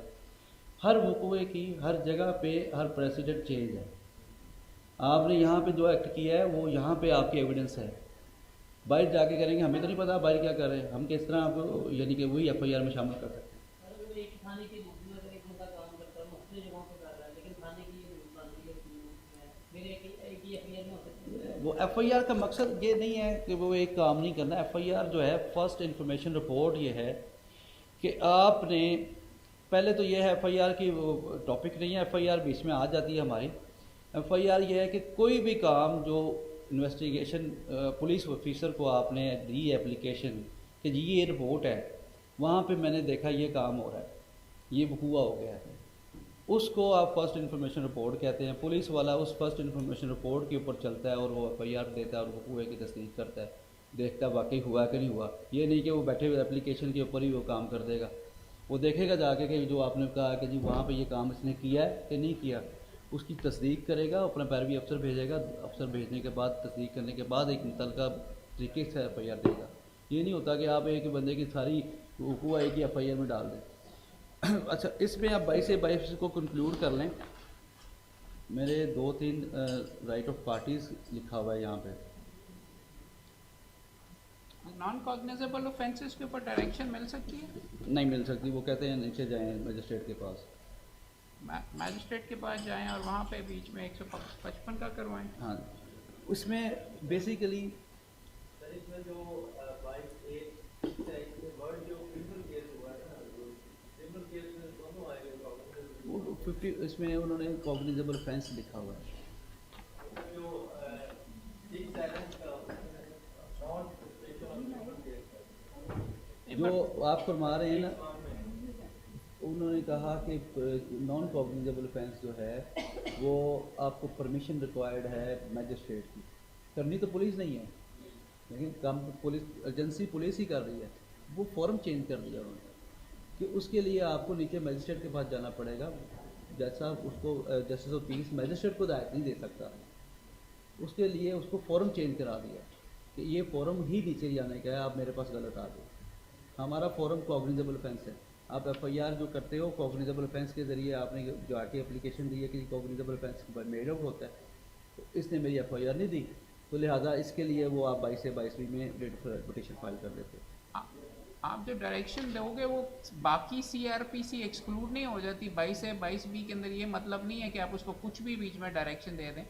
हर वकूए की हर जगह पे हर प्रेसिडेंट चेंज है। आपने यहाँ पे जो एक्ट किया है वो यहाँ पे आपकी एविडेंस है, बाहर जाके करेंगे हमें तो नहीं पता बाहर क्या कर रहे हैं, हम किस तरह आपको यानी कि वही FIR में शामिल कर सकते हैं। वो FIR का मकसद ये नहीं है कि वो एक काम नहीं करना। FIR जो है फर्स्ट इंफॉर्मेशन रिपोर्ट ये है कि आपने पहले तो ये है FIR की वो टॉपिक नहीं है, FIR बीच में आ जाती है हमारी। FIR ये है कि कोई भी काम जो इन्वेस्टिगेशन पुलिस ऑफिसर को आपने दी एप्लीकेशन कि जी ये रिपोर्ट है, वहाँ पे मैंने देखा ये काम हो रहा है, ये हुआ हो गया है, उसको आप फर्स्ट इन्फॉर्मेशन रिपोर्ट कहते हैं। पुलिस वाला उस फर्स्ट इन्फॉर्मेशन रिपोर्ट के ऊपर चलता है और वो FIR देता है और वो हुए की तस्दीक करता है, देखता है वाकई हुआ कि नहीं हुआ। ये नहीं कि वो बैठे हुए एप्लीकेशन के ऊपर ही वो काम कर देगा, वो देखेगा जाके कि जो आपने कहा कि जी वहाँ पे ये काम इसने किया है कि नहीं किया। उसकी तस्दीक करेगा, अपना पैरवी अफसर भेजेगा, अफसर भेजने के बाद तस्दीक करने के बाद एक मुतलका तरीके से FIR देगा। ये नहीं होता कि आप एक बंदे की सारी हुआ है कि FIR में डाल दें। अच्छा, इसमें आप 22 को कंक्लूड कर लें। मेरे 2-3 राइट ऑफ पार्टीज़ लिखा हुआ है यहाँ पे। नॉन कॉग्निजेबल ऑफेंसेस के ऊपर डायरेक्शन मिल सकती है? नहीं मिल सकती, वो कहते हैं नीचे जाएँ मजिस्ट्रेट के पास। मैजिस्ट्रेट के पास जाएं और वहाँ पे बीच में 155 का करवाएं। हाँ, उसमें बेसिकली वो 50 इसमें उन्होंने कॉग्निजेबल ऑफेंस लिखा हुआ है। जो आप फरमा रहे हैं ना, उन्होंने कहा कि नॉन कॉग्निजेबल ऑफेंस जो है वो आपको परमिशन रिक्वायर्ड है मैजिस्ट्रेट की। करनी तो पुलिस नहीं है, लेकिन काम पुलिस एजेंसी पुलिस ही कर रही है। वो फॉर्म चेंज कर दिया उन्होंने कि उसके लिए आपको नीचे मैजिस्ट्रेट के पास जाना पड़ेगा। जैसा उसको जस्टिस ऑफ पीस मैजिस्ट्रेट को हिदायत नहीं दे सकता, उसके लिए उसको फॉर्म चेंज करा दिया कि ये फॉर्म ही नीचे जाने का है, आप मेरे पास गलत आ गए। हमारा फॉर्म कॉग्निजेबल ऑफेंस है। आप FIR जो करते हो कॉग्निजेबल ऑफेंस के ज़रिए आपने जो आके एप्लीकेशन दी है कि कॉग्निजेबल ऑफेंस मेड आउट होता है, तो इसने मेरी FIR नहीं दी, तो लिहाजा इसके लिए वो आप 22 से 22वीं में पिटीशन फाइल कर देते। आप जो डायरेक्शन दोगे वो बाकी CRPC एक्सक्लूड नहीं हो जाती 22 से 22B के अंदर? ये मतलब नहीं है कि आप उसको कुछ भी बीच में डायरेक्शन दे दें।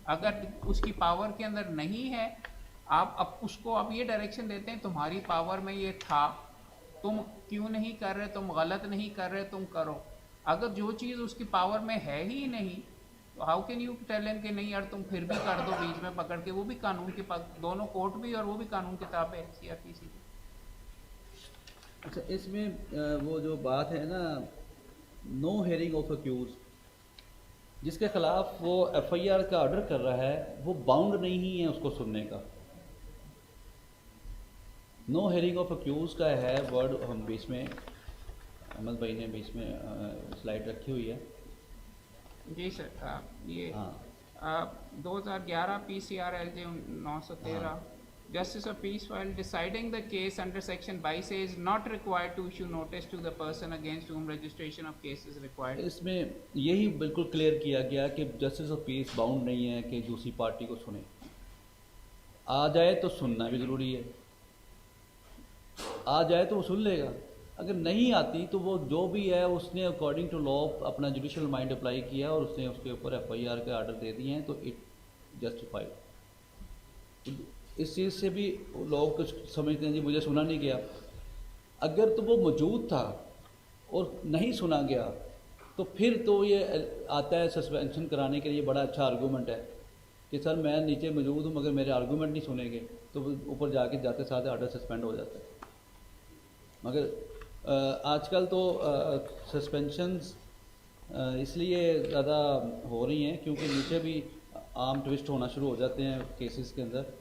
अगर उसकी पावर के अंदर नहीं है, आप अब उसको आप ये डायरेक्शन देते हैं तुम्हारी पावर में ये था, तुम क्यों नहीं कर रहे, तुम गलत नहीं कर रहे, तुम करो। अगर जो चीज़ उसकी पावर में है ही नहीं, तो how can you tell him कि नहीं यार तुम फिर भी कर दो बीच में पकड़ के? वो भी कानून के पास, दोनों कोर्ट भी और वो भी कानून की किताब है CRPC की। अच्छा, इसमें वो जो बात है ना, नो हेयरिंग ऑफ अक्यूज, जिसके खिलाफ वो FIR का ऑर्डर कर रहा है वो बाउंड नहीं है उसको सुनने का। नो हेयरिंग ऑफ अक्यूज का है वर्ड, हम बीच में अहमद भाई ने बीच में स्लाइड रखी हुई है। जी सर, ये हाँ, 2011 PCR LJ 913 Justice of Peace while deciding the case under section 22 is not required to issue notice to the person against whom registration of case is required। इसमें यही बिल्कुल क्लियर किया गया कि जस्टिस ऑफ पीस बाउंड नहीं है कि दूसरी पार्टी को सुने। आ जाए तो सुनना भी ज़रूरी है, आ जाए तो वो सुन लेगा, अगर नहीं आती तो वो जो भी है उसने अकॉर्डिंग टू लॉ अपना जुडिशल माइंड अप्लाई किया और उसने उसके ऊपर FIR के आर्डर दे दिए हैं, तो इट जस्टिफाइड। इस चीज़ से भी लोग कुछ समझते हैं जी मुझे सुना नहीं गया। अगर तो वो मौजूद था और नहीं सुना गया तो फिर तो ये आता है सस्पेंशन कराने के लिए बड़ा अच्छा आर्गूमेंट है कि सर मैं नीचे मौजूद हूँ मगर मेरे आर्गूमेंट नहीं सुनेंगे, तो ऊपर जाके जाते साथ आर्डर सस्पेंड हो जाता है। मगर आजकल तो सस्पेंशंस इसलिए ज़्यादा हो रही हैं क्योंकि नीचे भी आम ट्विस्ट होना शुरू हो जाते हैं केसेस के अंदर,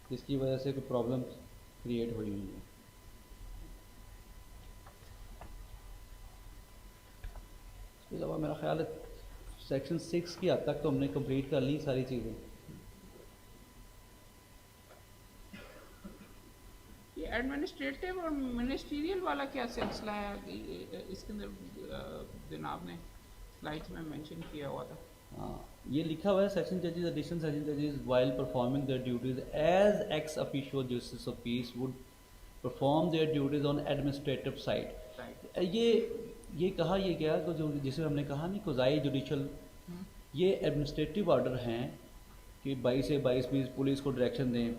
जिसकी वजह से कोई प्रॉब्लम क्रिएट हुई है। इसके अलावा मेरा ख्याल है सेक्शन 6 की हद तक तो हमने कंप्लीट कर ली सारी चीज़ें। ये एडमिनिस्ट्रेटिव और मिनिस्ट्रियल वाला क्या सिलसिला है? इसके अंदर जनाब ने स्लाइड्स में मेंशन किया हुआ था। हाँ, ये लिखा हुआ है सेक्शन जजेस एडिशनल सेशन जजेस while performing their duties as x officio justice of piece would perform their duties on administrative side. ये कहा ये गया तो जो जिसे हमने कहा नहीं कोजाई जुडिशल, ये एडमिनिस्ट्रेटिव ऑर्डर हैं कि 22 से 22 पुलिस को डायरेक्शन दें।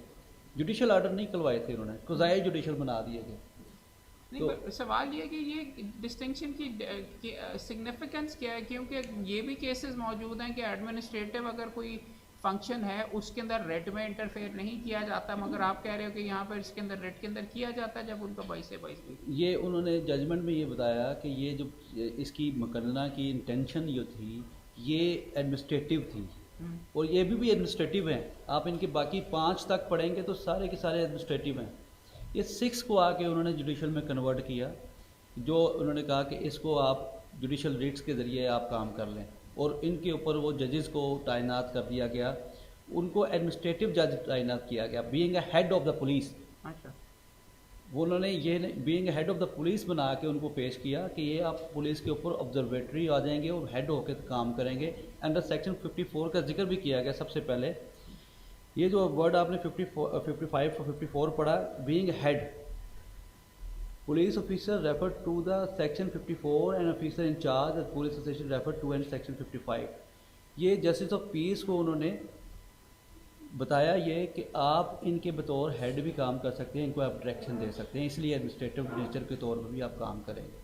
जुडिशल ऑर्डर नहीं करवाए थे उन्होंने, कोजाई जुडिशल बना दिए थे। नहीं, तो सवाल ये कि ये डिस्टिंक्शन की सिग्निफिकेंस क्या है? क्योंकि ये भी केसेस मौजूद हैं कि एडमिनिस्ट्रेटिव अगर कोई फंक्शन है उसके अंदर रेट में इंटरफेयर नहीं किया जाता, मगर आप कह रहे हो कि यहाँ पर इसके अंदर रेट के अंदर किया जाता है जब उनका 22 से 22। ये उन्होंने जजमेंट में ये बताया कि ये जो इसकी मुकदमा की इंटेंशन जो थी ये एडमिनिस्ट्रेटिव थी और ये भी एडमिनिस्ट्रेटिव हैं। आप इनके बाकी 5 तक पढ़ेंगे तो सारे के सारे एडमिनिस्ट्रेटिव हैं। ये 6 को आके उन्होंने जुडिशल में कन्वर्ट किया, जो उन्होंने कहा कि इसको आप जुडिशल रिट्स के ज़रिए आप काम कर लें। और इनके ऊपर वो जजेस को तैनात कर दिया गया, उनको एडमिनिस्ट्रेटिव जज तैनात किया गया being a head of the police. अच्छा। वो उन्होंने ये being head of the police बना के उनको पेश किया कि ये आप पुलिस के ऊपर ऑब्जर्वेटरी आ जाएंगे और हेड होकर काम करेंगे। अंडर सेक्शन 54 का जिक्र भी किया गया सबसे पहले। ये जो वर्ड आपने 55 और 54 पढ़ा, being head, police officer refer to the section 54 and officer in charge police station refer to and section 55। ये जस्टिस ऑफ पीस को उन्होंने बताया ये कि आप इनके बतौर हेड भी काम कर सकते हैं, इनको आप डायरेक्शन दे सकते हैं, इसलिए एडमिनिस्ट्रेटिव नेचर के तौर पर भी आप काम करेंगे।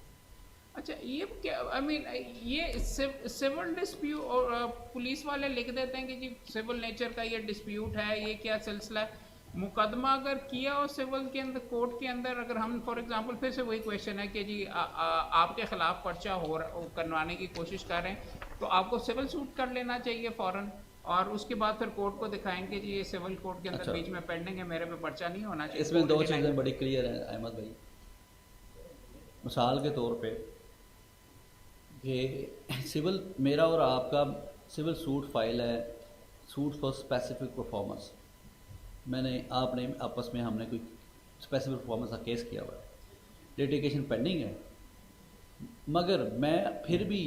अच्छा, ये क्या आई मीन ये सिविल डिस्प्यूट और पुलिस वाले लिख देते हैं कि जी सिविल नेचर का ये डिस्प्यूट है, ये क्या सिलसिला है। मुकदमा अगर किया हो सिविल के अंदर, कोर्ट के अंदर, अगर हम फॉर एग्जांपल फिर से वही क्वेश्चन है कि जी आपके खिलाफ पर्चा करवाने की कोशिश कर रहे हैं, तो आपको सिविल सूट कर लेना चाहिए फ़ौरन, और उसके बाद फिर कोर्ट को दिखाएंगे जी ये सिविल कोर्ट के अंदर अच्छा, बीच में पेंडिंग है, मेरे पे पर्चा नहीं होना चाहिए। इसमें दो चीज़ें बड़ी क्लियर हैं अहमद भाई। मिसाल के तौर पे कि सिविल, मेरा और आपका सिविल सूट फाइल है, सूट फॉर स्पेसिफिक परफॉर्मेंस, मैंने आपने आपस में हमने कोई स्पेसिफिक परफॉर्मेंस का केस किया हुआ है, लिटिगेशन पेंडिंग है, मगर मैं फिर भी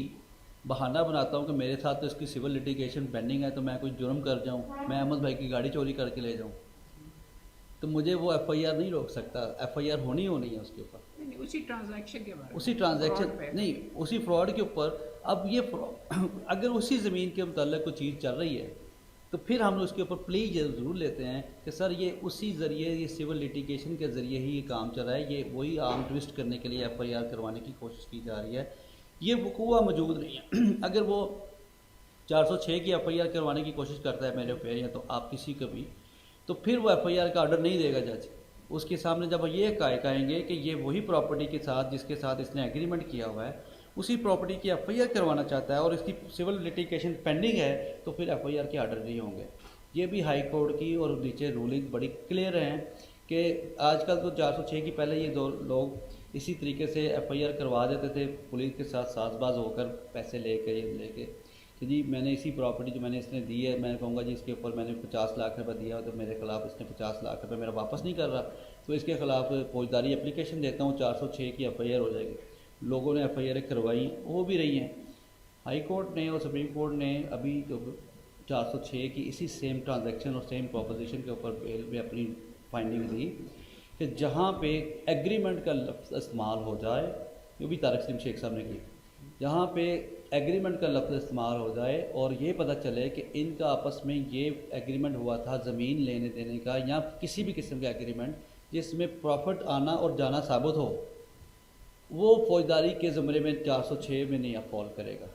बहाना बनाता हूँ कि मेरे साथ तो इसकी सिविल लिटिगेशन पेंडिंग है, तो मैं कोई जुर्म कर जाऊँ, मैं अहमद भाई की गाड़ी चोरी करके ले जाऊँ, तो मुझे वो एफआईआर नहीं रोक सकता। एफआईआर होनी है उसके ऊपर, उसी ट्रांजैक्शन के बारे में, उसी ट्रांजैक्शन नहीं, उसी फ्रॉड के ऊपर। अब ये अगर उसी ज़मीन के मुताल्लिक़ कोई चीज़ चल रही है तो फिर हम उसके ऊपर प्ली ज़रूर लेते हैं कि सर ये उसी ज़रिए, ये सिविल लिटिगेशन के ज़रिए ही ये काम चल रहा है, ये वही आर्म ट्विस्ट करने के लिए एफआईआर करवाने की कोशिश की जा रही है, ये वकूआ मौजूद नहीं है। अगर वो 406 की एफआईआर करवाने की कोशिश करता है मेरे पे या तो आप किसी का भी, तो फिर वो एफआईआर का ऑर्डर नहीं देगा जज। उसके सामने जब ये कहेंगे कि ये वही प्रॉपर्टी के साथ जिसके साथ इसने एग्रीमेंट किया हुआ है, उसी प्रॉपर्टी की एफआईआर करवाना चाहता है और इसकी सिविल लिटिगेशन पेंडिंग है, तो फिर एफआईआर के ऑर्डर नहीं होंगे। ये भी हाई कोर्ट की और नीचे रूलिंग बड़ी क्लियर हैं कि आजकल तो 406 की पहले ये दो लोग इसी तरीके से एफआईआर करवा देते थे पुलिस के साथ साजबाज होकर, पैसे लेके कि जी मैंने इसी प्रॉपर्टी जो मैंने इसने दी है, मैं कहूँगा जी इसके ऊपर मैंने 50 लाख रुपये दिया, तो मेरे खिलाफ इसने 50 लाख रुपये मेरा वापस नहीं कर रहा, तो इसके खिलाफ फौजदारी एप्लीकेशन देता हूँ, 406 की एफआईआर हो जाएगी। लोगों ने एफआईआर करवाई, हो भी रही हैं। हाई कोर्ट ने और सुप्रीम कोर्ट ने अभी तो 406 की इसी सेम ट्रांजैक्शन और सेम प्रोपोजिशन के ऊपर बेल में अपनी फाइंडिंग दी कि जहाँ पे एग्रीमेंट का लफ्ज़ इस्तेमाल हो जाए, ये भी तारिक सलीम शेख साहब ने की, जहाँ पे एग्रीमेंट का लफ्ज़ इस्तेमाल हो जाए और ये पता चले कि इनका आपस में ये एग्रीमेंट हुआ था ज़मीन लेने देने का या किसी भी किस्म का एग्रीमेंट जिसमें प्रॉफिट आना और जाना साबित हो, वो फौजदारी के ज़मरे में 406 में नहीं फॉल करेगा।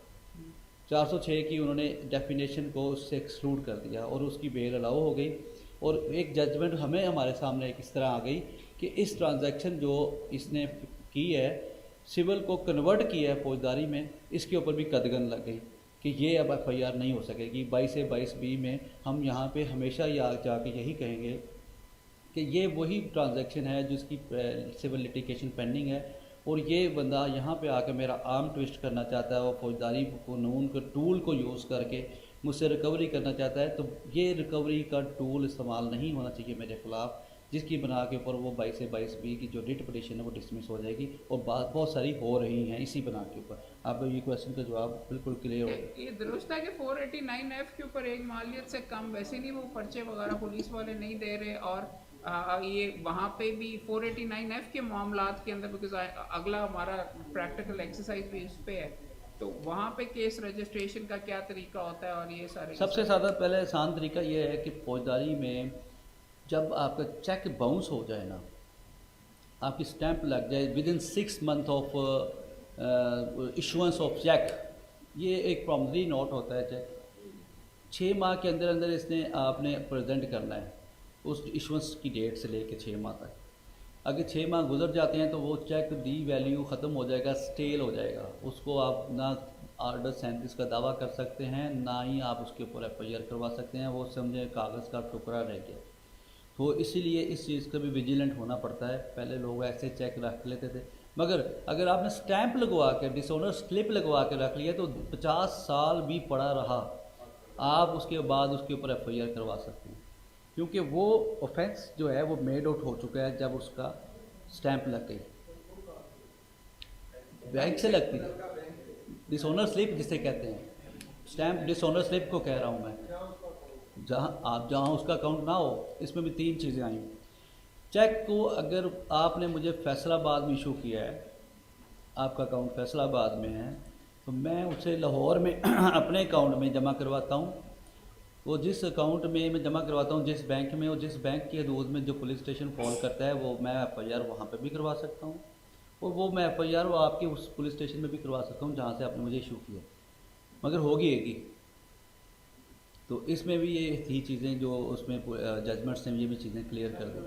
406 की उन्होंने डेफिनेशन को उससे एक्सक्लूड कर दिया और उसकी बेल अलाउ हो गई और एक जजमेंट हमारे सामने इस तरह आ गई कि इस ट्रांजैक्शन जो इसने की है, सिविल को कन्वर्ट किया है फौजदारी में, इसके ऊपर भी कदगन लग गई कि ये अब एफआईआर नहीं हो सकेगी। 22 से 22B में हम यहाँ पे हमेशा जाके यही कहेंगे कि ये वही ट्रांजैक्शन है जिसकी सिविल लिटिगेशन पेंडिंग है और ये बंदा यहाँ पे आकर मेरा आर्म ट्विस्ट करना चाहता है और फौजदारी कानून के टूल को यूज़ करके मुझसे रिकवरी करना चाहता है, तो ये रिकवरी का टूल इस्तेमाल नहीं होना चाहिए मेरे ख़िलाफ़, जिसकी बना के ऊपर वो 22 से 22B की जो रिट पिटीशन है वो डिसमिस हो जाएगी और बात बहुत सारी हो रही हैं इसी बना के ऊपर। आप ये क्वेश्चन का जवाब बिल्कुल क्लियर हो गया। ये दुरुस्त है कि 489F के ऊपर एक मालियत से कम वैसे नहीं वो पर्चे वगैरह पुलिस वाले नहीं दे रहे, और ये वहाँ पे भी 489F के मामलात के अंदर, बिकॉज अगला हमारा प्रैक्टिकल एक्सरसाइज भी उस पर है, तो वहाँ पे केस रजिस्ट्रेशन का क्या तरीका होता है और ये सारे सबसे ज़्यादा पहले आसान तरीका ये है कि फौजदारी में जब आपका चेक बाउंस हो जाए ना, आपकी स्टैंप लग जाए within 6 month of issuance of cheque, ये एक प्रॉमिसरी नोट होता है चेक, 6 माह के अंदर अंदर इसने आपने प्रेजेंट करना है उस इशुएंस की डेट से लेकर 6 माह तक। अगर 6 माह गुजर जाते हैं तो वो चेक डी वैल्यू ख़त्म हो जाएगा, स्टेल हो जाएगा, उसको आप ना आर्डर 37 का दावा कर सकते हैं, ना ही आप उसके ऊपर एफआईआर करवा सकते हैं, वो समझे कागज़ का टुकड़ा रह गया। तो इसीलिए इस चीज़ का भी विजिलेंट होना पड़ता है। पहले लोग ऐसे चेक रख लेते थे, मगर अगर आपने स्टैंप लगवा के डिसऑनर स्लिप लगवा के रख लिया तो 50 साल भी पड़ा रहा, आप उसके बाद उसके ऊपर एफआईआर करवा सकते हैं, क्योंकि वो ऑफेंस जो है वो मेड आउट हो चुका है जब उसका स्टैंप लग गई, बैंक से लगती है। डिसऑनर स्लिप जिसे कहते हैं, स्टैंप डिसऑनर स्लिप को कह रहा हूँ मैं, जहाँ उसका अकाउंट ना हो। इसमें भी 3 चीज़ें आई। चेक को अगर आपने मुझे फैसलाबाद में इशू किया है, आपका अकाउंट फैसलाबाद में है, तो मैं उसे लाहौर में अपने अकाउंट में जमा करवाता हूँ। वो जिस अकाउंट में मैं जमा करवाता हूँ, जिस बैंक में, और जिस बैंक के हदूद में जो पुलिस स्टेशन फॉल करता है, वो मैं एफआईआर वहाँ पे भी करवा सकता हूँ, और वो मैं एफआईआर वो आपके उस पुलिस स्टेशन में भी करवा सकता हूँ जहाँ से आपने मुझे इशू किया, मगर होगी एक ही। तो इसमें भी ये थी चीज़ें जो उसमें जजमेंट्स ने ये भी चीज़ें क्लियर कर दी।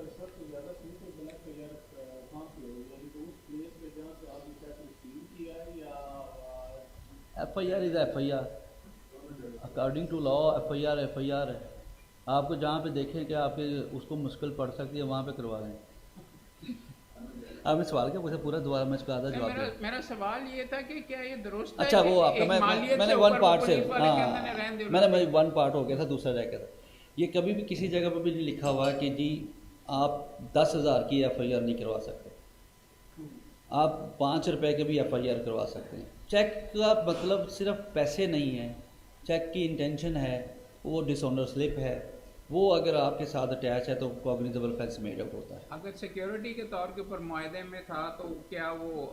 FIR is FIR, according to law FIR FIR है। आपको जहाँ पे देखें कि आपके उसको मुश्किल पड़ सकती है वहाँ पे करवा लें। आपने सवाल क्या पूछा पूरा, दोबारा मैं इसका आधा जवाब दूँ। मेरा सवाल ये था कि क्या ये दुरुस्त अच्छा, है वो कि आपका एक मालियत मैंने से वन ऊपर पार्ट से, पुलिस वाले के अंदर हाँ, रहने दे मैंने वन पार्ट हो गया था, दूसरा रह गया था। ये कभी भी किसी जगह पर भी नहीं लिखा हुआ कि जी आप 10,000 की एफआईआर नहीं करवा सकते, आप 5 रुपए के भी एफआईआर करवा सकते हैं। चेक का मतलब सिर्फ पैसे नहीं है, चेक की इंटेंशन है, वो डिसऑनर स्लिप है, वो अगर आपके साथ अटैच है तो कॉग्निजेबल ऑफेंस मेड आउट होता है। अगर सिक्योरिटी के तौर के ऊपर मुआहदे में था तो क्या वो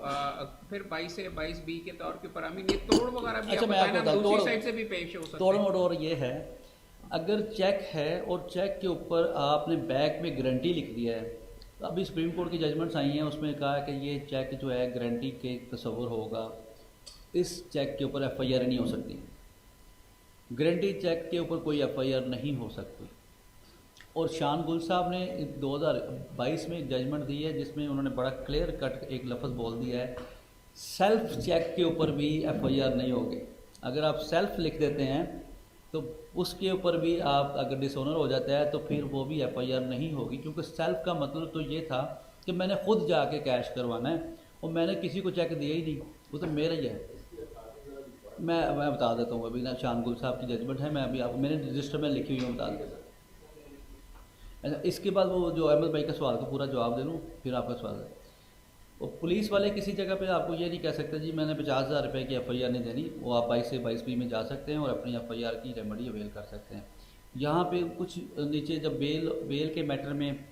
फिर 22 से 22B के तौर के ऊपर ये तोड़ वगैरह भी अच्छा, मैं आपको बताऊं, दूसरी साइड से भी पेश हो सकते तोड़ हैं। मटोड़ ये है, अगर चेक है और चेक के ऊपर आपने बैक में गारंटी लिख दिया है, तो अभी सुप्रीम कोर्ट की जजमेंट्स आई हैं, उसमें कहा कि ये चेक जो है गारंटी के तस्वर होगा, इस चेक के ऊपर एफआईआर नहीं हो सकती, गारंटी चेक के ऊपर कोई एफआईआर नहीं हो सकती। और शान गुल साहब ने 2022 में जजमेंट दी है जिसमें उन्होंने बड़ा क्लियर कट एक लफ्ज़ बोल दिया है, सेल्फ चेक के ऊपर भी एफआईआर नहीं होगी। अगर आप सेल्फ लिख देते हैं तो उसके ऊपर भी आप अगर डिसऑनर हो जाता है तो फिर वो भी एफआईआर नहीं होगी, क्योंकि सेल्फ का मतलब तो ये था कि मैंने खुद जाके कैश करवाना है और मैंने किसी को चेक दिया ही नहीं, वो तो मेरा ही है। मैं बता देता हूँ, अभी ना शान गुल साहब की जजमेंट है, मैं अभी आपको मेरे रजिस्टर में लिखी हुई हूँ, बता देता हूँ। अच्छा, इसके बाद वो जो अहमद भाई का सवाल का पूरा जवाब दे लूँ, फिर आपका सवाल है। वो पुलिस वाले किसी जगह पे आपको ये नहीं कह सकते जी मैंने 50,000 रुपये की एफआईआर नहीं देनी, वो आप 22 से 22B में जा सकते हैं और अपनी एफआईआर की रेमेडी अवेल कर सकते हैं। यहाँ पे कुछ नीचे जब बेल के मैटर में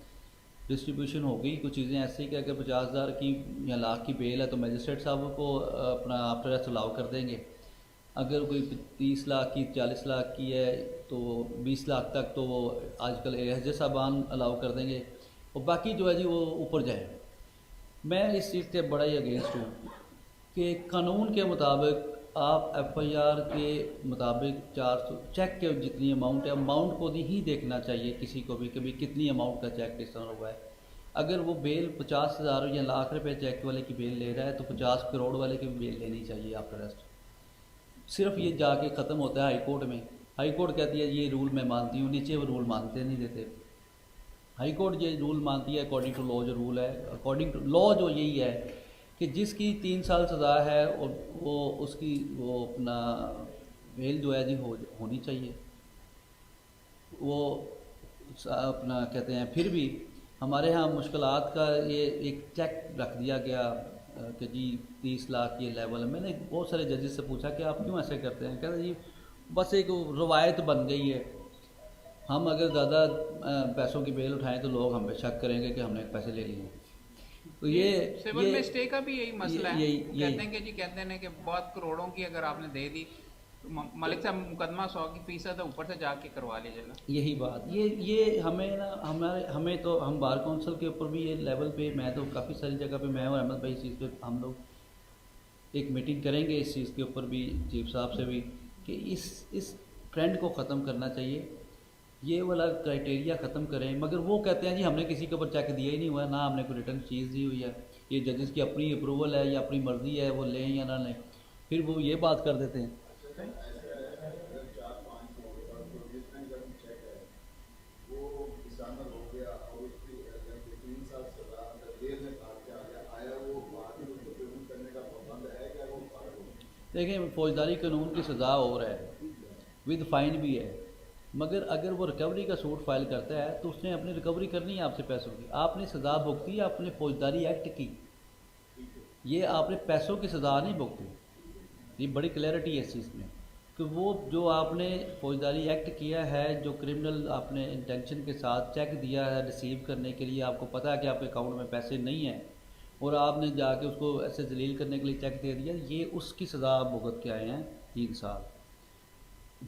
डिस्ट्रीब्यूशन होगी, कुछ चीज़ें ऐसी कि अगर 50,000 की या लाख की बेल है तो मजिस्ट्रेट साहब को अपना आफ्टर अरेस्ट अलाउ कर देंगे। अगर कोई 30 लाख की 40 लाख की है तो 20 लाख तक तो वो आजकल एहज साबान अलाउ कर देंगे, और बाकी जो है जी वो ऊपर जाए। मैं इस चीज़ के बड़ा ही अगेंस्ट हूँ कि कानून के मुताबिक आप एफआईआर के मुताबिक 400 चेक के जितनी अमाउंट है, अमाउंट को ही देखना चाहिए किसी को भी, कभी कितनी अमाउंट का चेक किस तरह हुआ है। अगर वो बेल 50,000 या लाख रुपए चेक वाले की बेल ले रहा है तो 50 करोड़ वाले की भी बेल लेनी चाहिए आफ्टर अरेस्ट। सिर्फ ये जाके ख़त्म होता है हाई कोर्ट में, हाई कोर्ट कहती है ये रूल मैं मानती हूँ, नीचे वो रूल मानते नहीं देते। हाई कोर्ट ये रूल मानती है अकॉर्डिंग टू लॉ, जो रूल है अकॉर्डिंग टू लॉ जो यही है कि जिसकी 3 साल सज़ा है और वो उसकी वो अपना बेल जो है जी होनी चाहिए। वो अपना कहते हैं, फिर भी हमारे यहाँ मुश्किलात का ये एक चेक रख दिया गया कि जी 30 लाख ये लेवल है। मैंने बहुत सारे जजेस से पूछा कि आप क्यों ऐसे करते हैं, कहते जी बस एक रवायत बन गई है, हम अगर ज़्यादा पैसों की बेल उठाएं तो लोग हम पे शक करेंगे कि हमने पैसे ले लिए। तो ये सिविल में स्टे का भी यही मसला है, कहते हैं कि जी कहते हैं कि बहुत करोड़ों की अगर आपने दे दी तो मलिक साहब मुकदमा 100% ऊपर से जाके करवा लीजिएगा। यही बात ये हमें ना हमें तो हम बार काउंसिल के ऊपर भी ये लेवल पे, मैं तो काफ़ी सारी जगह पे मैं और अहमद भाई इस चीज़ पे हम लोग एक मीटिंग करेंगे इस चीज़ के ऊपर भी चीफ साहब से भी कि इस ट्रेंड को ख़त्म करना चाहिए, ये वाला क्राइटेरिया ख़त्म करें। मगर वो कहते हैं जी हमने किसी के ऊपर चेक दिया ही नहीं हुआ, ना हमने कोई रिटर्न चीज़ दी हुई है, ये जजेस की अपनी अप्रूवल है या अपनी मर्ज़ी है वो लें या ना लें, फिर वो ये बात कर देते हैं। देखें, फौजदारी कानून की सज़ा और है, विद फ़ाइन भी है, मगर अगर वो रिकवरी का सूट फाइल करता है तो उसने अपनी रिकवरी करनी है आपसे पैसों की। आपने सज़ा भुगती है अपने फौजदारी एक्ट की, ये आपने पैसों की सज़ा नहीं भुगती। ये बड़ी क्लैरिटी है इस चीज़ में कि वो जो आपने फौजदारी एक्ट किया है, जो क्रिमिनल आपने इंटेंशन के साथ चेक दिया है रिसीव करने के लिए, आपको पता है कि आपके अकाउंट में पैसे नहीं हैं और आपने जाके उसको ऐसे जलील करने के लिए चेक दे दिया, ये उसकी सज़ा आप भुगत के आए हैं 3 साल।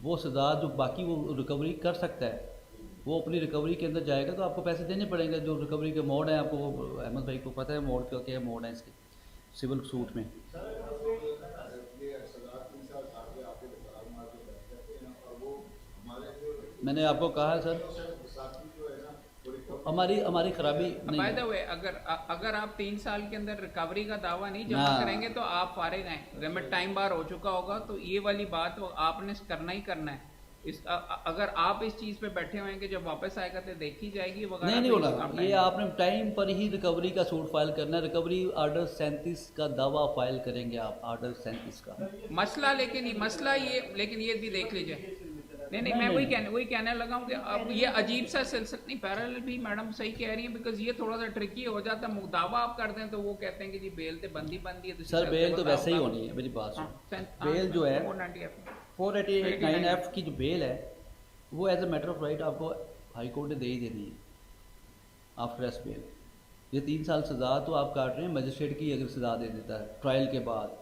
वो सज़ा जो बाकी वो रिकवरी कर सकता है, वो अपनी रिकवरी के अंदर जाएगा तो आपको पैसे देने पड़ेंगे। जो रिकवरी के मोड हैं आपको, वो अहमद भाई को पता है मोड का क्या मोड है इसके सिविल सूट में। मैंने आपको कहा है सर, हमारी हमारी खराबी नहीं बाय द है। वे, अगर आप 3 साल के अंदर रिकवरी का दावा नहीं जमा करेंगे तो आप फारिग हैं। लिमिट टाइम बार हो चुका होगा, तो ये वाली बात आपने करना ही करना है। अगर आप इस चीज पे बैठे हुए हैं कि जब वापस आएगा तो देखी जाएगी वगैरह, नहीं तो होना, ये आपने टाइम पर ही रिकवरी का सूट फाइल करना है। रिकवरी ऑर्डर 37 का दावा फाइल करेंगे आप, ऑर्डर 37 का मसला, लेकिन ये भी देख लीजिए। नहीं, मैं वही कहने लगा हूँ कि अब ये अजीब सा सिलसिला नहीं, पैरेलल भी मैडम सही कह रही है, बिकॉज ये थोड़ा सा ट्रिकी हो जाता है। दावा आप कर दें तो वो कहते हैं कि जी बेल तो बंदी है। सर बेल तो वैसे ही होनी है, मेरी बात सुन। बेल जो है 489F की जो बेल है वो as a matter of right आपको हाई कोर्ट ने दे ही देनी है आफ्टर एस बेल। ये 3 साल सज़ा तो आप काट रहे हैं, मजिस्ट्रेट की अगर सज़ा दे देता है ट्रायल के बाद,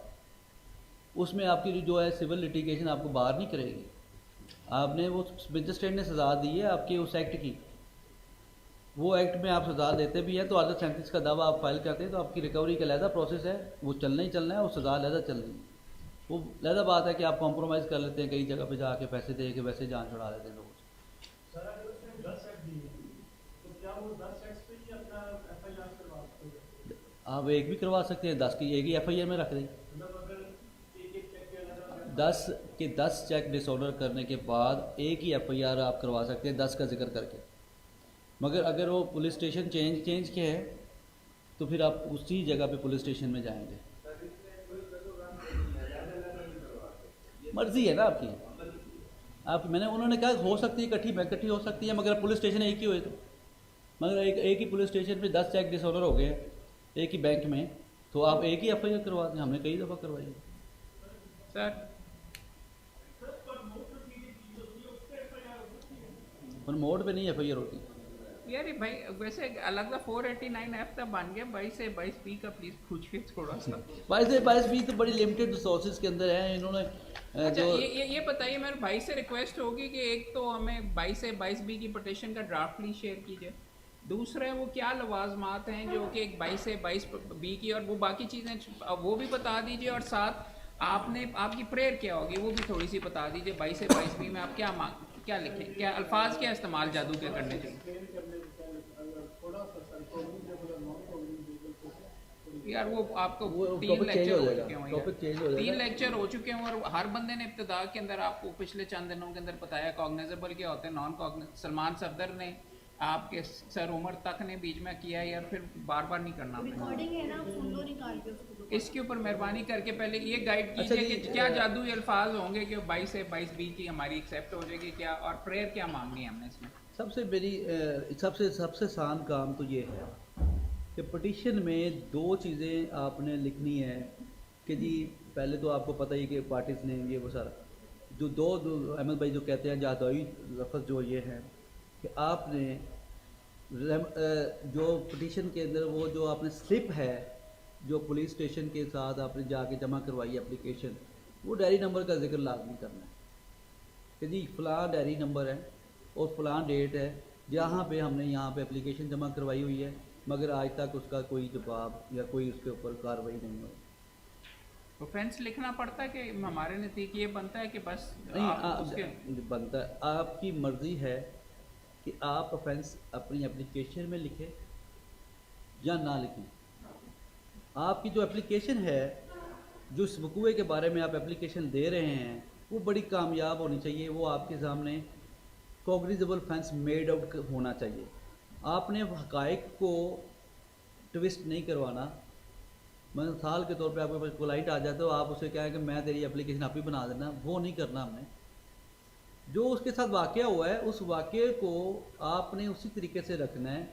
उसमें आपकी जो है सिविल लिटिगेशन आपको बाहर नहीं करेगी। आपने वो मजिस्ट्रेट ने सज़ा दी है आपके उस एक्ट की, वो एक्ट में आप सज़ा देते भी हैं तो ऑर्डर 37 का दावा आप फाइल करते हैं तो आपकी रिकवरी का लहदा प्रोसेस है, वो चलना ही चलना है, वो सज़ा लहदा चलनी है। वो लहदा बात है कि आप कॉम्प्रोमाइज़ कर लेते हैं, कई जगह पे जाके पैसे दे के वैसे जान छुड़ा लेते हैं लोग। आप एक भी करवा सकते हैं, 10 की एक ही FIR में रख दें। 10 के 10 चेक डिसऑर्डर करने के बाद एक ही FIR आप करवा सकते हैं 10 का जिक्र करके। मगर अगर वो पुलिस स्टेशन चेंज के है तो फिर आप उसी जगह पे पुलिस स्टेशन में जाएंगे। मर्जी है ना आपकी मैंने उन्होंने कहा हो सकती है इकट्ठी हो सकती है, मगर पुलिस स्टेशन एक ही हुए तो, मगर एक ही पुलिस स्टेशन पे 10 चेक डिसऑर्डर हो गए एक ही बैंक में, तो आप एक ही FIR करवा दें। हमने कई दफ़ा करवाई सर। पर मोड पे नहीं FIR होती यार भाई, वैसे अलग 489F तक बन गया, 22 से 22B का प्लीज पूछिए थोड़ा सा। 22 से 22B तो बड़ी लिमिटेड रिसोर्सेज के अंदर है इन्होंने। अच्छा, ये बताइए मेरे भाई से रिक्वेस्ट होगी कि एक तो हमें 22 से 22B की पटिशन का ड्राफ्ट प्लीज शेयर कीजिए। दूसरा वो क्या लवाजमात हैं जो कि एक 22 से 22B की, और वो बाकी चीज़ें वो भी बता दीजिए, और साथ आपकी प्रेयर क्या होगी वो भी थोड़ी सी बता दीजिए। 22 से 22B में आप क्या लिखें, क्या अल्फाज क्या इस्तेमाल जादू के करने चाहिए? यार वो आपको 3 लेक्चर हो चुके होंगे, 3 लेक्चर हो चुके हैं, और हर बंदे ने इब्तिदा के अंदर आपको पिछले चंद दिनों के अंदर बताया कॉग्निजेबल क्या होते हैं, नॉन कॉग्निजेबल। सलमान सफदर ने, आपके सर उमर तक ने बीच में किया है, यार फिर बार बार नहीं करना। रिकॉर्डिंग है ना, सुन लो निकाल के उसको। इसके ऊपर मेहरबानी करके पहले ये गाइड कीजिए कि क्या जादुई अल्फाज होंगे कि 22 से 22B की हमारी एक्सेप्ट हो जाएगी क्या, और प्रेयर क्या मांगनी है हमने इसमें? सबसे आसान काम तो ये है कि पटिशन में 2 चीज़ें आपने लिखनी है कि जी पहले तो आपको पता ही कि पार्टीज ने ये वो सारा जो दो अहमद भाई जो कहते हैं जादुई लफ्ज़ जो ये है कि आपने जो पटिशन के अंदर वो जो आपने स्लिप है जो पुलिस स्टेशन के साथ आपने जाके जमा करवाई एप्लीकेशन, वो डायरी नंबर का जिक्र लाजमी करना है कि जी फ़लाँ डायरी नंबर है और फ़लाँ डेट है जहाँ पे हमने यहाँ पे एप्लीकेशन जमा करवाई हुई है, मगर आज तक उसका कोई जवाब या कोई उसके ऊपर कार्रवाई नहीं हुई। ऑफेंस लिखना पड़ता है कि हमारे नज़दीक ये बनता है कि बस नहीं बनता है, आपकी मर्ज़ी है कि आप ऑफेंस अपनी एप्लीकेशन में लिखें या ना लिखें। आपकी जो एप्लीकेशन है, जो इस वकूए के बारे में आप एप्लीकेशन दे रहे हैं, वो बड़ी कामयाब होनी चाहिए। वो आपके सामने कॉग्निजेबल ऑफेंस मेड आउट होना चाहिए। आपने हक़ाइक़ को ट्विस्ट नहीं करवाना, मिसाल के तौर पे आपके पास क्लाइंट आ जाए तो आप उसे कहें कि मैं तेरी एप्लीकेशन आप ही बना देना, वो नहीं करना हमने। जो उसके साथ वाक़या हुआ है उस वाक़े को आपने उसी तरीके से रखना है,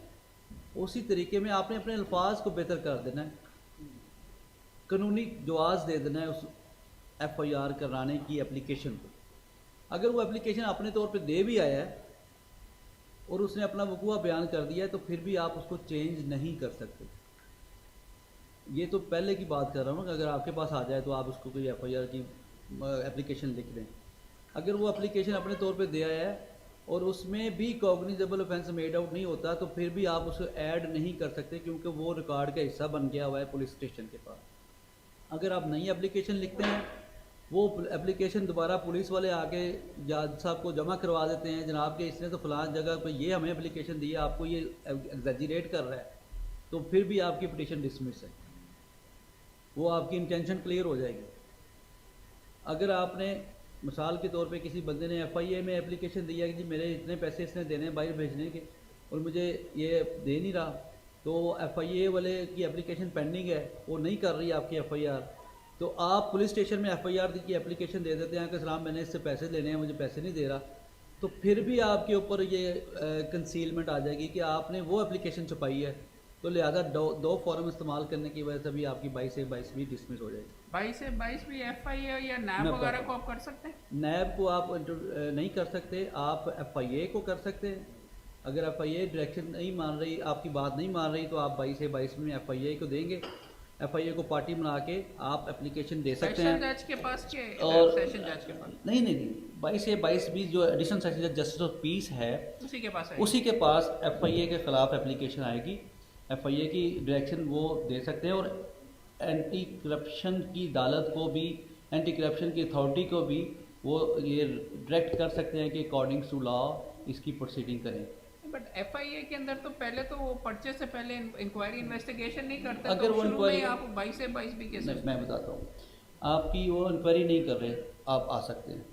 उसी तरीके में आपने अपने अल्फाज को बेहतर कर देना है, कानूनी जवाज़ दे देना है उस FIR कराने की एप्लीकेशन को। अगर वो एप्लीकेशन अपने तौर पे दे भी आया है और उसने अपना वकूआ बयान कर दिया है तो फिर भी आप उसको चेंज नहीं कर सकते। ये तो पहले की बात कर रहा हूँ कि अगर आपके पास आ जाए तो आप उसको कोई FIR की एप्लीकेशन लिख दें। अगर वो एप्लीकेशन अपने तौर पे दे आया है और उसमें भी कॉग्निजेबल ऑफेंस मेड आउट नहीं होता तो फिर भी आप उसे ऐड नहीं कर सकते, क्योंकि वो रिकॉर्ड का हिस्सा बन गया हुआ है पुलिस स्टेशन के पास। अगर आप नई एप्लीकेशन लिखते हैं, वो एप्लीकेशन दोबारा पुलिस वाले आके जज साहब को जमा करवा देते हैं, जनाब के इसने तो फलां जगह पर ये हमें एप्लीकेशन दी है, आपको ये एग्जैजरेट कर रहा है, तो फिर भी आपकी पिटीशन डिसमिस है, वो आपकी इंटेंशन क्लियर हो जाएगी। अगर आपने मिसाल के तौर पे किसी बंदे ने FIA में एप्लीकेशन दिया कि जी मेरे इतने पैसे इसने देने हैं बाहर भेजने के और मुझे ये दे नहीं रहा, तो FIA वाले की एप्लीकेशन पेंडिंग है, वो नहीं कर रही आपकी FIR, तो आप पुलिस स्टेशन में FIR की एप्लीकेशन दे देते हैं कि सलाम मैंने इससे पैसे लेने हैं, मुझे पैसे नहीं दे रहा, तो फिर भी आपके ऊपर ये कंसीलमेंट आ जाएगी कि आपने वो एप्लीकेशन छुपाई है, तो लिहाजा दो फॉर्म इस्तेमाल करने की वजह से भी आपकी 22 से 22 भी डिसमिस हो जाएगी। 22 से 22 भी FIA या नैब वगैरह को आप कर सकते हैं? नैब को आप नहीं कर सकते, आप FIA को कर सकते हैं। अगर FIA डायरेक्शन नहीं मान रही, आपकी बात नहीं मान रही, तो आप 22 से 22 में FIA को देंगे, FIA को पार्टी बना के आप एप्लीकेशन दे सकते हैं। सेशन जज के पास के और सेशन जज के पास नहीं 22 से 22 भी जो एडिशनल सेशन जज जस्टिस ऑफ पीस है उसी के पास उसी के पास FIA के ख़िलाफ़ एप्लीकेशन आएगी, FIA की डायरेक्शन वो दे सकते हैं। और एंटी करप्शन की अदालत को भी, एंटी करप्शन की अथॉरिटी को भी वो ये डायरेक्ट कर सकते हैं कि अकॉर्डिंग टू लॉ इसकी प्रोसीडिंग करें। बट FIA के अंदर तो पहले तो वो परचेज से पहले इंक्वायरी इन्वेस्टिगेशन नहीं करते, अगर तो वो शुरू में इंक्वायरी, ही आप 22 से 22 भी कैसे? मैं बताता हूँ, आपकी वो इंक्वायरी नहीं कर रहे आप आ सकते हैं,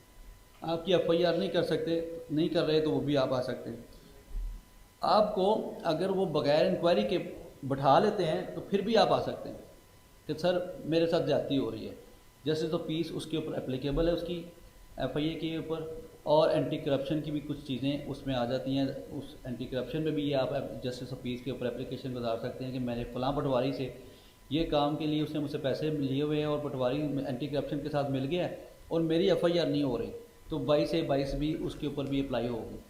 आपकी FIR नहीं कर रहे तो वो भी आप आ सकते हैं। आपको अगर वो बगैर इंक्वायरी के बैठा लेते हैं तो फिर भी आप आ सकते हैं कि सर मेरे साथ ज्यादती हो रही है, जस्टिस ऑफ पीस उसके ऊपर एप्लीकेबल है, उसकी FIA के ऊपर, और एंटी करप्शन की भी कुछ चीज़ें उसमें आ जाती हैं। उस एंटी करप्शन में भी ये आप जस्टिस ऑफ पीस के ऊपर एप्लीकेशन बता सकते हैं कि मैंने फ़लाँ पटवारी से ये काम के लिए उसने मुझसे पैसे लिए हुए हैं और पटवारी एंटी करप्शन के साथ मिल गया है और मेरी FIR नहीं हो रही, तो 22 से 22 भी उसके ऊपर भी अप्लाई होगी।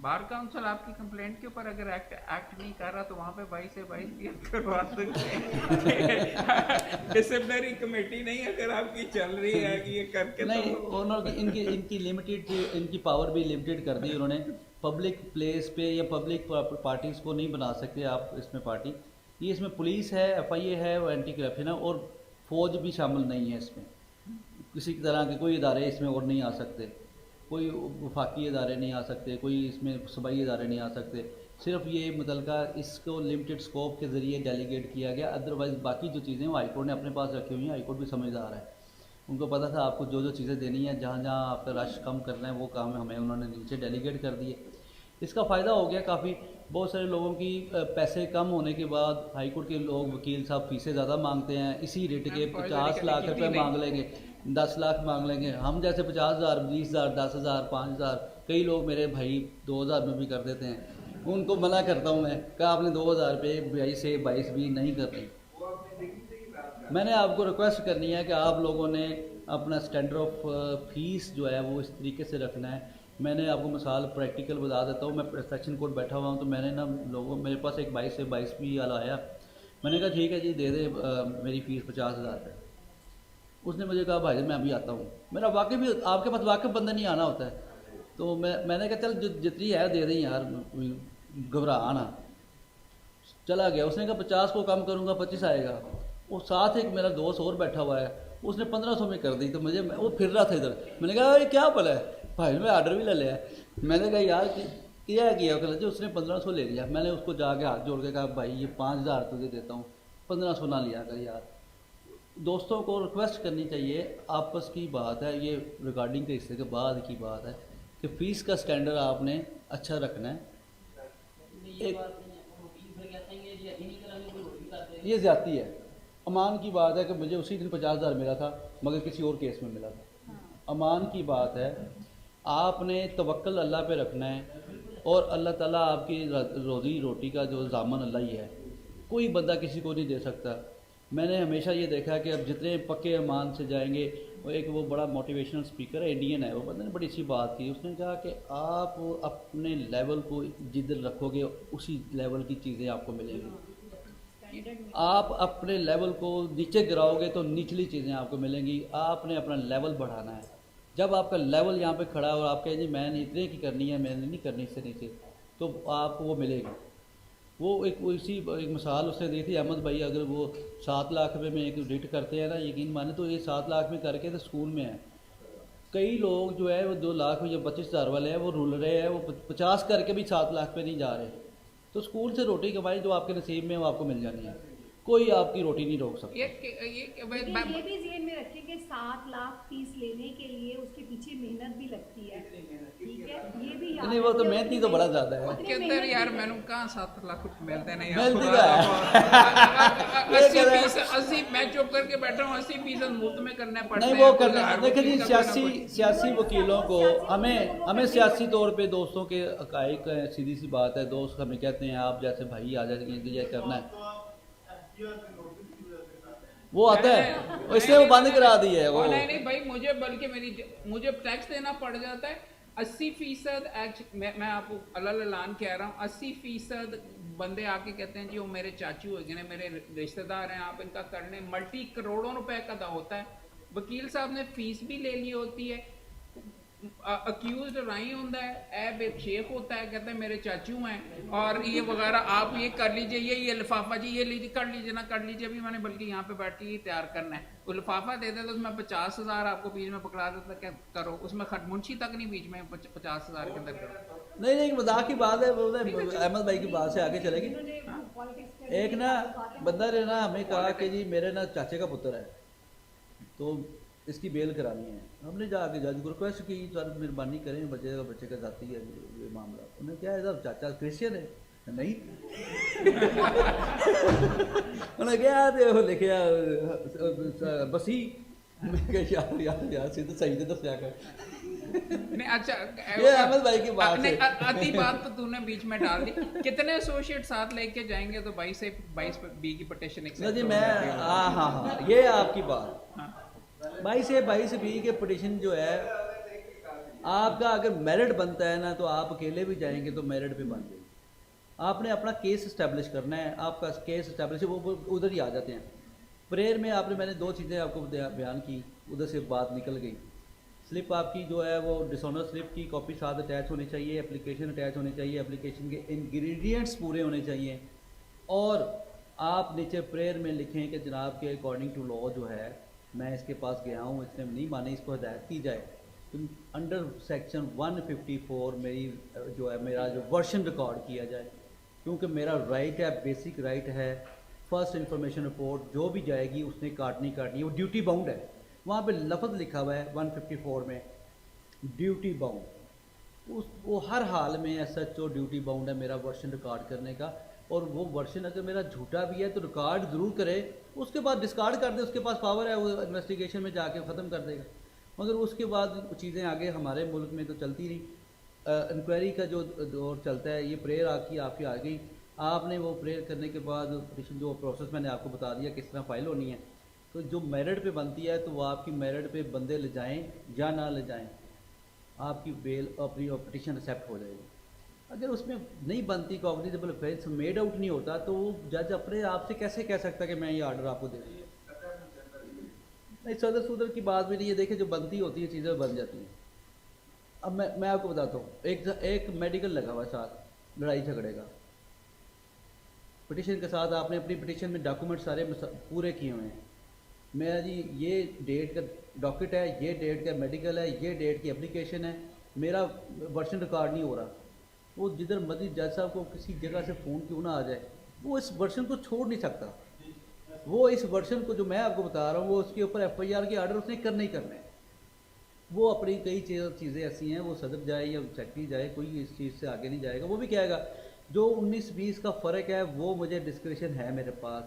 बार काउंसिल आपकी कंप्लेंट के ऊपर अगर एक्ट नहीं कर रहा तो वहाँ पे 22 से 22 भी आप करवा सकते हैं। डिसिप्लिनरी कमेटी नहीं अगर आपकी चल रही है कि ये करके नहीं, तो उन्होंने इनकी लिमिटेड, इनकी पावर भी लिमिटेड कर दी उन्होंने। पब्लिक प्लेस पे या पब्लिक पार्टीज़ को नहीं बना सकते आप इसमें पार्टी। ये इसमें पुलिस है, FIA है, और एंटी करप्शन है, और फौज भी शामिल नहीं है इसमें। किसी तरह के कोई इदारे इसमें और नहीं आ सकते, कोई वफाकी इदारे नहीं आ सकते, कोई इसमें सूबाई इदारे नहीं आ सकते। सिर्फ ये मुतलका इसको लिमिटेड स्कोप के ज़रिए डेलीगेट किया गया। अदरवाइज़ बाकी जो चीज़ें वो हाईकोर्ट ने अपने पास रखी हुई हैं। हाईकोर्ट भी समझदार है, उनको पता था आपको जो चीज़ें देनी है, जहाँ जहाँ आपका रश कम करना है वो काम हमें उन्होंने नीचे डेलीगेट कर दिए। इसका फ़ायदा हो गया काफ़ी। बहुत सारे लोगों की पैसे कम होने के बाद हाई कोर्ट के लोग, वकील साहब फीसें ज़्यादा मांगते हैं, इसी रेट के 50 लाख रुपए मांग लेंगे, 10 लाख मांग लेंगे। हम जैसे 50,000, 20,000, 10,000, 5,000, कई लोग मेरे भाई 2,000 में भी कर देते हैं। उनको मना करता हूँ मैं कि आपने 2,000 रुपये 22 से 22 भी नहीं करनी। मैंने आपको रिक्वेस्ट करनी है कि आप लोगों ने अपना स्टैंडर्ड ऑफ फीस जो है वो इस तरीके से रखना है। मैंने आपको मिसाल प्रैक्टिकल बता देता हूँ। मैं सेक्शन कोर्ट बैठा हुआ हूँ, तो मैंने ना लोगों, मेरे पास एक 22 से 22 भी वाला आया। मैंने कहा ठीक है जी दे दे मेरी फ़ीस 50,000 है। उसने मुझे कहा भाई मैं अभी आता हूँ। मेरा वाकई भी आपके पास वाकई बंदा नहीं आना होता है, तो मैंने कहा चल जितनी है दे दें यार, घबरा ना। चला गया। उसने कहा 50 को कम करूँगा 25 आएगा। वो साथ एक मेरा दोस्त और बैठा हुआ है, उसने 1500 में कर दी। तो मुझे, वो फिर रहा था इधर, मैंने कहा ये क्या भला है भाई, मैं ऑर्डर भी ले लिया। मैंने कहा यार क्या किया, कहते उसने 1500 ले लिया। मैंने उसको जाके हाथ जोड़ के कहा भाई ये 5,000 तुझे देता हूँ, 1500 ना लिया कर यार। दोस्तों को रिक्वेस्ट करनी चाहिए, आपस की बात है ये, रिकॉर्डिंग के हिस्से के बाद की बात है कि फ़ीस का स्टैंडर्ड आपने अच्छा रखना है। ये ज़्यादती है। अमान की बात है कि मुझे उसी दिन 50,000 मिला था मगर किसी और केस में मिला था। अमान की बात है, आपने तवक्कल अल्लाह पे रखना है और अल्लाह ताला आपकी रोज़ी रोटी का जो ज़ामन अल्लाह ही है, कोई बंदा किसी को नहीं दे सकता। मैंने हमेशा ये देखा है कि अब जितने पक्के ईमान से जाएंगे, वो बड़ा मोटिवेशनल स्पीकर है, इंडियन है, वो बंदे ने बड़ी अच्छी बात की। उसने कहा कि आप अपने लेवल को जिधर रखोगे उसी लेवल की चीज़ें आपको मिलेंगी। आप अपने लेवल को नीचे गिराओगे तो निचली चीज़ें आपको मिलेंगी। आपने अपना लेवल बढ़ाना है। जब आपका लेवल यहाँ पे खड़ा है और आप कहें जी मैंने इतने की करनी है, मैंने नहीं करनी इससे नीचे, तो आपको वो मिलेगी। वो एक एक मिसाल उसने दी थी अहमद भाई, अगर वो 7 लाख रुपये में एक रिट करते हैं ना, यकीन माने तो ये 7 लाख में करके तो स्कूल में है। कई लोग जो है वो 2 लाख में, जो 25,000 वाले हैं वो रुल रहे हैं, वो 50 करके भी 7 लाख पे नहीं जा रहे। तो स्कूल से रोटी कमाई जो आपके नसीब में वो आपको मिल जानी है, कोई आपकी रोटी नहीं रोक सकता। ये भी ज़हन में रखें कि 7 लाख फीस लेने के लिए उसके पीछे मेहनत भी लगती है, ठीक है, ये भी याद नहीं वो तो मेहनत ही तो बड़ा ज़्यादा है के अंदर यार। मैंने कहा 7 लाख रुपए मिलते नहीं, मिलती का है 80 मैं चुप करके बैठा हूँ, 80% मुफ्त में करने पड़ते हैं। नहीं वो करना। देखिए जी, सियासी वकीलों को हमें सियासी तौर पे दोस्तों के हकाइक, सीधी सी बात है, दोस्त हमें कहते हैं आप जैसे भाई आ जाएंगे, ये करना है, वो आता है इसलिए वो बंद करा दी है वो। नहीं भाई, मुझे बल्कि मुझे टैक्स देना पड़ जाता है 80%। मैं आपको अल्लाह ऐलान कह रहा हूँ, 80% बंदे आके कहते हैं जी वो मेरे चाचू हो गए, मेरे रिश्तेदार हैं, आप इनका करने मल्टी करोड़ों रुपए का होता है। वकील साहब ने फीस भी ले ली होती है। अक्यूज राई होता है, ऐब एक शेख होता है, कहते हैं मेरे चाचू हैं और ये वगैरह, आप ये कर लीजिए, ये लिफाफा जी ये लीजिए, कर लीजिए ना कर लीजिए। अभी मैंने बल्कि यहाँ पे बैठ के ये तैयार करना है, वो लिफाफा देते तो उसमें 50,000 आपको बीच में पकड़ा देता, क्या करो उसमें मुंशी तक नहीं, बीच में 50,000 के अंदर करो। नहीं मजाक की बात है, अहमद भाई की बात से आगे चलेगी। एक ना बंदा ने ना हमें कहा कि जी मेरे ना चाचे का पुत्र है तो इसकी बेल करानी है। हमने जाके जज को रिक्वेस्ट की, सर मेहरबानी करें, बच्चे का जाती है ये मामला। उन्हें क्या है साहब, चाचा क्रिश्चियन है? नहीं उन्हें क्या वो लिखे बसी यार सीधे सही से दस जाकर। नहीं अच्छा, ये अहमद भाई की बात है। आधी बात तो तूने बीच में डाल दी। कितने एसोसिएट साथ लेके जाएंगे तो 22 बी की पिटीशन जी मैं हाँ ये आपकी बात 22 बी के पिटीशन जो है आपका अगर मेरिट बनता है ना तो आप अकेले भी जाएंगे तो मेरिट पे बन जाएगी। आपने अपना केस इस्टेब्लिश करना है, आपका केस इस्टेब्लिश वो उधर ही आ जाते हैं। प्रेयर में मैंने 2 चीज़ें आपको बयान की, उधर से बात निकल गई। स्लिप आपकी जो है वो डिसऑनर स्लिप की कॉपी साथ अटैच होनी चाहिए, एप्लीकेशन अटैच होनी चाहिए, एप्लीकेशन के इंग्रेडिएंट्स पूरे होने चाहिए, और आप नीचे प्रेयर में लिखें कि जनाब के अकॉर्डिंग टू लॉ जो है मैं इसके पास गया हूँ, इसने नहीं माने, इसको हिदायत की जाए। तो अंडर सेक्शन 154 मेरी जो है मेरा जो वर्शन रिकॉर्ड किया जाए, क्योंकि मेरा राइट है, बेसिक राइट है। फर्स्ट इंफॉर्मेशन रिपोर्ट जो भी जाएगी उसने काटनी है, वो ड्यूटी बाउंड है। वहाँ पे लफ्ज़ लिखा हुआ है 154 में ड्यूटी बाउंड, वो हर हाल में SHO ड्यूटी बाउंड है मेरा वर्शन रिकॉर्ड करने का। और वो वर्शन अगर मेरा झूठा भी है तो रिकॉर्ड ज़रूर करे, उसके बाद डिस्कार्ड कर दे, उसके पास पावर है, वो इन्वेस्टिगेशन में जाके ख़त्म कर देगा। मगर उसके बाद चीज़ें आगे हमारे मुल्क में तो चलती नहीं। इंक्वायरी का जो दौर चलता है, ये प्रेयर आपकी आ गई, आपने वो प्रेयर करने के बाद पिटीशन जो प्रोसेस मैंने आपको बता दिया किस तरह फाइल होनी है, तो जो मेरिट पे बनती है तो वो आपकी मेरिट पे बंदे ले जाएं या ना ले जाएं, आपकी बेल अपनी पिटीशन एक्सेप्ट हो जाएगी। अगर उसमें नहीं बनती, कॉग्निजेबल ऑफेंस मेड आउट नहीं होता, तो वो जज अपने आप से कैसे कह सकता कि मैं ये आर्डर आपको दे दूँ? नहीं, सदर सुदर की बात भी नहीं है। देखिए जो बनती होती है चीज़ें बन जाती हैं। अब मैं आपको बताता हूँ, एक मेडिकल लगा हुआ साथ लड़ाई झगड़े का, पिटीशन के साथ आपने अपनी पिटीशन में डॉक्यूमेंट सारे पूरे किए हुए हैं। मेरा जी ये डेट का डॉक्यूमेंट है, ये डेट का मेडिकल है, ये डेट की एप्लीकेशन है, मेरा वर्शन रिकॉर्ड नहीं हो रहा। वो जिधर मर्जी जज साहब को किसी जगह से फ़ोन क्यों ना आ जाए, वो इस वर्शन को छोड़ नहीं सकता। वो इस वर्शन को जो मैं आपको बता रहा हूँ, वो उसके ऊपर FIR के आर्डर उसने करने ही करने हैं। वो अपनी कई चीज़ें ऐसी हैं, वो सदर जाए या सेक्रेटरी जाए, कोई इस चीज़ से आगे नहीं जाएगा। वो भी कहेगा जो 19-20 का फ़र्क है वो मुझे डिस्क्रिप्शन है मेरे पास,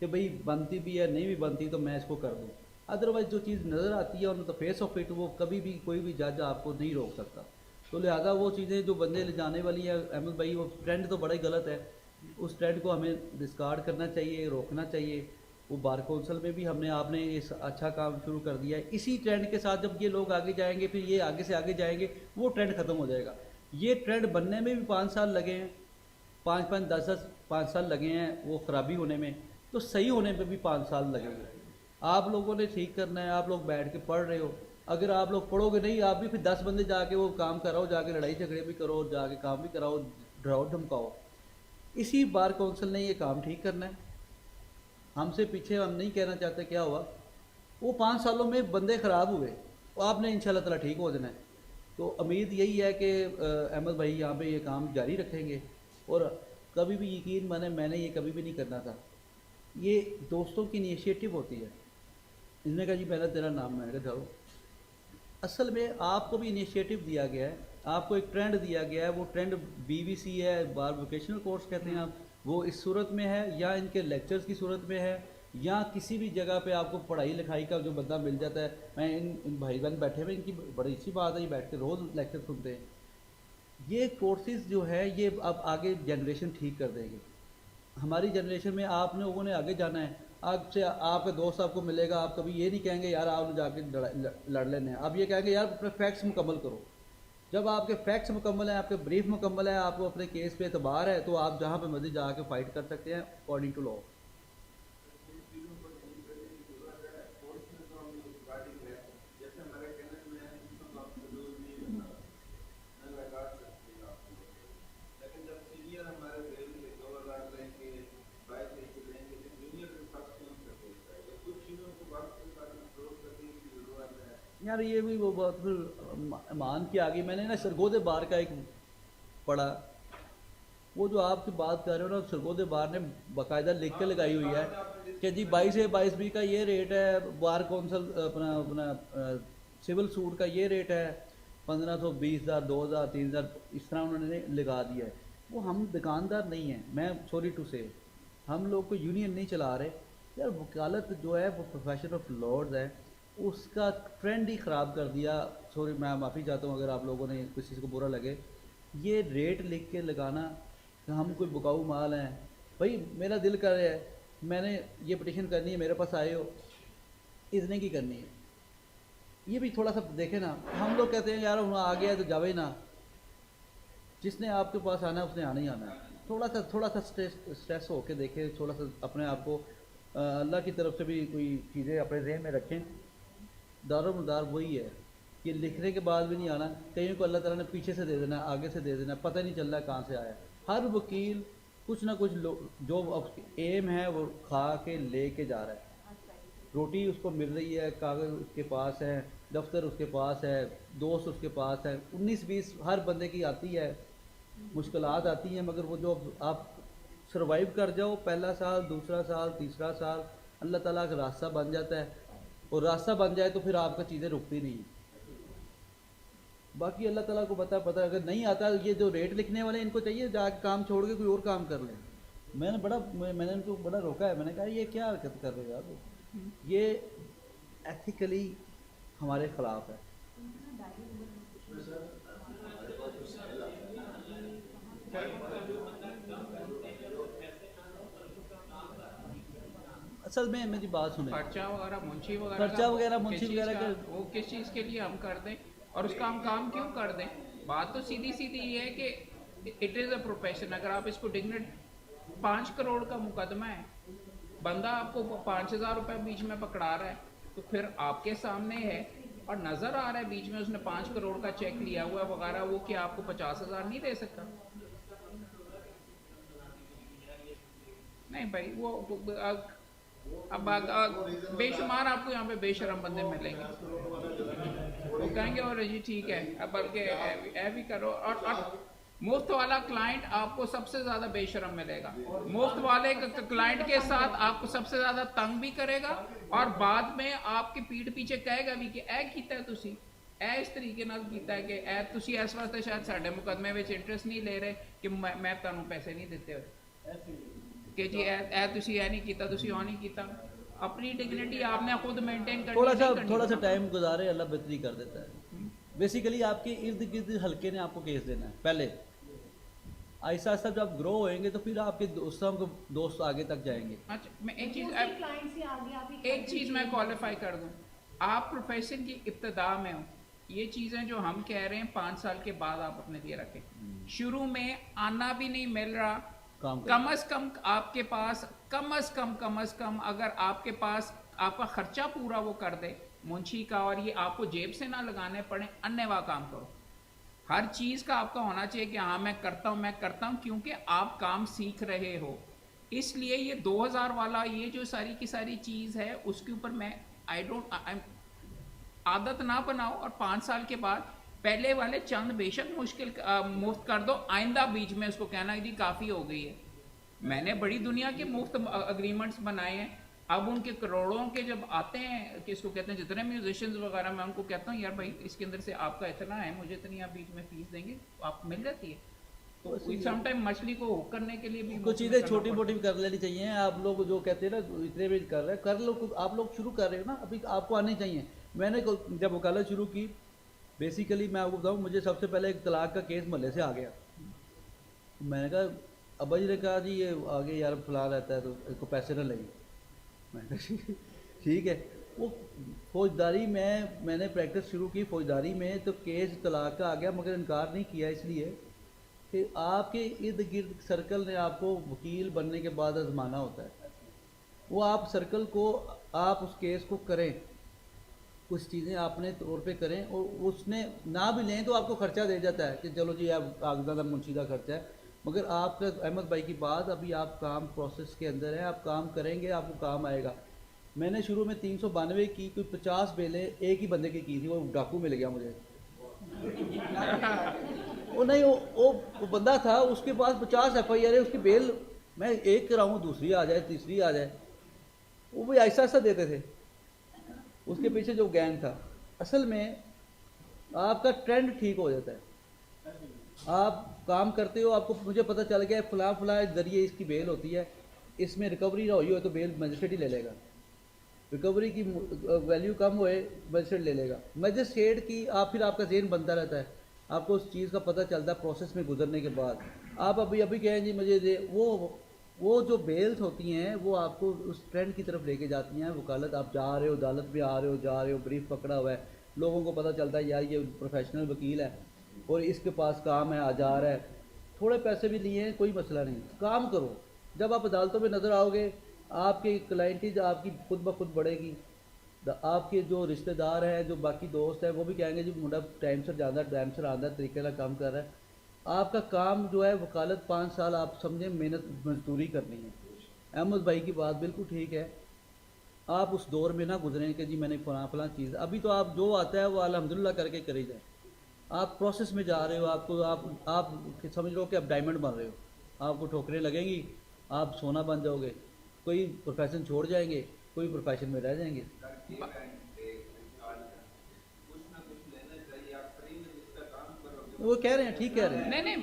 कि भाई बनती भी है नहीं भी बनती तो मैं इसको कर दूँ। अदरवाइज़ जो चीज़ नज़र आती है on the face of it वो कभी भी कोई भी जज आपको नहीं रोक सकता। तो लिहाजा वो चीज़ें जो बंदे ले जाने वाली है अहमद भाई, वो ट्रेंड तो बड़ा ही गलत है। उस ट्रेंड को हमें डिस्कार्ड करना चाहिए, रोकना चाहिए। वो बार कौंसल में भी हमने आपने इस अच्छा काम शुरू कर दिया है। इसी ट्रेंड के साथ जब ये लोग आगे जाएंगे, फिर ये आगे से आगे जाएंगे, वो ट्रेंड ख़त्म हो जाएगा। ये ट्रेंड बनने में भी 5 साल लगे हैं, 5-5, 10-10 5 साल लगे हैं वो ख़राबी होने में, तो सही होने में भी 5 साल लगेंगे। आप लोगों ने ठीक करना है। आप लोग बैठ के पढ़ रहे हो, अगर आप लोग पढ़ोगे नहीं, आप भी फिर 10 बंदे जाके वो काम कराओ, जाके लड़ाई झगड़े भी करो, जाके काम भी कराओ, डराओ धमकाओ। इसी बार काउंसिल ने ये काम ठीक करना है। हमसे पीछे हम नहीं कहना चाहते क्या हुआ। वो 5 सालों में बंदे ख़राब हुए, वो आपने इंशाल्लाह ताला ठीक हो जाना है। तो उम्मीद यही है कि अहमद भाई यहाँ पे ये काम जारी रखेंगे। और कभी भी यकीन माने, मैंने ये कभी भी नहीं करना था। ये दोस्तों की इनिशिएटिव होती है। इसने कहा जी पहले तेरा नाम, मैंने कहा जाओ। असल में आपको भी इनिशिएटिव दिया गया है, आपको एक ट्रेंड दिया गया है। वो ट्रेंड बीवीसी है, बार वोकेशनल कोर्स कहते हैं आप, वो इस सूरत में है, या इनके लेक्चर्स की सूरत में है, या किसी भी जगह पे आपको पढ़ाई लिखाई का जो बंदा मिल जाता है। मैं इन भाई बहन बैठे हुए, इनकी बड़ी अच्छी बात है, ये बैठ के रोज़ लेक्चर सुनते हैं। ये कोर्सेज जो है ये अब आगे जनरेशन ठीक कर देंगे। हमारी जनरेशन में आप लोगों ने आगे जाना है। आपसे आपका दोस्त आपको मिलेगा, आप कभी ये नहीं कहेंगे यार आप जाके लड़ लेने हैं, आप ये कहेंगे यार अपने फैक्ट्स मुकम्मल करो। जब आपके फैक्ट्स मुकम्मल हैं, आपके ब्रीफ मुकम्मल है, आपको अपने केस पे एतबार है, तो आप जहाँ पे मर्जी जाके फाइट कर सकते हैं अकॉर्डिंग टू लॉ। यार ये भी वो बहुत फिर मान के आगे। मैंने ना सरगोदे बार का एक पढ़ा, वो जो आपकी बात कर रहे हो ना, सरगोदे बार ने बाकायदा लिख के लगाई हुई है कि जी 22 का ये रेट है, बार कौंसल अपना अपना सिविल सूट का ये रेट है, 1500, 20,000, 2,000, 3,000 इस तरह उन्होंने लगा दिया है। वो हम दुकानदार नहीं हैं, मैं सॉरी टू से, हम लोग को यूनियन नहीं चला रहे यार। वकालत जो है वो प्रोफेशन ऑफ लॉर्ड्स है, उसका ट्रेंड ही ख़राब कर दिया। सॉरी, मैं माफ़ी चाहता हूँ अगर आप लोगों ने किसी को बुरा लगे। ये रेट लिख के लगाना कि हम कोई बुकाऊ माल हैं। भाई मेरा दिल कर रहा है, मैंने ये पिटीशन करनी है, मेरे पास आए हो, इतने की करनी है। ये भी थोड़ा सा देखें ना। हम लोग कहते हैं यार वहाँ आ गया तो जावे ना, जिसने आपके पास आना है उसने आना ही आना है। थोड़ा सा स्ट्रेस होके देखें, थोड़ा सा अपने आप को अल्लाह की तरफ से भी कोई चीज़ें अपने जहन में रखें। दारोमदार वही है कि लिखने के बाद भी नहीं आना। कईयों को अल्लाह ताला ने पीछे से दे देना, आगे से दे देना, पता नहीं चल रहा कहाँ से आया। हर वकील कुछ ना कुछ जो एम है वो खा के ले के जा रहा है। रोटी उसको मिल रही है, कागज़ उसके पास है, दफ्तर उसके पास है, दोस्त उसके पास है, 19-20 हर बंदे की आती है, मुश्किलात आती हैं। मगर वो जो आप सर्वाइव कर जाओ, पहला साल, दूसरा साल, तीसरा साल, अल्लाह ताला का रास्ता बन जाता है। और रास्ता बन जाए तो फिर आपका चीज़ें रुकती नहीं। बाकी अल्लाह ताला को पता अगर नहीं आता, ये जो रेट लिखने वाले इनको चाहिए जाके काम छोड़ के कोई और काम कर लें। मैंने इनको बड़ा रोका है, मैंने कहा ये क्या हरकत कर रहे हो यार, ये एथिकली हमारे ख़िलाफ़ है। असल में मेरी बात सुने, पर्चा वगैरह मुंशी वगैरह का वो किस चीज़ के लिए हम कर दें और उसका हम काम क्यों कर दें। बात तो सीधी सीधी ये है कि इट इज़ अ प्रोफेशन। अगर आप इसको डिग्नेट 5 करोड़ का मुकदमा है, बंदा आपको 5,000 रुपये बीच में पकड़ा रहा है, तो फिर आपके सामने है और नज़र आ रहा है बीच में उसने 5 करोड़ का चेक लिया हुआ है वगैरह, वो क्या आपको 50,000 नहीं दे सकता? नहीं भाई, वो अब बेशुमार आपको यहाँ पे बेशरम बंदे मिलेंगे, वो कहेंगे और जी ठीक है, अब बल्कि ऐ भी करो। और मुफ्त वाला क्लाइंट आपको सबसे ज़्यादा बेशरम मिलेगा। मुफ्त वाले क्लाइंट के साथ आपको सबसे ज़्यादा तंग भी करेगा और बाद में आपके पीठ पीछे कहेगा भी कि ऐ कीता तुसी, ऐ इस तरीके नाल कीता है कि ऐ तुसी इस वास्ते शायद साडे मुकदमे विच इंटरेस्ट नहीं ले रहे कि मैं तुहानू पैसे नहीं दिते हुए। कि जी ए तुसी ए नहीं कीता, तुसी ओ नहीं कीता। अपनी डिग्निटी आपने खुद मेंटेन करनी थोड़ा है, सा नहीं करनी थोड़ा सा तो- टाइम गुजारे, अल्लाह बेहतरी कर देता है। बेसिकली आपके इर्द गिर्द हल्के ने आपको केस देना है पहले। ऐसा ऐसा जब आप ग्रो होएंगे तो फिर आपके दोस्त आगे तक जाएंगे। अच्छा, मैं एक चीज़ दूसरे क्लाइंट से आगे आप ही एक चीज़ मैं क्वालिफाई कर दूं, आप प्रोफेशन की इब्तदा में हो। ये चीज़ें जो हम कह रहे हैं 5 साल के बाद आप अपने लिए रखें। शुरू में आना भी नहीं मिल रहा, काम कम अज़ कम आपके पास कम अज़ कम अगर आपके पास आपका खर्चा पूरा वो कर दे मुंशी का, और ये आपको जेब से ना लगाने पड़े, अन्यवा काम करो। हर चीज़ का आपका होना चाहिए कि हाँ मैं करता हूँ, क्योंकि आप काम सीख रहे हो। इसलिए ये 2000 वाला ये जो सारी की सारी चीज़ है उसके ऊपर मैं आदत ना बनाओ, और 5 साल के बाद पहले वाले चंद बेशक मुश्किल मुफ्त कर दो, आइंदा बीच में उसको कहना जी काफ़ी हो गई है। मैंने बड़ी दुनिया के मुफ्त अग्रीमेंट्स बनाए हैं। अब उनके करोड़ों के जब आते हैं कि इसको कहते हैं जितने म्यूजिशियंस वगैरह, मैं उनको कहता हूँ यार भाई इसके अंदर से आपका इतना है, मुझे इतनी आप बीच में फीस देंगे, तो आप मिल जाती है। तो समटाइम मछली को हुक करने के लिए भी कुछ चीज़ें छोटी मोटी भी कर लेनी चाहिए। आप लोग जो कहते हैं ना इतने भी कर रहे हैं, कर लो। आप लोग शुरू कर रहे हो ना, अभी आपको आने चाहिए। मैंने जब वकालत शुरू की, बेसिकली मैं आपको बताऊँ, मुझे सबसे पहले एक तलाक का केस महल्ले से आ गया। मैंने कहा, अब्बा जी ने कहा जी ये आगे यार फला रहता है तो इसको पैसे ना लेंगे। मैंने कहा ठीक है। वो फौजदारी में मैंने प्रैक्टिस शुरू की, फौजदारी में तो केस तलाक का आ गया, मगर इनकार नहीं किया इसलिए कि आपके इर्द गिर्द सर्कल ने आपको वकील बनने के बाद आजमाना होता है। वो आप सर्कल को, आप उस केस को करें, कुछ चीज़ें अपने तौर पे करें, और उसने ना भी लें तो आपको खर्चा दे जाता है कि चलो जी आप कागजात मुंशी का खर्चा है। मगर आपका अहमद भाई की बात, अभी आप काम प्रोसेस के अंदर है, आप काम करेंगे आपको काम आएगा। मैंने शुरू में 392 की, कोई 50 बेलें एक ही बंदे की थी, वो डाकू मिल गया मुझे। वो नहीं, वो बंदा था, उसके पास 50 FIR है, उसकी बेल मैं एक कराऊँ, दूसरी आ जाए, तीसरी आ जाए। वो भी ऐसा ऐसा देते थे। उसके पीछे जो गैंग था, असल में आपका ट्रेंड ठीक हो जाता है। आप काम करते हो, आपको मुझे पता चल गया फला फला जरिए इसकी बेल होती है, इसमें रिकवरी ना हुई हो तो बेल मजिस्ट्रेट ही ले लेगा, रिकवरी की वैल्यू कम होए मजिस्ट्रेट ले लेगा। मजिस्ट्रेट की आप फिर आपका जेन बनता रहता है, आपको उस चीज़ का पता चलता है प्रोसेस में गुजरने के बाद। आप अभी अभी कहें जी मुझे दे, वो जो बेल्स होती हैं वो आपको उस ट्रेंड की तरफ लेके जाती हैं। वकालत आप जा रहे हो, अदालत में आ रहे हो, जा रहे हो, ब्रीफ पकड़ा हुआ है, लोगों को पता चलता है यार ये प्रोफेशनल वकील है और इसके पास काम है, आ जा रहा है, थोड़े पैसे भी लिए हैं, कोई मसला नहीं, काम करो। जब आप अदालतों में नज़र आओगे, आपके क्लाइंटेज आपकी खुद ब खुद बढ़ेगी। आपके जो रिश्तेदार हैं, जो बाकी दोस्त हैं, वो भी कहेंगे जी मुंडा टाइम से ज़्यादा टाइम से आंदा तरीके का काम कर रहा है। आपका काम जो है वकालत 5 साल आप समझें मेहनत मजदूरी करनी है। अहमद भाई की बात बिल्कुल ठीक है। आप उस दौर में ना गुजरें कि जी मैंने फलां फलां चीज़, अभी तो आप जो आता है वो अल्हम्दुलिल्लाह करके करी जाए। आप प्रोसेस में जा रहे हो, आपको आप समझ लो कि आप डायमंड बन रहे हो, आपको ठोकरें लगेंगी, आप सोना बन जाओगे, कोई प्रोफेशन छोड़ जाएंगे, कोई प्रोफेशन में रह जाएंगे। वो कह रहे हैं, ठीक कह रहे हैं। नहीं,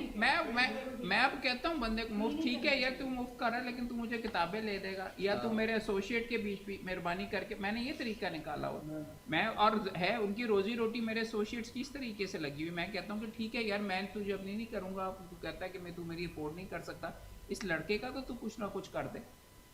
मैं अब कहता हूँ बंदे को मुफ्त, ठीक है यार तू मुफ्त कर रहा है, लेकिन तू मुझे किताबें ले देगा, या तू मेरे एसोसिएट के बीच भी मेहरबानी करके, मैंने ये तरीका निकाला हुआ मैं, और है उनकी रोजी रोटी मेरे एसोसिएट्स की इस तरीके से लगी हुई। मैं कहता हूँ कि ठीक है यार मैं तुझे अपनी नहीं करूँगा, तू कहता है कि मैं तू मेरी अफोर्ड नहीं कर सकता, इस लड़के का तो तू कुछ ना कुछ कर दे,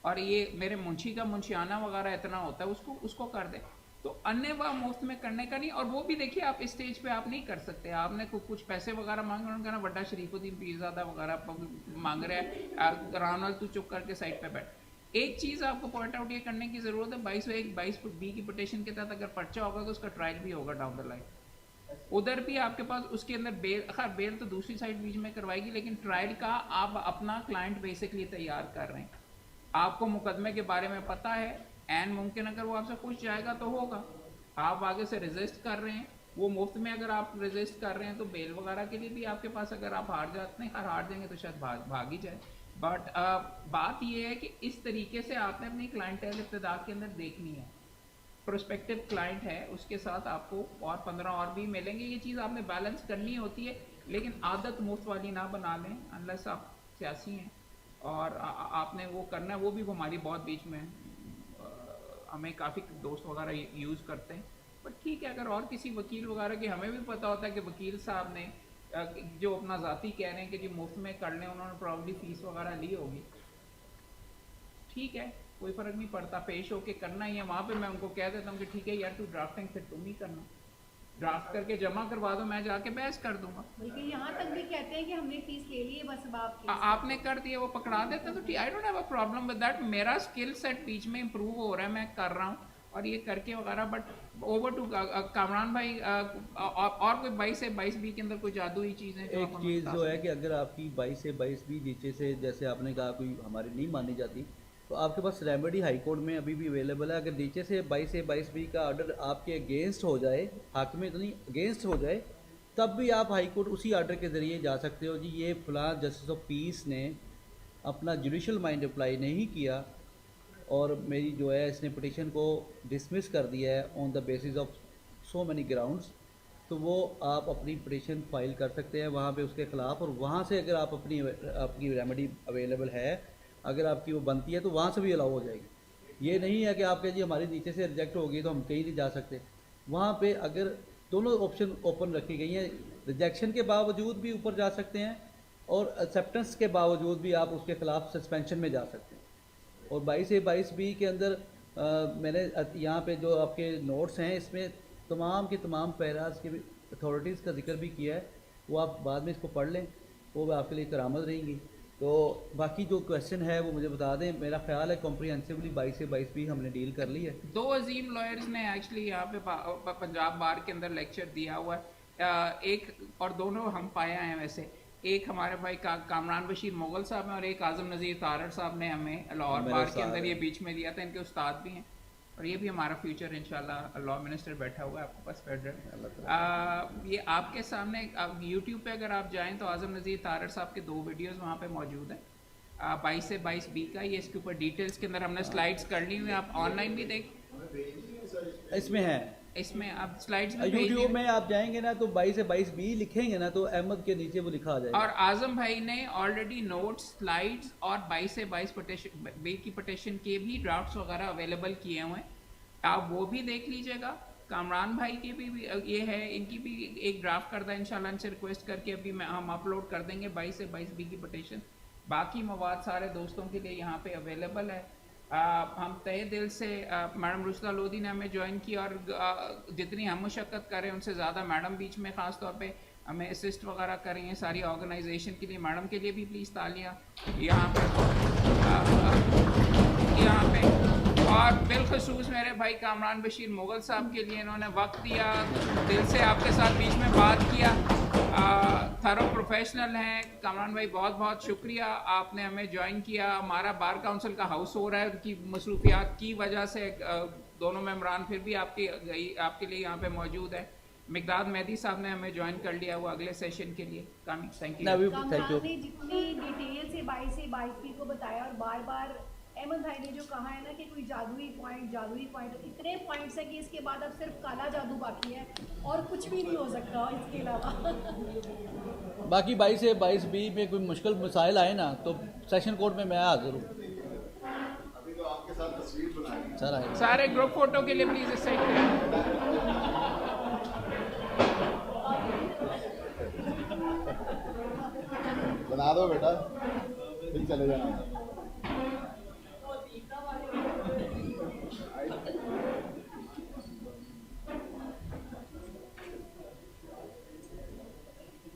और ये मेरे मुंशी का मुंशियाना वगैरह इतना होता है उसको कर दे। तो अन्य वह मुफ्त में करने का नहीं। और वो भी देखिए आप इस स्टेज पे आप नहीं कर सकते, आपने कुछ पैसे वगैरह मांग रहे उनका ना बड्डा शरीफुद्दीन पीरज़ादा वगैरह मांग रहे हैं, रानल तू चुप करके साइड पे बैठ। एक चीज़ आपको पॉइंट आउट ये करने की ज़रूरत है, 22B की पिटीशन के तहत अगर पर्चा होगा तो उसका ट्रायल भी होगा डाउन द लाइन, उधर भी आपके पास उसके अंदर बेल तो दूसरी साइड बीच में करवाएगी, लेकिन ट्रायल का आप अपना क्लाइंट बेसिकली तैयार कर रहे हैं, आपको मुकदमे के बारे में पता है, एन मुमकिन अगर वो आपसे पूछ जाएगा तो होगा, आप आगे से रेजिस्ट कर रहे हैं, वो मुफ्त में अगर आप रेजिस्ट कर रहे हैं तो बेल वगैरह के लिए भी आपके पास, अगर आप हार जाते हैं, हार देंगे तो शायद भाग ही जाए। बट बात ये है कि इस तरीके से आपने अपनी क्लाइंटेल इब्तिदा के अंदर देखनी है, प्रोस्पेक्टिव क्लाइंट है उसके साथ आपको और 15 और भी मिलेंगे, ये चीज़ आपने बैलेंस करनी होती है, लेकिन आदत मुफ्त वाली ना बना लें अनलेस आप सियासी हैं। और आपने वो करना है, वो भी हमारी बहुत बीच में हमें काफ़ी दोस्त वगैरह यूज़ करते हैं। बट ठीक है, अगर और किसी वकील वगैरह की हमें भी पता होता है कि वकील साहब ने जो अपना ज़ाती कह रहे हैं कि जी मुफ्त में कर लें, उन्होंने प्रॉब्ली फ़ीस वगैरह ली होगी, ठीक है, कोई फ़र्क नहीं पड़ता, पेश होके करना ही है। वहाँ पे मैं उनको कह देता हूँ कि ठीक है यार, तू ड्राफ्टिंग फिर तुम ही करना, ड्राफ्ट करके जमा करवा दो, मैं जाके बहस कर दूंगा। बल्कि यहाँ तक भी कहते हैं कि हमने फीस ले ली है, बस अब आप आपने कर दिया, वो पकड़ा देते तो I don't have a problem with that. मेरा स्किल सेट बीच में इंप्रूव हो रहा है, मैं कर रहा हूँ और ये करके वगैरह। बट ओवर टू कामरान भाई, और कोई 22 से 22B के अंदर कोई जादुई चीज़ें जो एक चीज़ जो है कि अगर आपकी 22 से 22B नीचे से, जैसे आपने कहा, कोई हमारी नहीं मानी जाती, तो आपके पास रेमेडी हाई कोर्ट में अभी भी अवेलेबल है। अगर नीचे से 22 से 22B का ऑर्डर आपके अगेंस्ट हो जाए, हाकिम तो नहीं, अगेंस्ट हो जाए, तब भी आप हाई कोर्ट उसी ऑर्डर के ज़रिए जा सकते हो। जी ये फलां जस्टिस ऑफ पीस ने अपना जुडिशल माइंड अप्लाई नहीं किया और मेरी जो है इसने पिटिशन को डिसमिस कर दिया है on the basis of so many grounds, तो वो आप अपनी पिटिशन फाइल कर सकते हैं वहाँ पे उसके ख़िलाफ़। और वहाँ से अगर आप आपकी रेमेडी अवेलेबल है, अगर आपकी वो बनती है, तो वहाँ से भी अलाउ हो जाएगी। ये नहीं है कि आपके जी हमारी नीचे से रिजेक्ट होगी तो हम कहीं नहीं जा सकते। वहाँ पे अगर दोनों ऑप्शन ओपन रखी गई हैं, रिजेक्शन के बावजूद भी ऊपर जा सकते हैं और एक्सेप्टेंस के बावजूद भी आप उसके ख़िलाफ़ सस्पेंशन में जा सकते हैं। और 22 से 22B के अंदर मैंने यहाँ पे जो आपके नोट्स हैं, इसमें तमाम के तमाम पैराज के अथॉरिटीज़ का जिक्र भी किया है, वो आप बाद में इसको पढ़ लें, वो आपके लिए करामद रहेंगी। तो बाकी जो क्वेश्चन है वो मुझे बता दें। मेरा ख्याल है कॉम्प्रिहेंसिवली 22 से 22B हमने डील कर ली है। 2 अजीम लॉयर्स ने एक्चुअली यहाँ पे पंजाब बार के अंदर लेक्चर दिया हुआ है, एक और दोनों हम पाया हैं वैसे। एक हमारे भाई कामरान बशीर मुगल साहब हैं और एक आज़म नज़ीर तारड़ साहब ने हमें लाहौर बार के अंदर ये बीच में दिया था। इनके उस्ताद भी हैं और ये भी हमारा फ्यूचर इंशाल्लाह लॉ मिनिस्टर बैठा हुआ है आपके पास फेडरल। ये आपके सामने यूट्यूब पे अगर आप जाएं तो आज़म नज़ीर तारड़ साहब के 2 वीडियोस वहाँ पे मौजूद हैं, 22 से 22B का। ये इसके ऊपर डिटेल्स के अंदर हमने स्लाइड्स कर ली हुई, आप ऑनलाइन भी देख, इसमें है, इसमें आप स्लाइड्स में यूट्यूब में आप जाएंगे ना तो 22 से 22B लिखेंगे ना तो अहमद के नीचे वो लिखा आ जाएगा। और आजम भाई ने ऑलरेडी नोट्स, स्लाइड्स और 22 से 22B की पिटिशन के भी ड्राफ्ट्स वगैरह अवेलेबल किए हुए हैं, आप वो भी देख लीजिएगा। कामरान भाई के भी ये है, इनकी भी एक ड्राफ्ट करता है इंशाल्लाह, इनसे रिक्वेस्ट करके अभी हम अपलोड कर देंगे 22 से 22B की पिटिशन। बाकी मवाद सारे दोस्तों के लिए यहाँ पे अवेलेबल है। हम तहे दिल से मैडम रुशदा लोधी ने हमें ज्वाइन किया और जितनी हम मुशक्क़त करें उनसे ज़्यादा मैडम बीच में ख़ास तौर पे हमें असिस्ट वगैरह कर रही हैं सारी ऑर्गेनाइजेशन के लिए। मैडम के लिए भी प्लीज़ तालियां यहाँ पे और बिलखसूस मेरे भाई कामरान बशीर मुगल साहब के लिए, इन्होंने वक्त दिया, दिल से आपके साथ बीच में बात किया, थरो प्रोफेशनल हैं। कामरान भाई बहुत बहुत शुक्रिया, आपने हमें ज्वाइन किया। हमारा बार काउंसिल का हाउस हो रहा है, उनकी मसरूफियात की वजह से दोनों मेम्बरान फिर भी आपके लिए यहाँ पे मौजूद है। मिकदाद मेहदी साहब ने हमें ज्वाइन कर लिया हुआ अगले सेशन के लिए। Thank you. कामरान ने जितनी डिटेल से 22 से 22B को बताया और बार बार अहमद भाई ने जो कहा है ना कि कोई जादुई पॉइंट, इतने पॉइंट्स हैं कि इसके बाद अब सिर्फ काला जादू बाकी है और कुछ भी नहीं हो सकता इसके अलावा। बाकी 22 से 22B में कोई मुश्किल मसाइल आए ना तो सेशन कोर्ट में मैं हाजिर हूँ। अभी तो आपके साथ तस्वीर बनाई सर सारे ग्रुप फोटो के लिए प्लीज इस साइड पे बना दो बेटा, फिर चले जाना।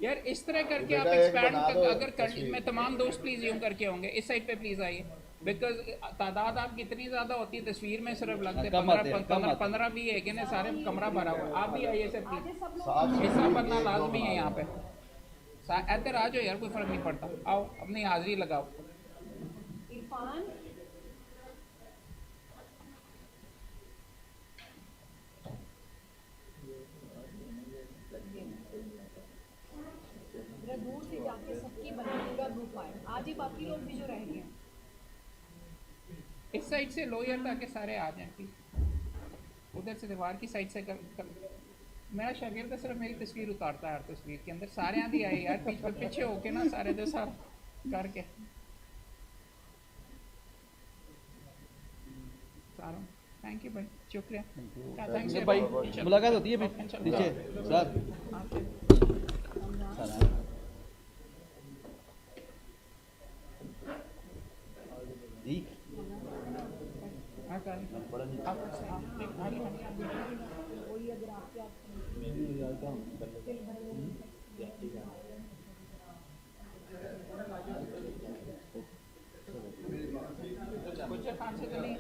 यार इस तरह करके आप एक्सपैंड अगर कर, मैं तमाम दोस्त प्लीज यूं करके होंगे, इस साइड पे प्लीज आइए, बिकॉज तादाद आपकी इतनी ज्यादा होती है, तस्वीर में सिर्फ लगते 15 भी है कि ना, सारे कमरा भरा हुआ। आप भी आइए सर प्लीज, हिस्सा बनना लाजमी है यहाँ पे। इधर आ जाओ यार, कोई फर्क नहीं पड़ता, आओ अपनी हाजिरी लगाओ। इरफान दूर से जाके सबकी बनाएगा ग्रुप आए, आज ही बाकी लोग भी जो रह गए इस साइड से लो यार ताकि सारे आ जाएं प्लीज। उधर से दीवार की साइड से मेरा शागिर्द तो सिर्फ मेरी तस्वीर उतारता है हर तस्वीर के अंदर, सारे आदि आए यार पीछे होके ना, सारे दो साथ करके थैंक यू भाई, शुक्रिया। नहीं भाई, मुलाकात होती है फिर नीचे सर। जी गुज्जर खान से तो नहीं?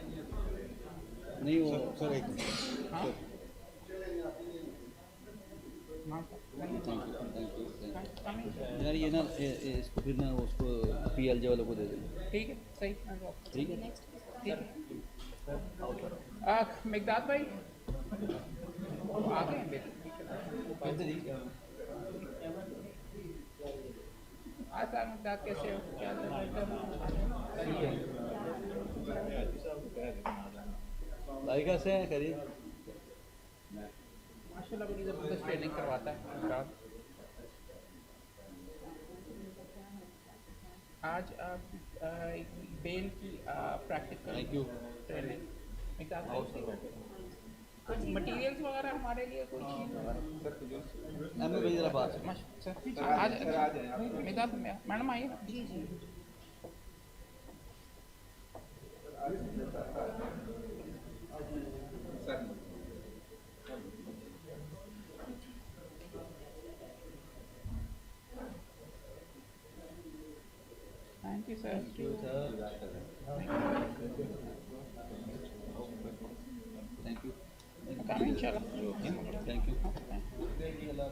नहीं वो सर एक हाँ यार ये ना इसको फिर ना उसको PLJ वालों को दे देंगे। ठीक है, सही। ठीक है ठीक है। मिकदाद भाई आ गए हैं आज सर, मिकदाद कैसे हो? क्या भाई कैसे हैं करिए। माशाल्लाह बड़ी ज़बरदस्त ट्रेनिंग करवाता है मिकदाद। आज आप बेल की practical thank you. Training Mekdad कुछ मटेरियल्स वगैरह हमारे लिए कोई चीज़ वगैरह मैं भाई जरा बात आज मिकदाद मैडम आइए ना। जी जी thank you sir. Thank you इंशाल्लाह। Thank you.